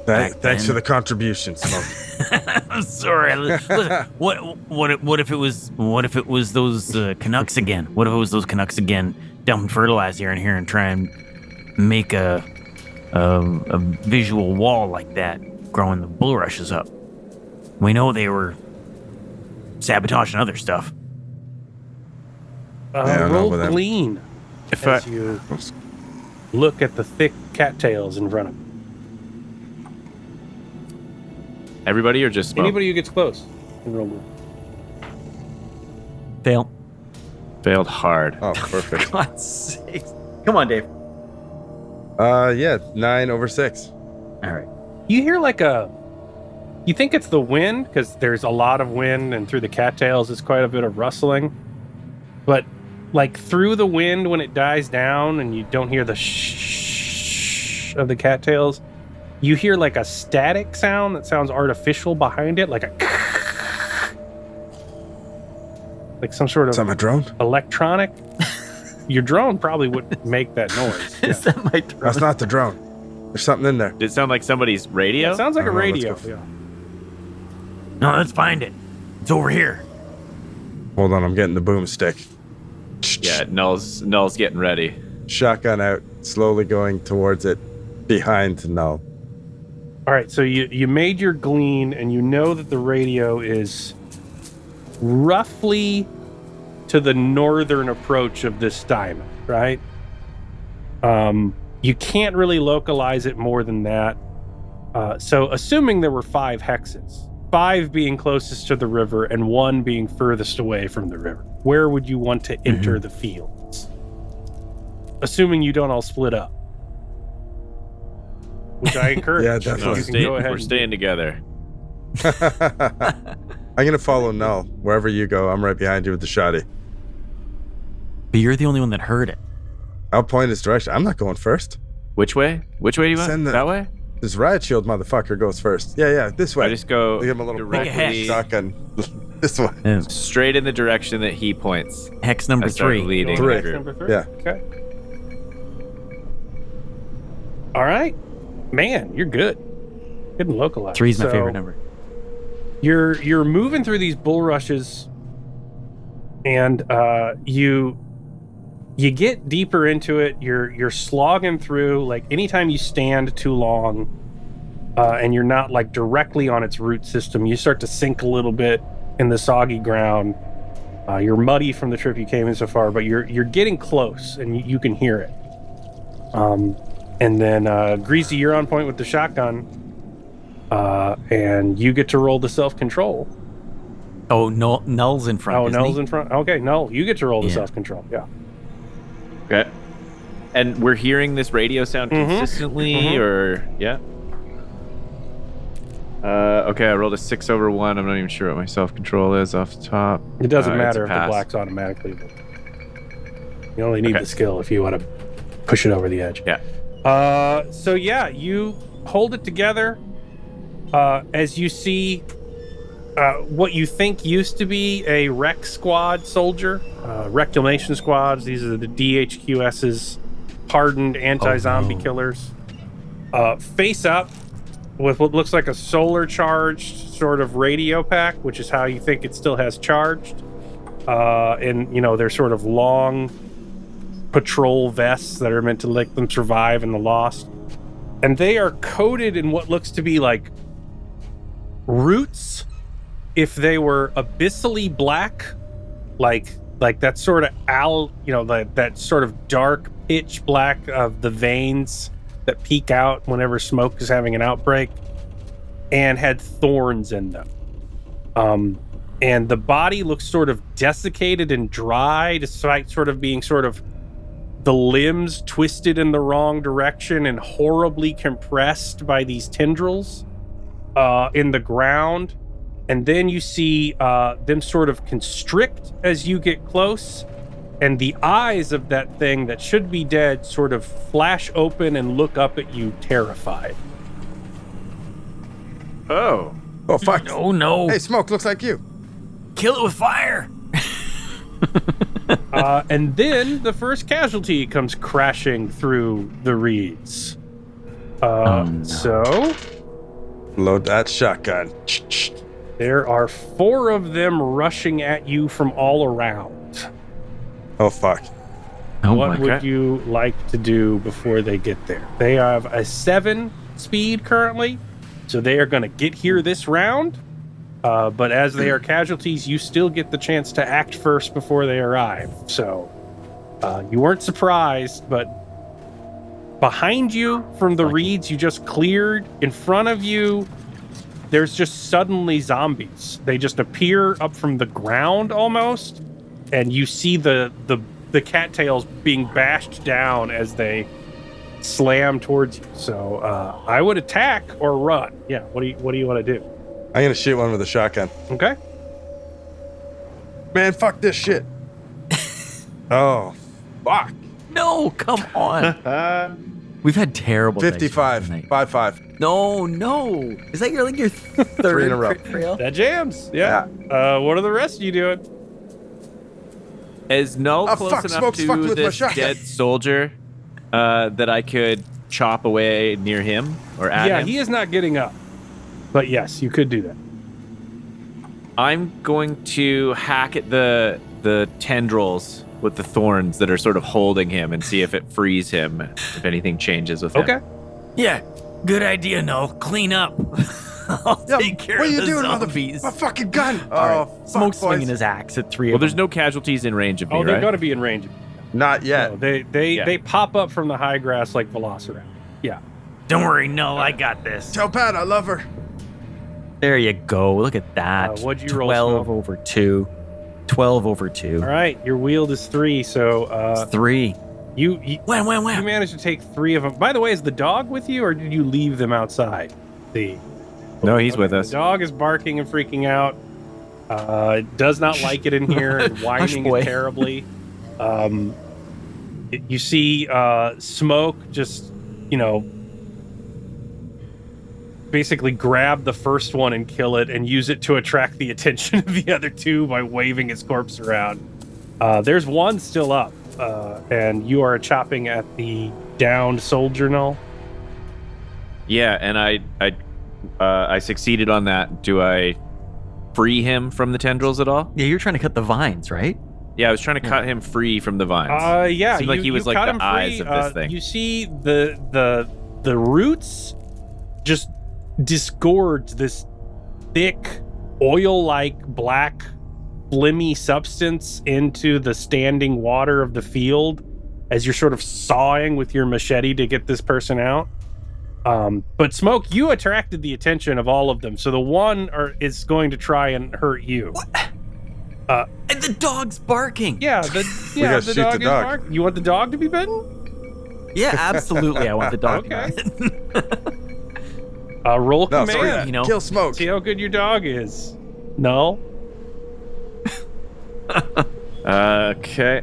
Thanks then. for the contribution, Smoke. I'm sorry. Listen, what if it was those Canucks again? What if it was those Canucks again dumping fertilizer in here and try and make a visual wall like that, growing the bulrushes up? We know they were sabotaging other stuff. I don't know Roll about that. glean as you look at the thick cattails in front of you. Everybody or just Smoke? Anybody who gets close can roll glean. Fail. Failed hard. Oh, perfect. God's sake. Come on, Dave. Yeah, 9 over 6. All right. You hear like you think it's the wind, because there's a lot of wind, and through the cattails it's quite a bit of rustling. But like through the wind, when it dies down and you don't hear the shh of the cattails, you hear like a static sound that sounds artificial behind it, like some sort of my drone? electronic. Your drone probably would make that noise. Yeah. Is that my drone? That's not the drone. There's something in there. Did it sound like somebody's radio? It sounds like a I don't know, let's radio. go. Yeah. No, let's find it. It's over here. Hold on, I'm getting the boomstick. Yeah, Null's getting ready. Shotgun out, slowly going towards it, behind Null. All right, so you made your glean, and you know that the radio is roughly to the northern approach of this diamond, right? You can't really localize it more than that. So assuming there were 5 hexes, 5 being closest to the river and 1 being furthest away from the river, where would you want to enter the fields? Assuming you don't all split up. Which I encourage. Yeah, No, definitely. You can go ahead we're and staying together. I'm gonna follow Null. Wherever you go, I'm right behind you with the shotty. But you're the only one that heard it. I'll point his direction. I'm not going first. Which way? Which way do you want? Send the- That way? This riot shield motherfucker goes first. Yeah, this way. I just go Give him a little directly shotgun. This way. And straight in the direction that he points. hex number I start 3. leading. Three. the group. Number 3? Yeah. Okay. All right. Man, you're good. Good and localized. 3 is my So, favorite number. You're moving through these bulrushes, and you get deeper into it. You're slogging through. Like anytime you stand too long, and you're not like directly on its root system, you start to sink a little bit in the soggy ground. You're muddy from the trip you came in so far, but you're getting close, and you can hear it. And then Greasy, you're on point with the shotgun. And you get to roll the self-control. Oh, Null's in front. Oh, isn't Null's he? in front. Okay, Null, you get to roll the Yeah. self-control. Yeah. Okay. And we're hearing this radio sound consistently, or yeah. Okay, I rolled a 6 over 1. I'm not even sure what my self-control is off the top. It doesn't It's a matter if the pass. black's automatically. You only need Okay. the skill if you want to push it over the edge. Yeah. So yeah, you hold it together as you see what you think used to be a rec squad soldier, reclamation squads. These are the DHQS's hardened anti-zombie killers. Face up with what looks like a solar charged sort of radio pack, which is how you think it still has charged. in their sort of long patrol vests that are meant to let them survive in the Lost, and they are coated in what looks to be like roots. If they were abyssally black, like that sort of that sort of dark pitch black of the veins that peek out whenever Smoke is having an outbreak, and had thorns in them. And the body looks sort of desiccated and dry, despite sort of being sort of the limbs twisted in the wrong direction and horribly compressed by these tendrils in the ground. And then you see them sort of constrict as you get close, and the eyes of that thing that should be dead sort of flash open and look up at you terrified. Oh. Oh, fuck. Oh no! Hey, Smoke, looks like you. Kill it with fire! And then the first casualty comes crashing through the reeds. So Load that shotgun. there are 4 of them rushing at you from all around. Oh, fuck. Oh, What would okay. you like to do before they get there? They have a 7 speed currently, so they are going to get here this round. But as they are casualties, you still get the chance to act first before they arrive. So you weren't surprised, but behind you from the reeds you just cleared, in front of you, there's just suddenly zombies. They just appear up from the ground almost, and you see the cattails being bashed down as they slam towards you. So I would attack or run. Yeah, what do you want to do? I'm gonna shoot one with a shotgun. Okay. Man, fuck this shit. Oh, fuck. No, come on. We've had terrible dice rolls 55. tonight. 5-5. No. Is that your third 3 in a row. crit fail? That jams. Yeah. What are the rest of you doing? Is Null Oh, close fuck, enough Smoke's fucked to with my this shotgun. dead soldier that I could chop away near him or at Yeah, him? he is not getting up. But yes, you could do that. I'm going to hack at the tendrils with the thorns that are sort of holding him and see if it frees him, if anything changes with him. Okay. Yeah, good idea, Null. Clean up. I'll Yeah, take care what are of you the doing, zombies. My fucking gun. All right. Oh, fuck, Smoke's swinging boys. his axe at 3 Well, of there's them. no casualties in range of me, Oh, they've right? got to be in range. Not yet. No, they Yeah. pop up from the high grass like Velociraptor. Yeah. Don't worry, Null. I got this. Tell Pat I love her. There you go. Look at that. What'd you roll, 12 Smoke? over 2. 12 over 2. All right. Your wield is 3, so It's 3. you Wham. managed to take 3 of them. By the way, is the dog with you, or did you leave them outside? No, he's with us. The dog is barking and freaking out. Does not like it in here and whining boy. terribly. You see Smoke just, basically grab the first one and kill it and use it to attract the attention of the other 2 by waving his corpse around. There's one still up, and you are chopping at the downed soldier, Null. Yeah, and I succeeded on that. Do I free him from the tendrils at all? Yeah, you're trying to cut the vines, right? Yeah, I was trying to cut him free from the vines. Yeah, Seemed like he was like cut the him eyes free. of this thing. You see the roots just disgorge this thick, oil-like, black, flimmy substance into the standing water of the field as you're sort of sawing with your machete to get this person out. But Smoke, you attracted the attention of all of them, so the one is going to try and hurt you. And the dog's barking. Yeah, gotta the shoot dog the is dog. barking. You want the dog to be bitten? Yeah, absolutely. I want the dog. Okay. Roll No, command. sorry. You know. Kill Smoke. See how good your dog is. No. Okay.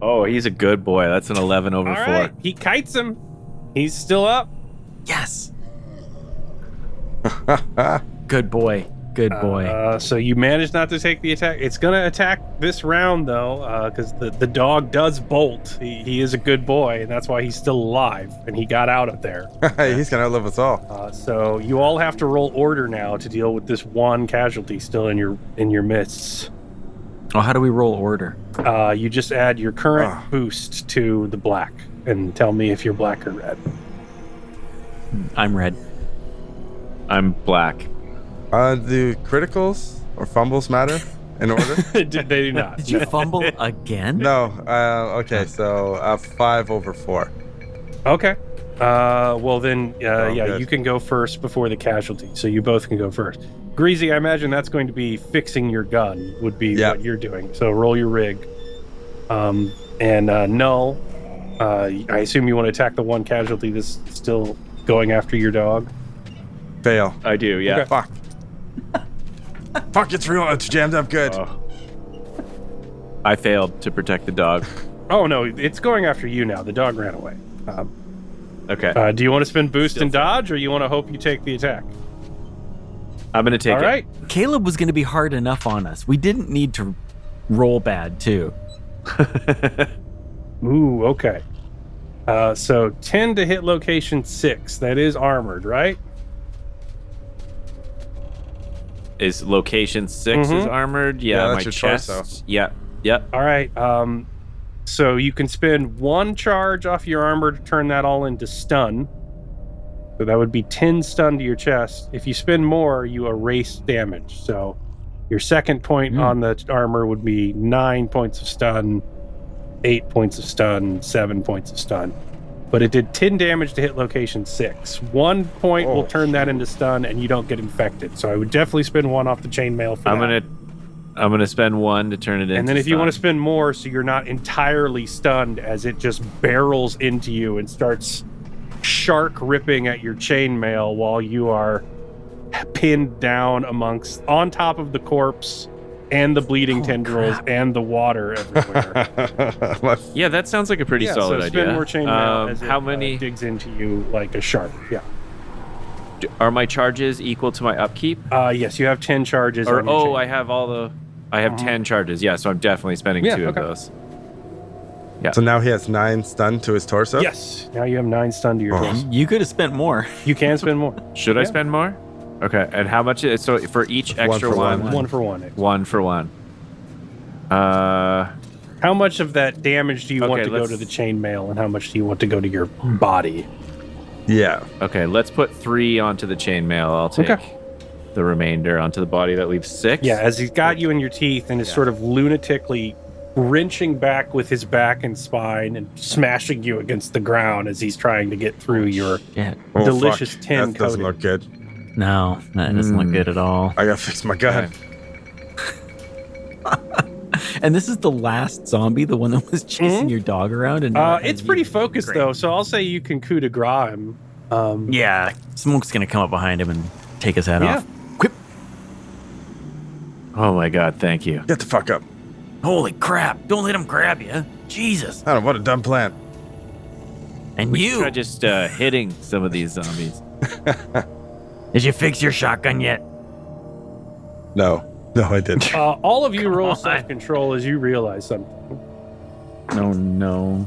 Oh, he's a good boy. That's an 11 over All 4. right. He kites him. He's still up. Yes. Good boy. Good boy. So you managed not to take the attack. It's going to attack this round, though, because the dog does bolt. He is a good boy, and that's why he's still alive, and he got out of there. He's gonna outlive us all. So you all have to roll order now to deal with this one casualty still in your midst. Oh, how do we roll order? You just add your current boost to the black, and tell me if you're black or red. I'm red. I'm black. Do criticals or fumbles matter in order? They do not. Did you fumble again? No. Okay, so 5 over 4. Okay. Well then, good. you can go first before the cacasualty, so you both can go first. Greasy, I imagine that's going to be fixing your gun, would be what you're doing. So roll your rig. And Null, I assume you want to attack the one casualty that's still going after your dog. Fail. I do, yeah. Okay. Fuck. Fuck, it's real. It's jammed up good. I failed to protect the dog. Oh no, it's going after you now. The dog ran away. Okay. Do you want to spend boost and dodge, or you want to hope you take the attack? I'm going to take All it. right. Caleb was going to be hard enough on us. We didn't need to roll bad, too. Ooh, okay. So 10 to hit location 6. That is armored, right? Is location 6 is armored? Yeah, Yeah, my that's your chest. torso. Yep. All right. So you can spend 1 charge off your armor to turn that all into stun. So that would be 10 stun to your chest. If you spend more, you erase damage. So your second point on the armor would be 9 points of stun, 8 points of stun, 7 points of stun. But it did 10 damage to hit location 6. 1 point will turn that into stun, and you don't get infected. So I would definitely spend 1 off the chainmail for that. I'm gonna spend 1 to turn it into And then if you stun. want to spend more, so you're not entirely stunned as it just barrels into you and starts shark ripping at your chainmail while you are pinned down on top of the corpse and the bleeding tendrils and the water everywhere. Yeah, that sounds like a pretty solid so spend idea. more chainmail as How it many digs into you like a shark. Yeah. are my charges equal to my upkeep? Yes, you have 10 charges. Or on your chain. I have 10 charges. Yeah, so I'm definitely spending 2 of those. So now he has 9 stun to his torso? Yes. Now you have 9 stun to your torso. You could have spent more. You can spend more. Should I spend more? Okay, and how much is so for each extra for one? one. 1 for 1. 1 for 1. How much of that damage do you want to go let's- to the chainmail, and how much do you want to go to your body? Yeah. Okay, let's put 3 onto the chainmail. I'll take the remainder onto the body. That leaves 6. Yeah, as he's got you in your teeth and is sort of lunatically wrenching back with his back and spine and smashing you against the ground as he's trying to get through your Yeah. Oh, delicious fuck. tin That doesn't coating. look good. No, that doesn't look good at all. I gotta fix my gun. And this is the last zombie, the one that was chasing your dog around. And It's pretty focused, though, so I'll say you can coup de grace him. Yeah, Smoke's gonna come up behind him and take his head off. Quip! Oh my god, thank you. Get the fuck up. Holy crap! Don't let him grab you. Jesus. I don't know, what a dumb plan. And you. Try just hitting some of these zombies. Did you fix your shotgun yet? No, I didn't. All of you roll on. self-control as you realize something. Oh no.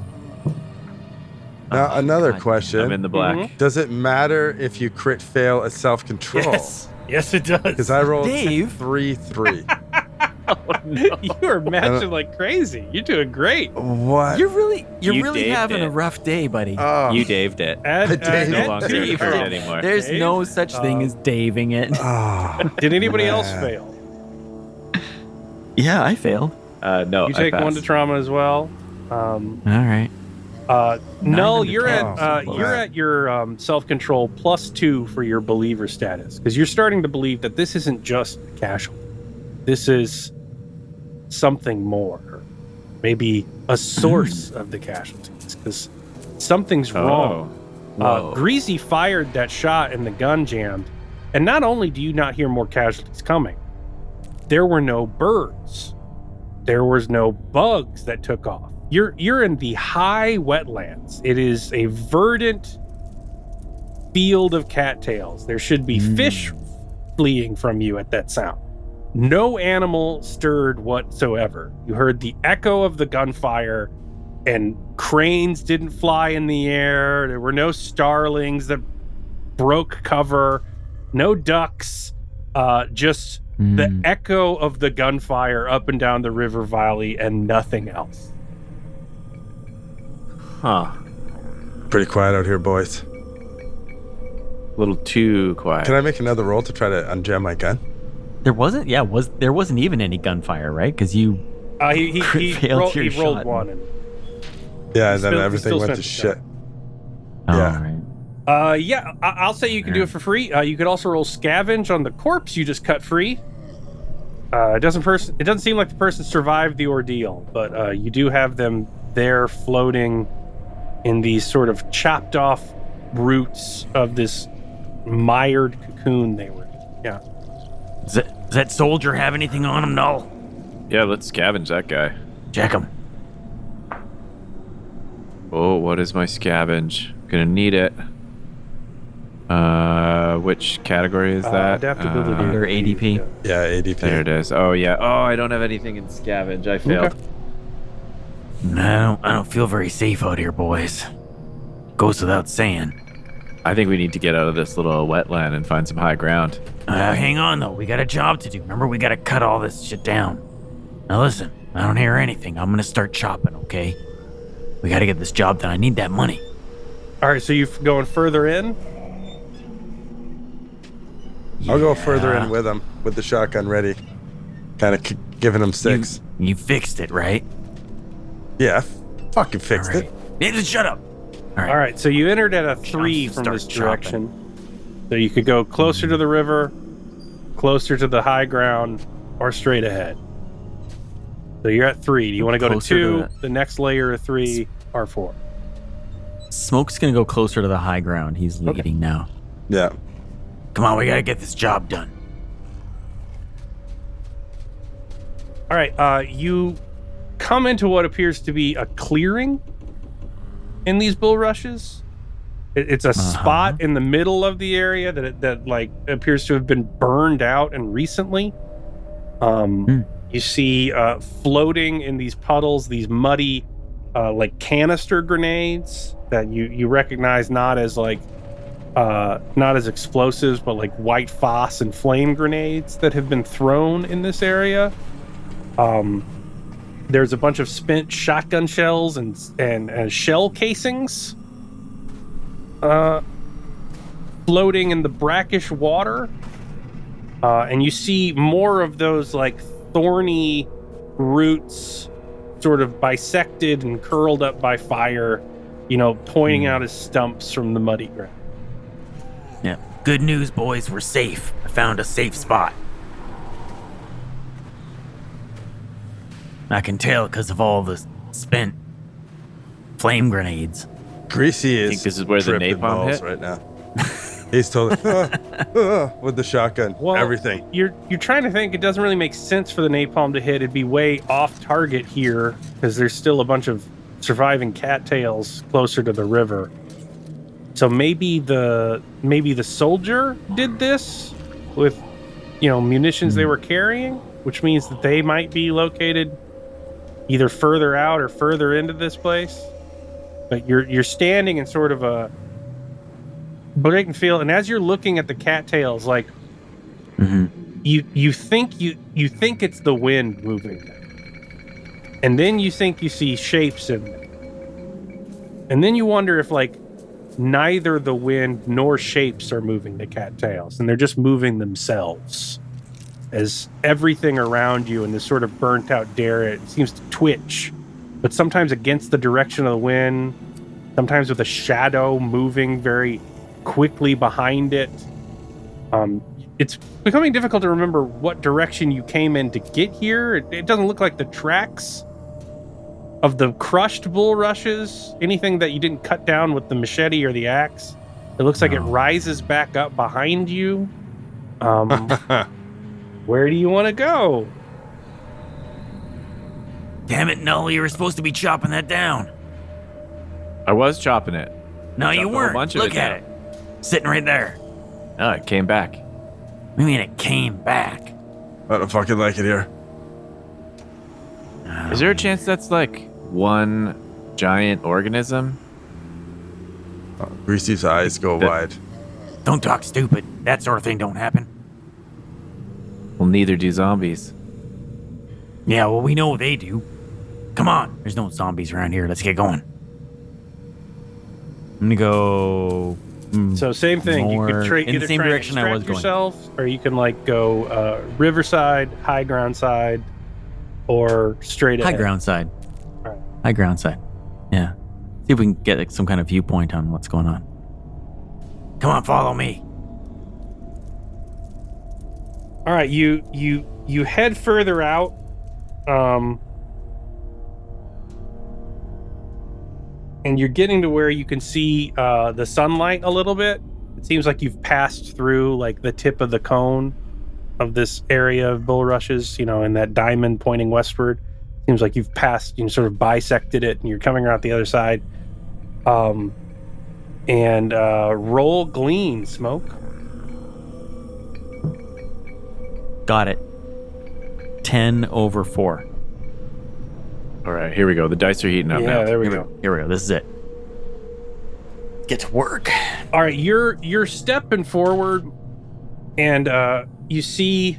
Now, another question. I'm in the black. Does it matter if you crit fail a self-control? Yes, it does. Because I rolled Dave. 3-3. You are matching like crazy. You're doing great. What? You're really Daved having a it. rough day, buddy. Oh. You daved it. Add Dave. No add longer two. Dave. hurt anymore. There's Dave? no such thing as daving it. Oh. Did anybody else Man. fail? Yeah, I failed. No, You take I 1 to passed. trauma as well. All right. No, and a you're 10. at you're at your self-control +2 for your believer status because you're starting to believe that this isn't just casual. This is something more, maybe a source of the casualties because something's wrong. Whoa. Greasy fired that shot and the gun jammed, and not only do you not hear more casualties coming, there were no birds, there was no bugs that took off. You're in the high wetlands. It is a verdant field of cattails. There should be fish fleeing from you at that sound. No animal stirred whatsoever. You heard the echo of the gunfire, and cranes didn't fly in the air. There were no starlings that broke cover, no ducks, just the echo of the gunfire up and down the river valley and nothing else. Huh. Pretty quiet out here, boys. A little too quiet. Can I make another roll to try to unjam my gun? There wasn't even any gunfire, right? Because you He failed your rolled shot. one. And Yeah, and then still- everything still went spent to the shit. Oh, Yeah. right. I'll say you can do it for free. You could also roll scavenge on the corpse you just cut free. It doesn't seem like the person survived the ordeal, but you do have them there floating in these sort of chopped off roots of this mired cocoon they were in. Yeah. Does that soldier have anything on him? No. Yeah, let's scavenge that guy. Check him. Oh, what is my scavenge? Gonna need it. Which category is that? Adaptability. Or ADP. Yeah, ADP. There it is. Oh yeah. Oh, I don't have anything in scavenge. I failed. Okay. No, I don't feel very safe out here, boys. Goes without saying. I think we need to get out of this little wetland and find some high ground. Hang on, though. We got a job to do. Remember, we got to cut all this shit down. Now, listen. I don't hear anything. I'm going to start chopping, okay? We got to get this job done. I need that money. All right, so you're going further in? I'll go further in with him, with the shotgun ready. Kind of giving him six. You fixed it, right? Yeah, fucking fixed All right. it. Yeah, just shut up. All right. All right, so you entered at a 3 from Start this chopping. direction. So you could go closer to the river, closer to the high ground, or straight ahead. So you're at 3. Do you want to go to Closer 2, to the next layer of 3, or 4? Smoke's gonna go closer to the high ground. He's leading now. Yeah. Come on, we got to get this job done. All right, you come into what appears to be a clearing in these bulrushes. It's a spot in the middle of the area that like appears to have been burned out and recently. You see floating in these puddles, these muddy like canister grenades that you recognize not as explosives, but like white phos and flame grenades that have been thrown in this area. There's a bunch of spent shotgun shells and shell casings floating in the brackish water. And you see more of those like thorny roots sort of bisected and curled up by fire, pointing out as stumps from the muddy ground. Yeah. Good news, boys. We're safe. I found a safe spot. I can tell because of all the spent flame grenades. Greasy is think this is where the tripping napalm balls hit? right now. He's totally with the shotgun. Well, Everything. You're trying to think. It doesn't really make sense for the napalm to hit. It'd be way off target here because there's still a bunch of surviving cattails closer to the river. So maybe the soldier did this with munitions they were carrying, which means that they might be located either further out or further into this place. But you're standing in sort of a blatant field, and as you're looking at the cattails, like you think it's the wind moving them, and then you think you see shapes in them, and then you wonder if like neither the wind nor shapes are moving the cattails, and they're just moving themselves. As everything around you in this sort of burnt out derrick seems to twitch, but sometimes against the direction of the wind, sometimes with a shadow moving very quickly behind it. It's becoming difficult to remember what direction you came in to get here. It doesn't look like the tracks of the crushed bulrushes, anything that you didn't cut down with the machete or the axe. It looks like it rises back up behind you. Where do you want to go? Damn it, no, you were supposed to be chopping that down. I was chopping it. No, Chopped you a whole weren't. bunch of Look it at down. it. Sitting right there. Oh, it came back. I mean, it came back. I don't fucking like it here. Is there a chance that's like one giant organism? Greasy's eyes go wide. Don't talk stupid. That sort of thing don't happen. Well, neither do zombies. Yeah, well, we know they do. Come on. There's no zombies around here. Let's get going. I'm gonna go. So same thing. You More could trade in the either same try and direction I was extract going. yourself, or you can like go riverside, high ground side, or straight High ahead. ground side. Alright. High ground side. Yeah. See if we can get like, some kind of viewpoint on what's going on. Come on, follow me. All right, you head further out. And you're getting to where you can see the sunlight a little bit. It seems like you've passed through like the tip of the cone of this area of bulrushes, and that diamond pointing westward. Seems like you've passed, sort of bisected it, and you're coming around the other side. And roll glean, Smoke. Got it. 10 over 4. All right, here we go. The dice are heating up now. There we go. Here we go. This is it. Get to work. All right, you're stepping forward, and you see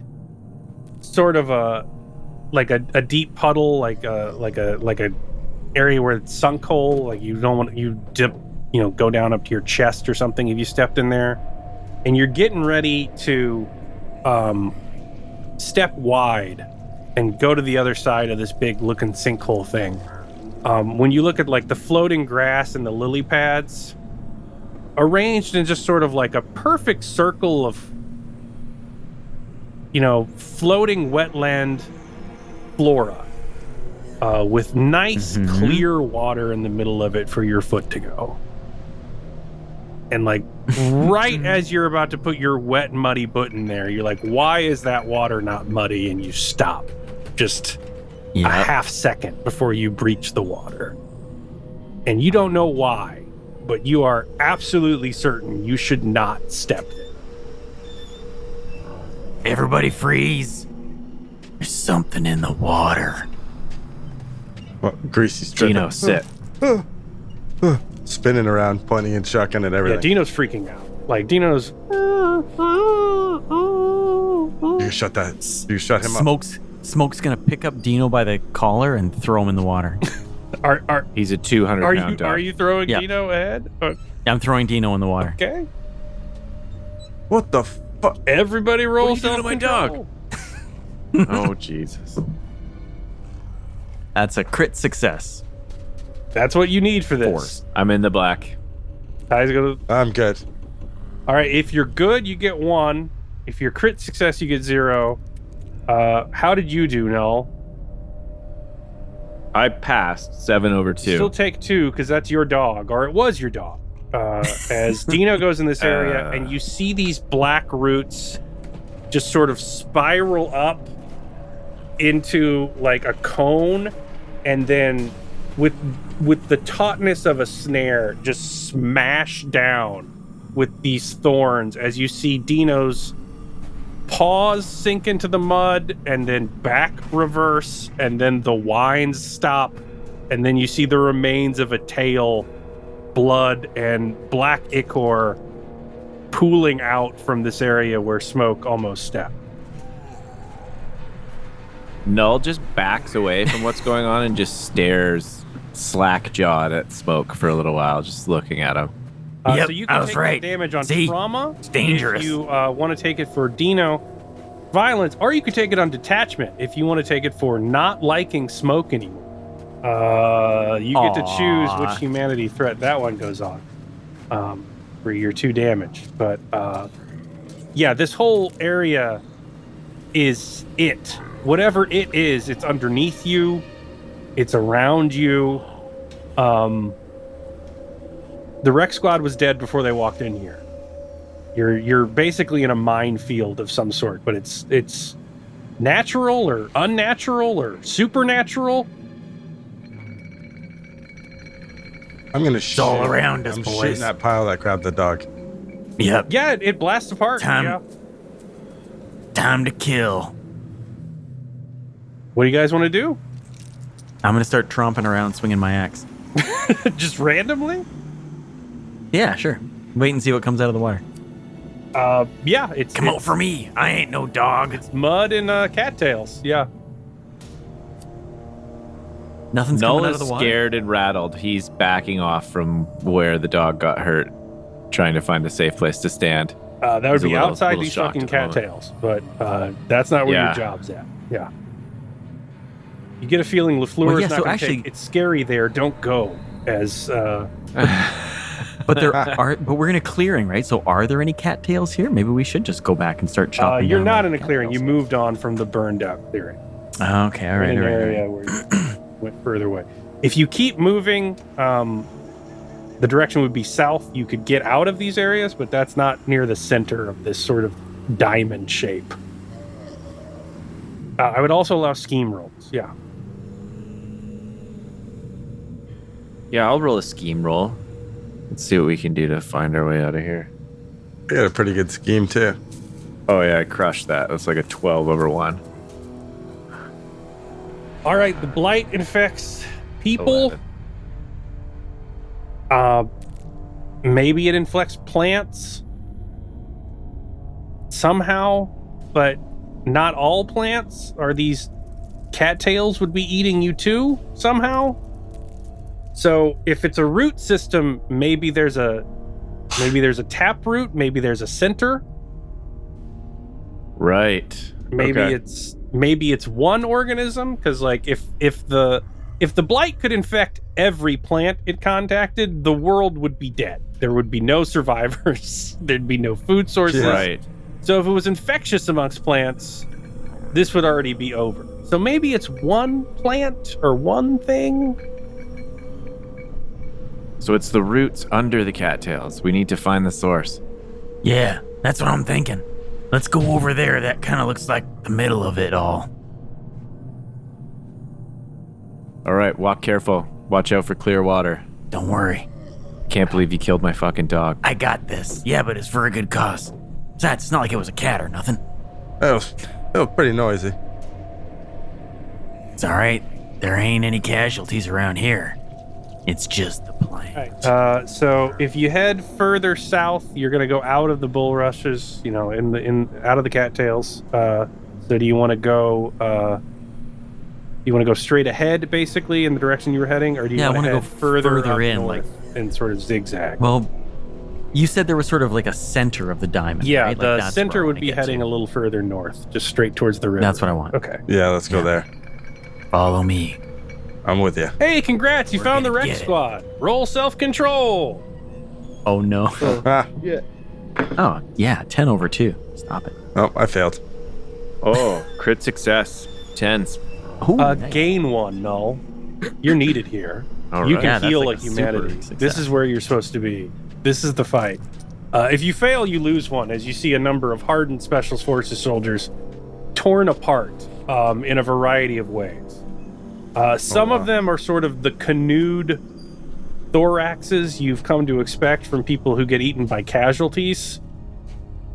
sort of a deep puddle, like a area where it's sunk hole. Like you don't want you dip, go down up to your chest or something if you stepped in there, and you're getting ready to step wide and go to the other side of this big looking sinkhole thing. When you look at like the floating grass and the lily pads arranged in just sort of like a perfect circle of, floating wetland flora, with nice clear water in the middle of it for your foot to go. And like right as you're about to put your wet, muddy foot in there, you're like, why is that water not muddy? And you stop just a half second before you breach the water. And you don't know why, but you are absolutely certain you should not step there. Everybody freeze. There's something in the water. Well, Greasy's tripping. Dino, sit. Spinning around, pointing and shotgun and Yeah, everything. Dino's freaking out. Like Dino's You shut that. You shut him up. Smoke's gonna pick up Dino by the collar and throw him in the water. are He's a 200-pound dog. are you throwing Yeah. Dino ahead? I'm throwing Dino in the water. Okay. What the fuck? Everybody roll What are you doing to my self-control. Oh, Jesus. That's a crit success. That's what you need for this. Force. I'm in the black. Ty's gonna. I'm good. All right. If you're good, you get 1. If you're crit success, you get 0. How did you do, Null? I passed 7 over 2. Still take 2 because that's your dog, or it was your dog. As Dino goes in this area, and you see these black roots just sort of spiral up into like a cone, and then with the tautness of a snare, just smash down with these thorns as you see Dino's paws sink into the mud, and then back reverse, and then the whines stop, and then you see the remains of a tail, blood, and black ichor pooling out from this area where Smoke almost stepped. Null just backs away from what's going on and just stares slack-jawed at Smoke for a little while, just looking at him. Yep, So you I can was take right. that damage on See? trauma. It's dangerous. If you want to take it for Dino, violence, or you could take it on detachment if you want to take it for not liking Smoke anymore. You get to choose Aw. which humanity threat that one goes on, for your 2 damage. But yeah, this whole area is it. Whatever it is, it's underneath you. It's around you. The rec squad was dead before they walked in here. You're basically in a minefield of some sort, but it's natural or unnatural or supernatural. I'm gonna It's all around us, I'm boys. shooting that pile that grabbed the dog. Yep. Yeah, it blasts apart. Time. Yeah. time to kill. What do you guys want to do? I'm gonna start tromping around, swinging my axe. Just randomly? Yeah, sure. Wait and see what comes out of the water. Yeah, it's Come out for me. I ain't no dog. It's mud and cattails. Yeah. Nothing's coming out Null of is the water. scared and rattled. He's backing off from where the dog got hurt, trying to find a safe place to stand. That would He's a be little- outside little these shocked fucking at the moment. cattails, but that's not where Yeah. your job's at. Yeah. You get a feeling LaFleur's Well, yeah, not so gonna actually- take, it's scary there, don't go, as But but we're in a clearing, right? So are there any cattails here? Maybe we should just go back and start chopping. you're down not all in a the clearing. You cattails. moved on from the burned out clearing. Okay, all right, in all an right. area where you went further away. If you keep moving, the direction would be south. You could get out of these areas, but that's not near the center of this sort of diamond shape. I would also allow scheme rolls. Yeah. Yeah, I'll roll a scheme roll. Let's see what we can do to find our way out of here. I got a pretty good scheme too. Oh yeah, I crushed that. That's like a 12 over 1. All right. The blight infects people. 11. Maybe it infects plants somehow, but not all plants. Are these cattails would be eating you too somehow? So if it's a root system, maybe there's a tap root, maybe there's a center, Right. maybe Okay. it's one organism, because like if the blight could infect every plant it contacted, the world would be dead. There would be no survivors. There'd be no food sources. Right. So if it was infectious amongst plants, this would already be over. So maybe it's one plant or one thing. So it's the roots under the cattails. We need to find the source. Yeah, that's what I'm thinking. Let's go over there. That kind of looks like the middle of it all. All right, walk careful. Watch out for clear water. Don't worry. Can't believe you killed my fucking dog. I got this. Yeah, but it's for a good cause. Besides, it's not like it was a cat or nothing. That was pretty noisy. It's all right. There ain't any casualties around here. It's just the plant. So if you head further south, you're going to go out of the bulrushes, out of the cattails. So do you want to go? You want to go straight ahead, basically, in the direction you were heading, or do you Yeah, I want to wanna go go further further up in, north and sort of zigzag? Well, you said there was sort of like a center of the diamond. Yeah, right? Like, the that's center where I would wanna be get heading to. a little further north, just straight towards the river. That's what I want. Okay. Yeah, let's go there. Follow me. I'm with you. Hey, congrats! You We're found the gonna wreck get it. squad. Roll self-control. Oh no. Ah, Oh yeah, 10 over 2. Stop it. oh, I failed. Oh, crit success. 10s. Ooh, nice. Gain 1, Null. You're needed here. All You right. can Yeah, that's heal like like a super humanity. success. This is where you're supposed to be. This is the fight. If you fail, you lose 1, as you see a number of hardened Special Forces soldiers torn apart in a variety of ways. Some of them are sort of the canoed thoraxes you've come to expect from people who get eaten by casualties.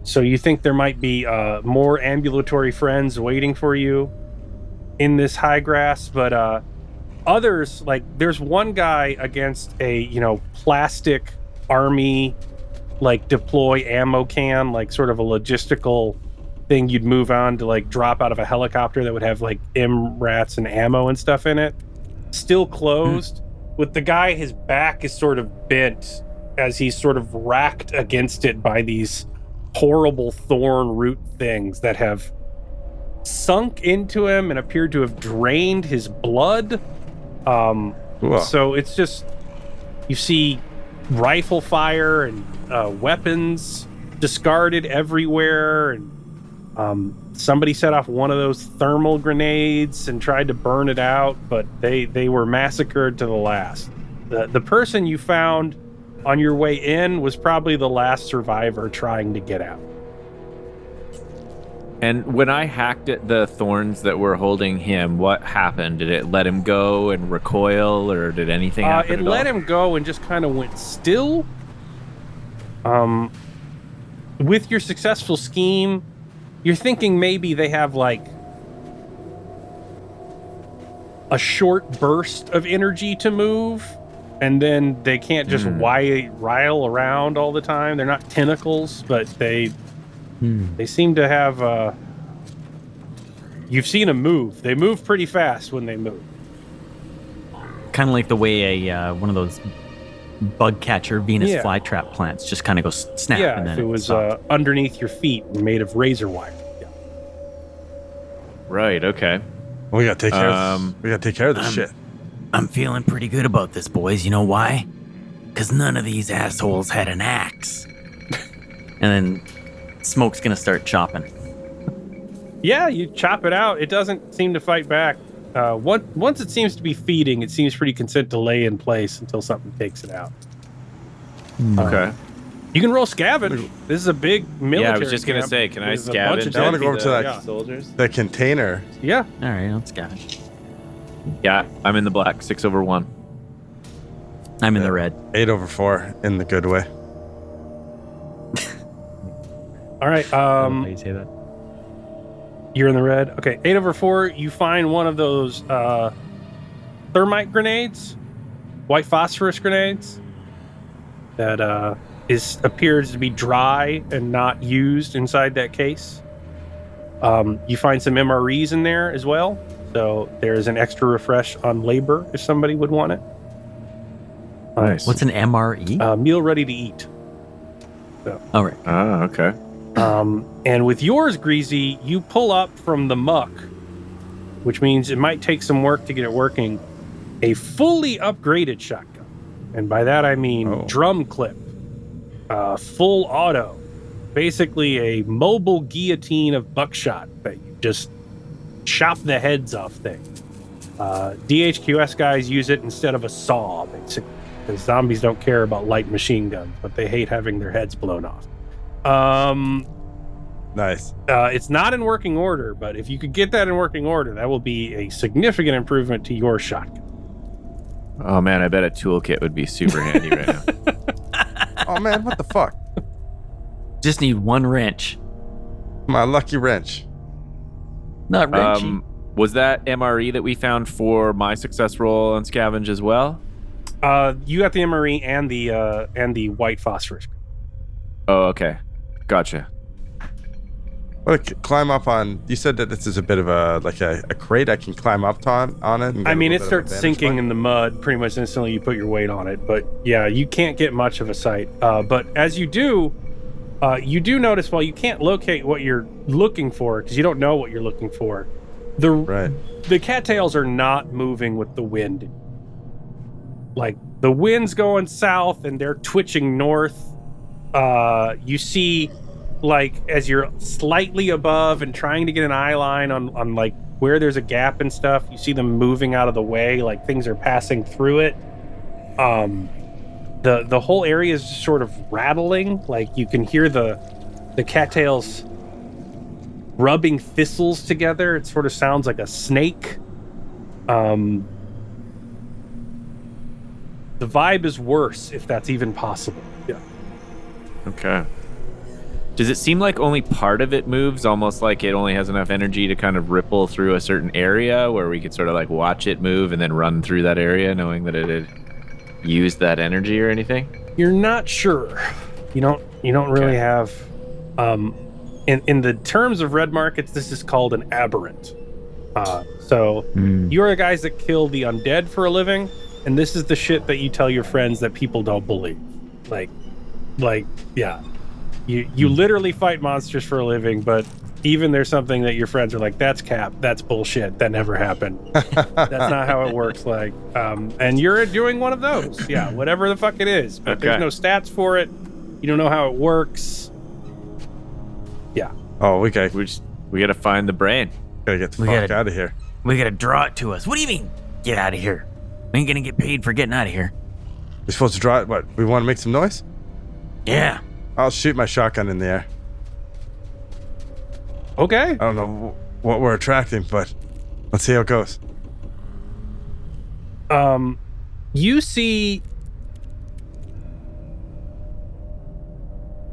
So you think there might be more ambulatory friends waiting for you in this high grass, but others, like there's one guy against a plastic army like deploy ammo can, like sort of a logistical thing you'd move on to like drop out of a helicopter that would have like MRATs and ammo and stuff in it. Still closed, with the guy, his back is sort of bent as he's sort of racked against it by these horrible thorn root things that have sunk into him and appear to have drained his blood. Whoa. So it's just, you see rifle fire and weapons discarded everywhere, and somebody set off one of those thermal grenades and tried to burn it out, but they were massacred to the last. The person you found on your way in was probably the last survivor trying to get out. And when I hacked at the thorns that were holding him, what happened? Did it let him go and recoil, or did anything happen? It at let all? him go and just kind of went still. With your successful scheme, you're thinking maybe they have like a short burst of energy to move, and then they can't just rile around all the time. They're not tentacles, but they seem to have. You've seen them move. They move pretty fast when they move. Kind of like the way a one of those bug catcher Venus flytrap plants just kind of goes snap. Yeah, and then if it was stops. underneath your feet and made of razor wire. Yeah. Right. Okay. We gotta take care of this. We gotta take care of this shit. I'm feeling pretty good about this, boys. You know why? Because none of these assholes had an axe. And then Smoke's gonna start chopping. Yeah, you chop it out. It doesn't seem to fight back. Once it seems to be feeding, it seems pretty content to lay in place until something takes it out. Okay. You can roll scavenge. This is a big military. Yeah, I was just gonna camp. say, can I There's a bunch of scavenge? I wanna dead go over to people. that- soldiers. The container. Yeah. All right, let's scavenge. Yeah, I'm in the black. 6/1. I'm in the red. 8/4 in the good way. All right. How you say that? You're in the red. Okay, 8/4. You find one of those thermite grenades, white phosphorus grenades, that appears to be dry and not used inside that case. You find some MREs in there as well, so there's an extra refresh on labor if somebody would want it. Nice. What's an MRE? Meal ready to eat. All right. Oh, okay. And with yours, Greasy, you pull up from the muck, which means it might take some work to get it working, a fully upgraded shotgun. And by that I mean drum clip, full auto, basically a mobile guillotine of buckshot that you just chop the heads off things. DHQS guys use it instead of a saw, basically, because zombies don't care about light machine guns, but they hate having their heads blown off. Nice. It's not in working order, but if you could get that in working order, that will be a significant improvement to your shotgun. Oh man, I bet a toolkit would be super handy right now. Oh man, what the fuck? Just need one wrench. My lucky wrench. Not wrenchy. Was that MRE that we found for my success roll on scavenge as well? You got the MRE and the white phosphorus. Oh, okay. Gotcha. Well, climb up on. You said that this is a bit of a crate. I can climb up on it. And get I mean, a it little bit starts of a vantage sinking point. in the mud pretty much instantly. You put your weight on it, but yeah, you can't get much of a sight. But as you do notice while you can't locate what you're looking for because you don't know what you're looking for. The cattails are not moving with the wind. Like the wind's going south and they're twitching north. You see, like, as you're slightly above and trying to get an eye line on like where there's a gap and stuff, you see them moving out of the way, like things are passing through it. The whole area is just sort of rattling, like you can hear the cattails rubbing thistles together. It sort of sounds like a snake. The vibe is worse, if that's even possible. Yeah. Okay. Does it seem like only part of it moves, almost like it only has enough energy to kind of ripple through a certain area where we could sort of like watch it move and then run through that area knowing that it had used that energy or anything? You're not sure. You don't really have in the terms of red markets, this is called an aberrant. You're the guys that kill the undead for a living, and this is the shit that you tell your friends that people don't believe. Like yeah. You literally fight monsters for a living, but even there's something that your friends are like, that's cap, that's bullshit, that never happened. That's not how it works. Like, and you're doing one of those. Yeah, whatever the fuck it is. But there's no stats for it. You don't know how it works. Yeah. Oh, we gotta We gotta find the brain. get the fuck out of here. We gotta draw it to us. What do you mean, get out of here? We ain't gonna get paid for getting out of here. We're supposed to draw it. What? We want to make some noise? Yeah. I'll shoot my shotgun in the air. Okay. I don't know what we're attracting, but let's see how it goes. You see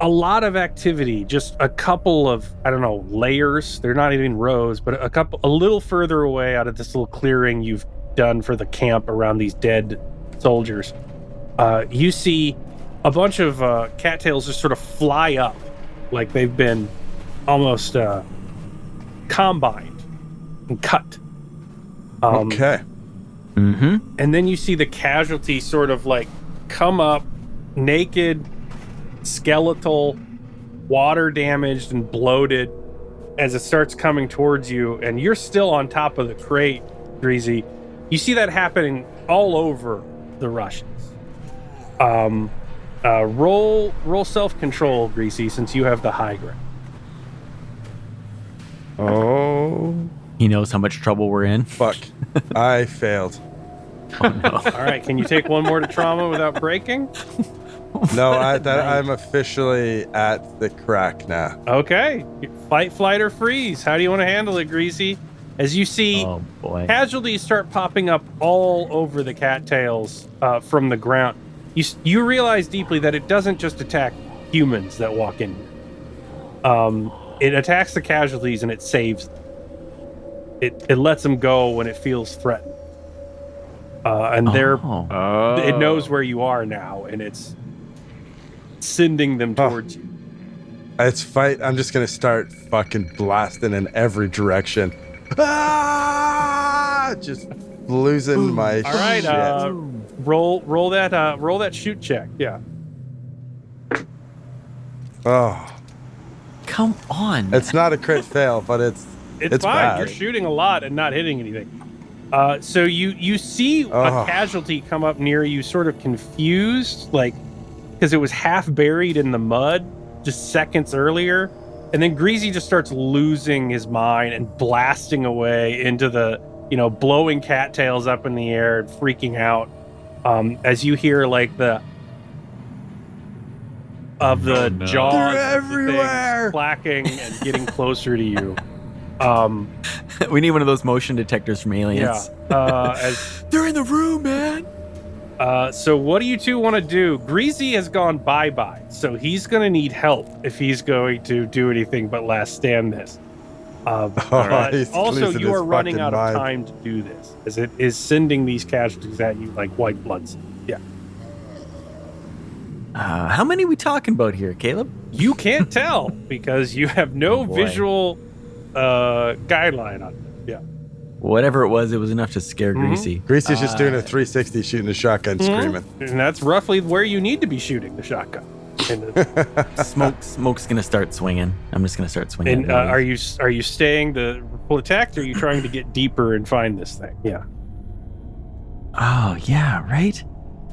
a lot of activity, just a couple of, I don't know, layers. They're not even rows, but a little further away out of this little clearing you've done for the camp around these dead soldiers. You see a bunch of cattails just sort of fly up like they've been almost combined and cut. Okay. Mm-hmm. And then you see the casualty sort of like come up naked, skeletal, water damaged and bloated as it starts coming towards you, and you're still on top of the crate, Greasy. You see that happening all over the Russians. Roll self-control, Greasy, since you have the high ground. Oh, He knows how much trouble we're in. fuck. I failed. Oh, no. All right, can you take one more to trauma without breaking? No, I'm officially at the crack now. Okay. Fight, flight, or freeze. How do you want to handle it, Greasy? As you see, Oh, boy. casualties start popping up all over the cattails from the ground. You realize deeply that it doesn't just attack humans that walk in here. It attacks the casualties and it saves them. It lets them go when it feels threatened. And Oh. it knows where you are now, and it's sending them towards you. It's fight. I'm just gonna start fucking blasting in every direction. Ah! Just losing my All right, shit. roll that shoot check. Yeah. Oh, Come on. it's not a crit fail, but it's It's fine. bad. You're shooting a lot and not hitting anything. So you see a casualty come up near you, sort of confused, like because it was half buried in the mud just seconds earlier, and then Greasy just starts losing his mind and blasting away into the blowing cattails up in the air and freaking out. As you hear like the jaws They're of the thing everywhere. clacking and getting closer to you. We need one of those motion detectors from Aliens. As They're in the room, man. so what do you two want to do? Greasy has gone bye-bye, so he's going to need help if he's going to do anything but last stand this. But he's also, losing you his are running fucking out of mind. time to do this, as it is sending these casualties at you like white bloods. Yeah. How many we talking about here, Caleb? You can't tell because you have no Oh, boy. visual guideline on it. Yeah. Whatever it was enough to scare Greasy. Greasy's just doing a 360, shooting a shotgun, screaming. And that's roughly where you need to be shooting the shotgun. Smoke's gonna start swinging. I'm just gonna start swinging. And are you staying to protect, or are you trying to get deeper and find this thing? Yeah. Oh yeah, right.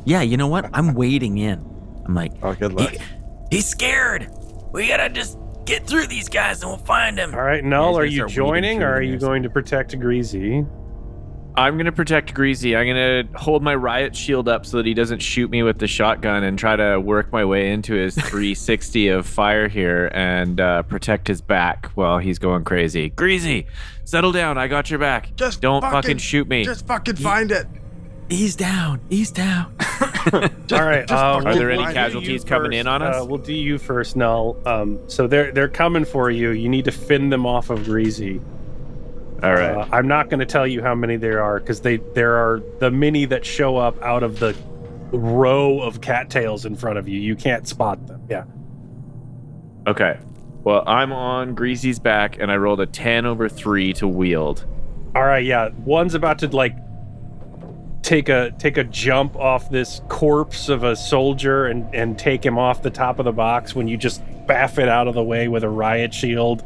Yeah, you know what? I'm wading in. I'm like, Oh, good luck. He's scared. We gotta just get through these guys and we'll find him. All right, Null, Yeah, are he's you gonna start wading joining, through or are the you mess. going to protect Greasy? I'm going to protect Greasy. I'm going to hold my riot shield up so that he doesn't shoot me with the shotgun and try to work my way into his 360 of fire here and protect his back while he's going crazy. Greasy, settle down. I got your back. Just Don't fucking shoot me. Just fucking find it. he's down. He's down. All right. fucking Are there any find it. casualties coming in on us? We'll do you first, Null. So they're coming for you. You need to fend them off of Greasy. All right. I'm not going to tell you how many there are because there are the many that show up out of the row of cattails in front of you. You can't spot them. Yeah. Okay. Well, I'm on Greasy's back and I rolled a 10/3 to wield. All right. Yeah. One's about to like take a jump off this corpse of a soldier and take him off the top of the box when you just baff it out of the way with a riot shield.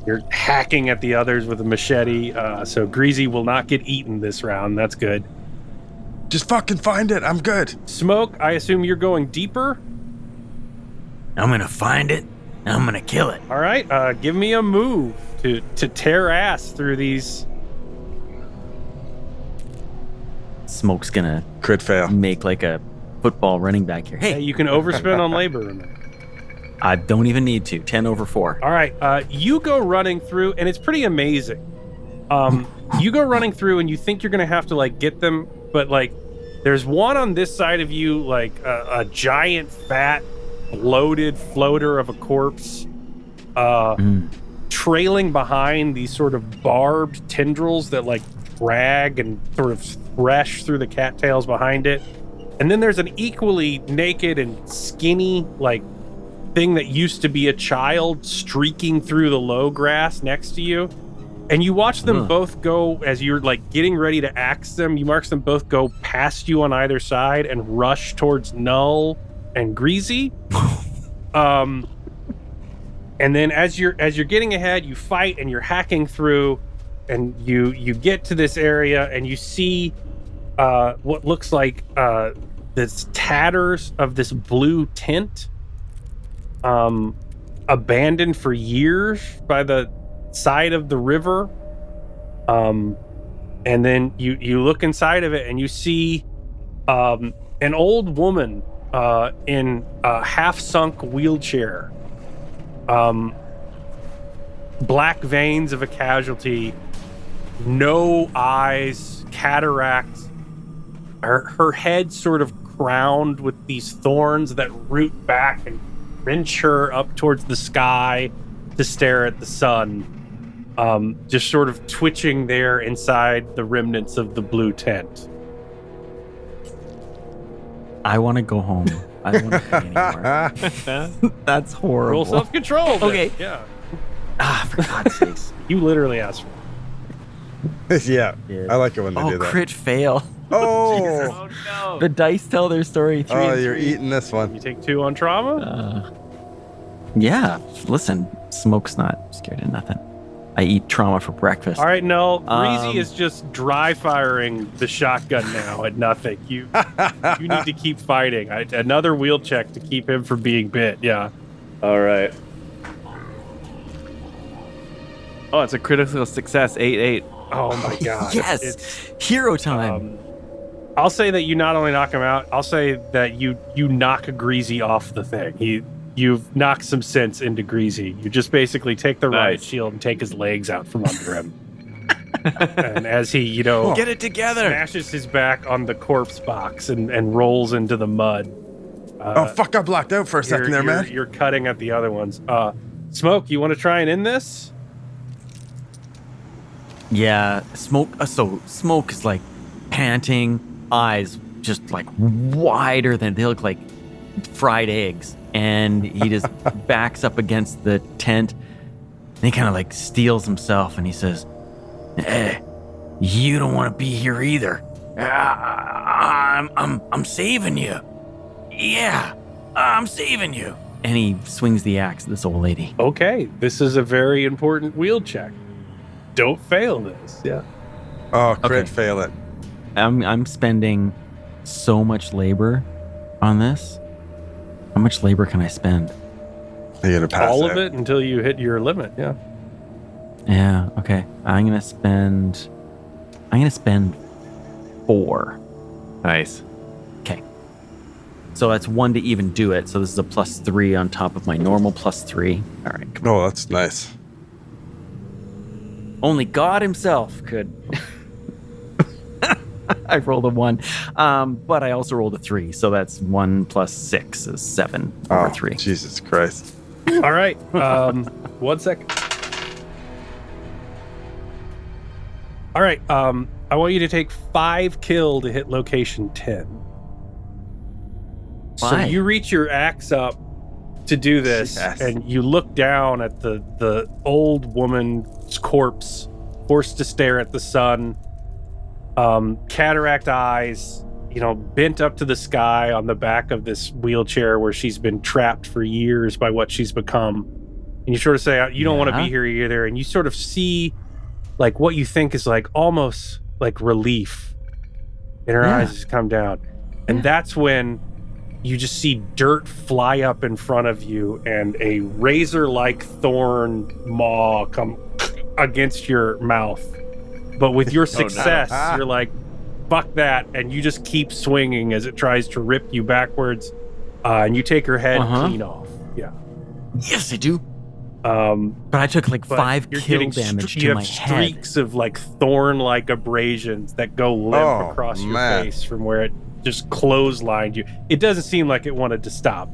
You're hacking at the others with a machete. So Greasy will not get eaten this round. That's good. Just fucking find it. I'm good. Smoke, I assume you're going deeper. I'm gonna find it and I'm gonna kill it. All right. Give me a move to tear ass through these. Smoke's gonna Crit fail. make like a football running back here. Hey, Hey, you can overspend on labor. Remember. I don't even need to. 10/4. All right. You go running through, and it's pretty amazing. You go running through, and you think you're gonna have to like get them, but like, there's one on this side of you, like a giant, fat, bloated floater of a corpse, trailing behind these sort of barbed tendrils that like drag and sort of thresh through the cattails behind it. And then there's an equally naked and skinny like thing that used to be a child streaking through the low grass next to you. And you watch them both go, as you're like getting ready to axe them, you watch them both go past you on either side and rush towards Null and Greasy. And then as you're getting ahead, you fight and you're hacking through, and you get to this area and you see what looks like this tatters of this blue tent, abandoned for years by the side of the river. And then you look inside of it and you see an old woman in a half-sunk wheelchair, black veins of a casualty, no eyes, cataracts, her head sort of crowned with these thorns that root back and wrench her up towards the sky to stare at the sun, just sort of twitching there inside the remnants of the blue tent. I want to go home. I don't want to play anymore. That's horrible. Roll self-control. Then. Okay. Yeah. For God's sakes. You literally asked for it. Yeah, I like it when they do that. Crit fail. Oh, no. The dice tell their story. 3 and you're 3. eating this one. You take 2 on trauma? Yeah. Listen, Smoke's not scared of nothing. I eat trauma for breakfast. All right, no. Greasy is just dry firing the shotgun now at nothing. You need to keep fighting. Another wheel check to keep him from being bit. Yeah. All right. Oh, it's a critical success. 8/8. Oh my god. Yes. It's, Hero time. I'll say that you not only knock him out, I'll say that you knock Greasy off the thing. You've knocked some sense into Greasy. You just basically take the riot shield and take his legs out from under him. And as he, Get it together. smashes his back on the corpse box and rolls into the mud. Oh, fuck, I blocked out for a second there, man. You're cutting at the other ones. Smoke, you want to try and end this? Yeah. Smoke. So Smoke is like panting, eyes just like wider than they look like fried eggs. And he just backs up against the tent. And he kind of like steels himself and he says, Hey, you don't want to be here either. I'm saving you. Yeah, I'm saving you. and he swings the axe at this old lady. Okay, this is a very important wheel check. Don't fail this. Yeah. Oh, crit Okay. fail it. I'm spending so much labor on this. How much labor can I spend? You're gonna pass All out. of it until you hit your limit. Yeah. Yeah, okay. I'm gonna spend 4. Nice. Okay. So that's 1 to even do it. So this is a +3 on top of my normal +3. All right. Come Oh, that's nice. on. Only God himself could. I rolled a 1. But I also rolled a 3. So that's 1 + 6 is 7 over 3. Jesus Christ. All right. 1 second. All right. I want you to take 5 kill to hit location 10. So Why? you reach your axe up to do this, Yes. and you look down at the old woman's corpse, forced to stare at the sun, cataract eyes, bent up to the sky on the back of this wheelchair where she's been trapped for years by what she's become. And you sort of say, you don't want to Yeah. be here either. And you sort of see like what you think is like almost like relief in her Yeah. eyes as come down. And that's when you just see dirt fly up in front of you and a razor-like thorn maw come against your mouth. But with your success, you're like, fuck that. And you just keep swinging as it tries to rip you backwards. And you take her head clean off. Yeah. Yes, I do. But I took like But 5 you're kill getting damage you to have my head. streaks of like thorn-like abrasions that go limp Oh, across your man. face from where it just clotheslined you. It doesn't seem like it wanted to stop.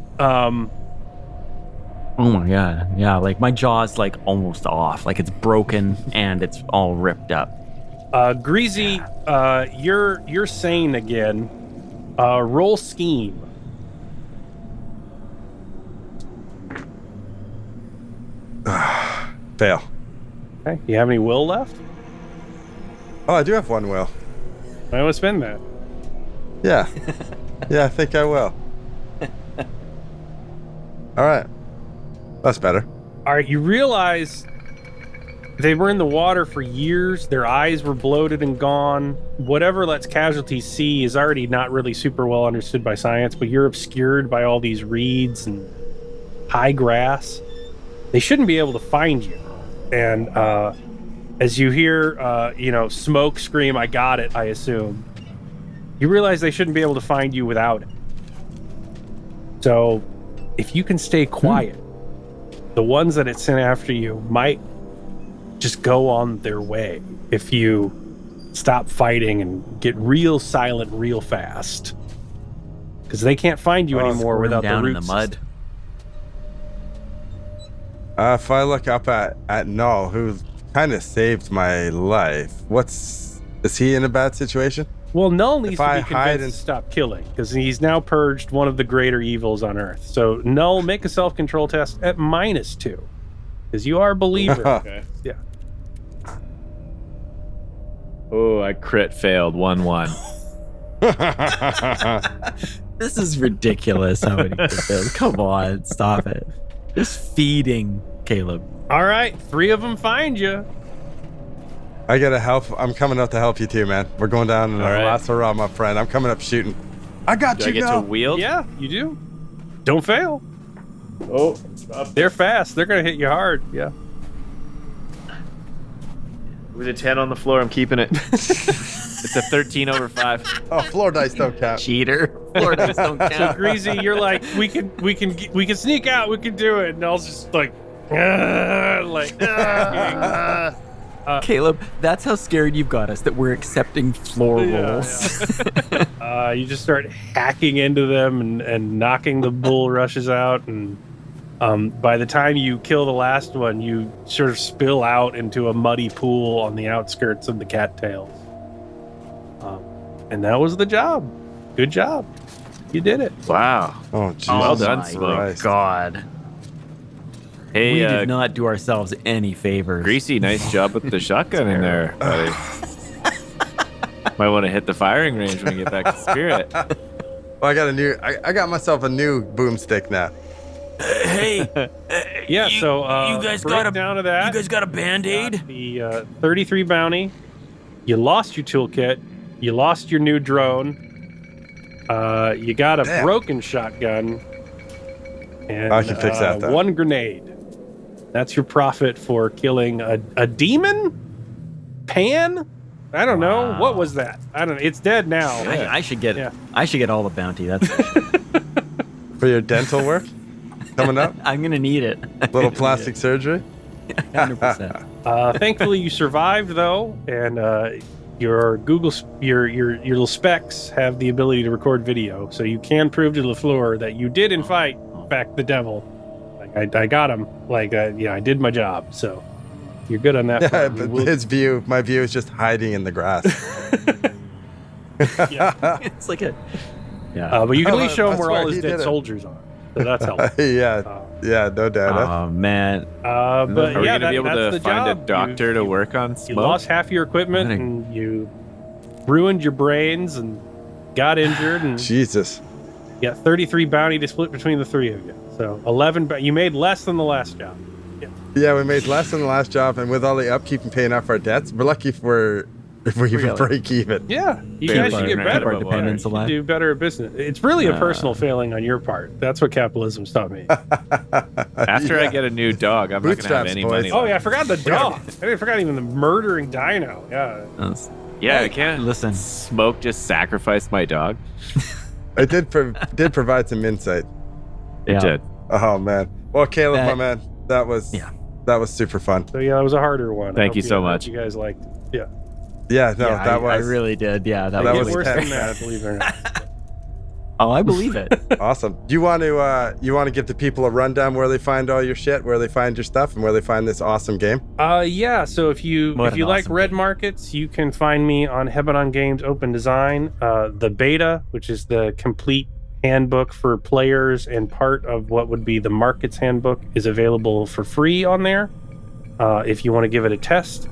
Oh my god. Yeah, like my jaw's like almost off. Like it's broken and it's all ripped up. Greasy, you're sane again. Roll scheme. Fail. Okay. You have any will left? Oh, I do have one will. I want to spend that. Yeah. Yeah, I think I will. All right. That's better. All right, you realize they were in the water for years. Their eyes were bloated and gone. Whatever lets casualties see is already not really super well understood by science, but you're obscured by all these reeds and high grass. They shouldn't be able to find you. And as you hear, Smoke scream, "I got it," I assume, you realize they shouldn't be able to find you without it. So if you can stay quiet, the ones that it sent after you might just go on their way if you stop fighting and get real silent real fast. Because they can't find you anymore without the down root in the mud. If I look up at Null, who kind of saved my life, is he in a bad situation? Well, Null needs to I be hide convinced and- to stop killing because he's now purged one of the greater evils on Earth. So Null, make a self-control test at -2 because you are a believer. Okay. Yeah. Oh, I crit failed 1-1. This is ridiculous how many people. Come on, stop it. Just feeding Caleb. All right, 3 of them find you. I gotta help. I'm coming up to help you too, man. We're going down in the All right. last hurrah, my friend. I'm coming up shooting. I got Do you I get now. to wield? Yeah, you do. Don't fail. Oh, They're fast. They're gonna hit you hard. Yeah. with a 10 on the floor, I'm keeping it. It's a 13 over 5. Oh, floor dice don't count. Cheater. Lord, just don't So count. Greasy, you're like, we can sneak out. We can do it. And Nell's just like, Caleb, that's how scared you've got us that we're accepting floor Yeah, rolls. you just start hacking into them and knocking the bulrushes out. And by the time you kill the last one, you sort of spill out into a muddy pool on the outskirts of the cattails. And that was the job. Good job. You did it. Wow. Oh, Jesus Well done, my Smoke. Christ. God. Hey, We did not do ourselves any favors. Greasy, nice job with the shotgun in there, buddy. Might want to hit the firing range when you get back to Spirit. Well, I got myself a new boomstick now. Hey, Yeah, you, so you guys break got a down to that. you guys got a band-aid? The 33 bounty. You lost your toolkit. You lost your new drone. You got a Damn. broken shotgun. And I can fix that, though. 1 grenade. That's your profit for killing a demon? Pan? I don't know. Wow. What was that? I don't know. It's dead now. I should get Yeah. I should get all the bounty. That's For your dental work coming up, I'm gonna need it. little plastic surgery. 100%. Thankfully, you survived though, and your your little specs have the ability to record video, so you can prove to LaFleur that you did in fact the devil. Like I got him. Like I did my job. So you're good on that. Yeah, front. but We'll- my view is just hiding in the grass. It's like a but you can at least show I him where swear all his he dead did it. soldiers are. So that's helpful. Yeah, no doubt. oh man. But Are we yeah, going to be able that's to the find job. a doctor to You- work on You Smoke? lost half your equipment I'm gonna- and you ruined your brains and got injured and Jesus. you got 33 bounty to split between the 3 of you. So 11. You made less than the last job. Yeah, we made less than the last job, and with all the upkeep and paying off our debts, we're lucky if we even Really? break even. Yeah, you Barely guys should get ran better. out Our of dependents You should alive. do better at business. It's really a personal failing on your part. That's what capitalism's taught me. After I get a new dog, I'm not going to have Bootstraps, any boys. money. Oh yeah, I forgot the dog. I forgot even the murdering dino. Yeah. Yeah, I can't. Listen. Smoke just sacrificed my dog. I did provide some insight. Yeah. It did. Oh man. Well, Caleb, That- my man, that was super fun. So yeah, that was a harder one. I Thank hope you so I hope much. You guys liked it. Yeah. Yeah, no, Yeah, that I was really did. Yeah, that That It was gets was worse than tense. that, believe it or not. Oh, I believe it. Awesome. Do you want to give the people a rundown where they find all your shit, where they find your stuff, and where they find this awesome game? Yeah. So if you What an like awesome red game. markets, you can find me on Hebanon Games Open Design. The beta, which is the complete handbook for players and part of what would be the markets handbook, is available for free on there. If you want to give it a test.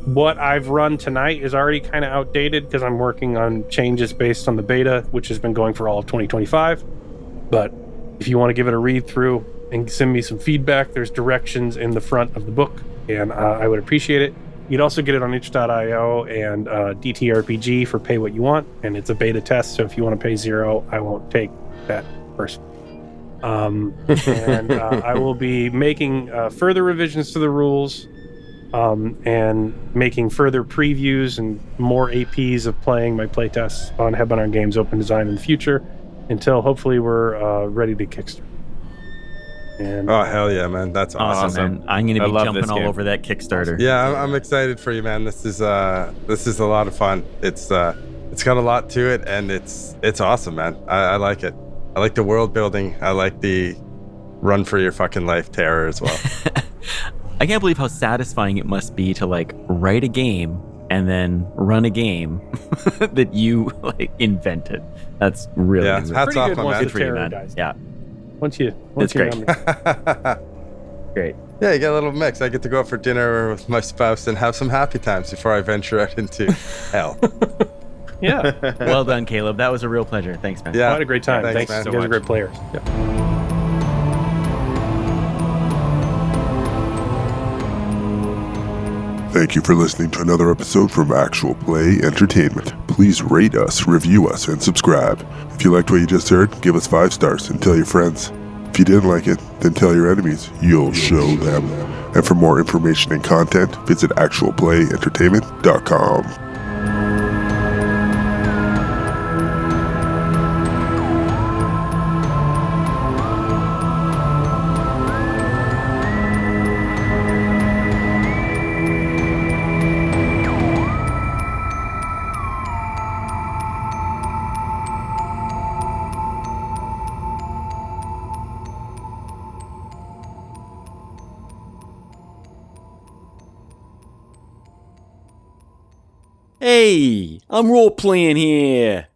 What I've run tonight is already kind of outdated because I'm working on changes based on the beta, which has been going for all of 2025. But if you want to give it a read through and send me some feedback, there's directions in the front of the book, and I would appreciate it. You'd also get it on itch.io and DTRPG for pay what you want, and it's a beta test, so if you want to pay $0, I won't take that person. And I will be making further revisions to the rules, and making further previews and more APs of playing my playtests on Headbunter Games Open Design in the future until hopefully we're ready to kickstart. And Oh, hell yeah, man. That's awesome. Awesome, man. I'm going to I be love jumping this all game. over that Kickstarter. Yeah, I'm excited for you, man. This is a lot of fun. It's got a lot to it, and it's awesome, man. I like it. I like the world building. I like the run for your fucking life terror as well. I can't believe how satisfying it must be to like write a game and then run a game that you like invented. That's really Yeah, good. hats pretty off, good my once man. the for you, terror man. dies. Yeah, Once you It's great. numb it. great. Yeah, you get a little mix. I get to go out for dinner with my spouse and have some happy times before I venture out into hell. Yeah. Well done, Caleb. That was a real pleasure. Thanks, man. Yeah. I had a great time. Thanks, Thanks. man. You So guys are much. great players. Yeah. Thank you for listening to another episode from Actual Play Entertainment. Please rate us, review us, and subscribe. If you liked what you just heard, give us 5 stars and tell your friends. If you didn't like it, then tell your enemies. You'll show them. And for more information and content, visit actualplayentertainment.com. Hey, I'm role playing here.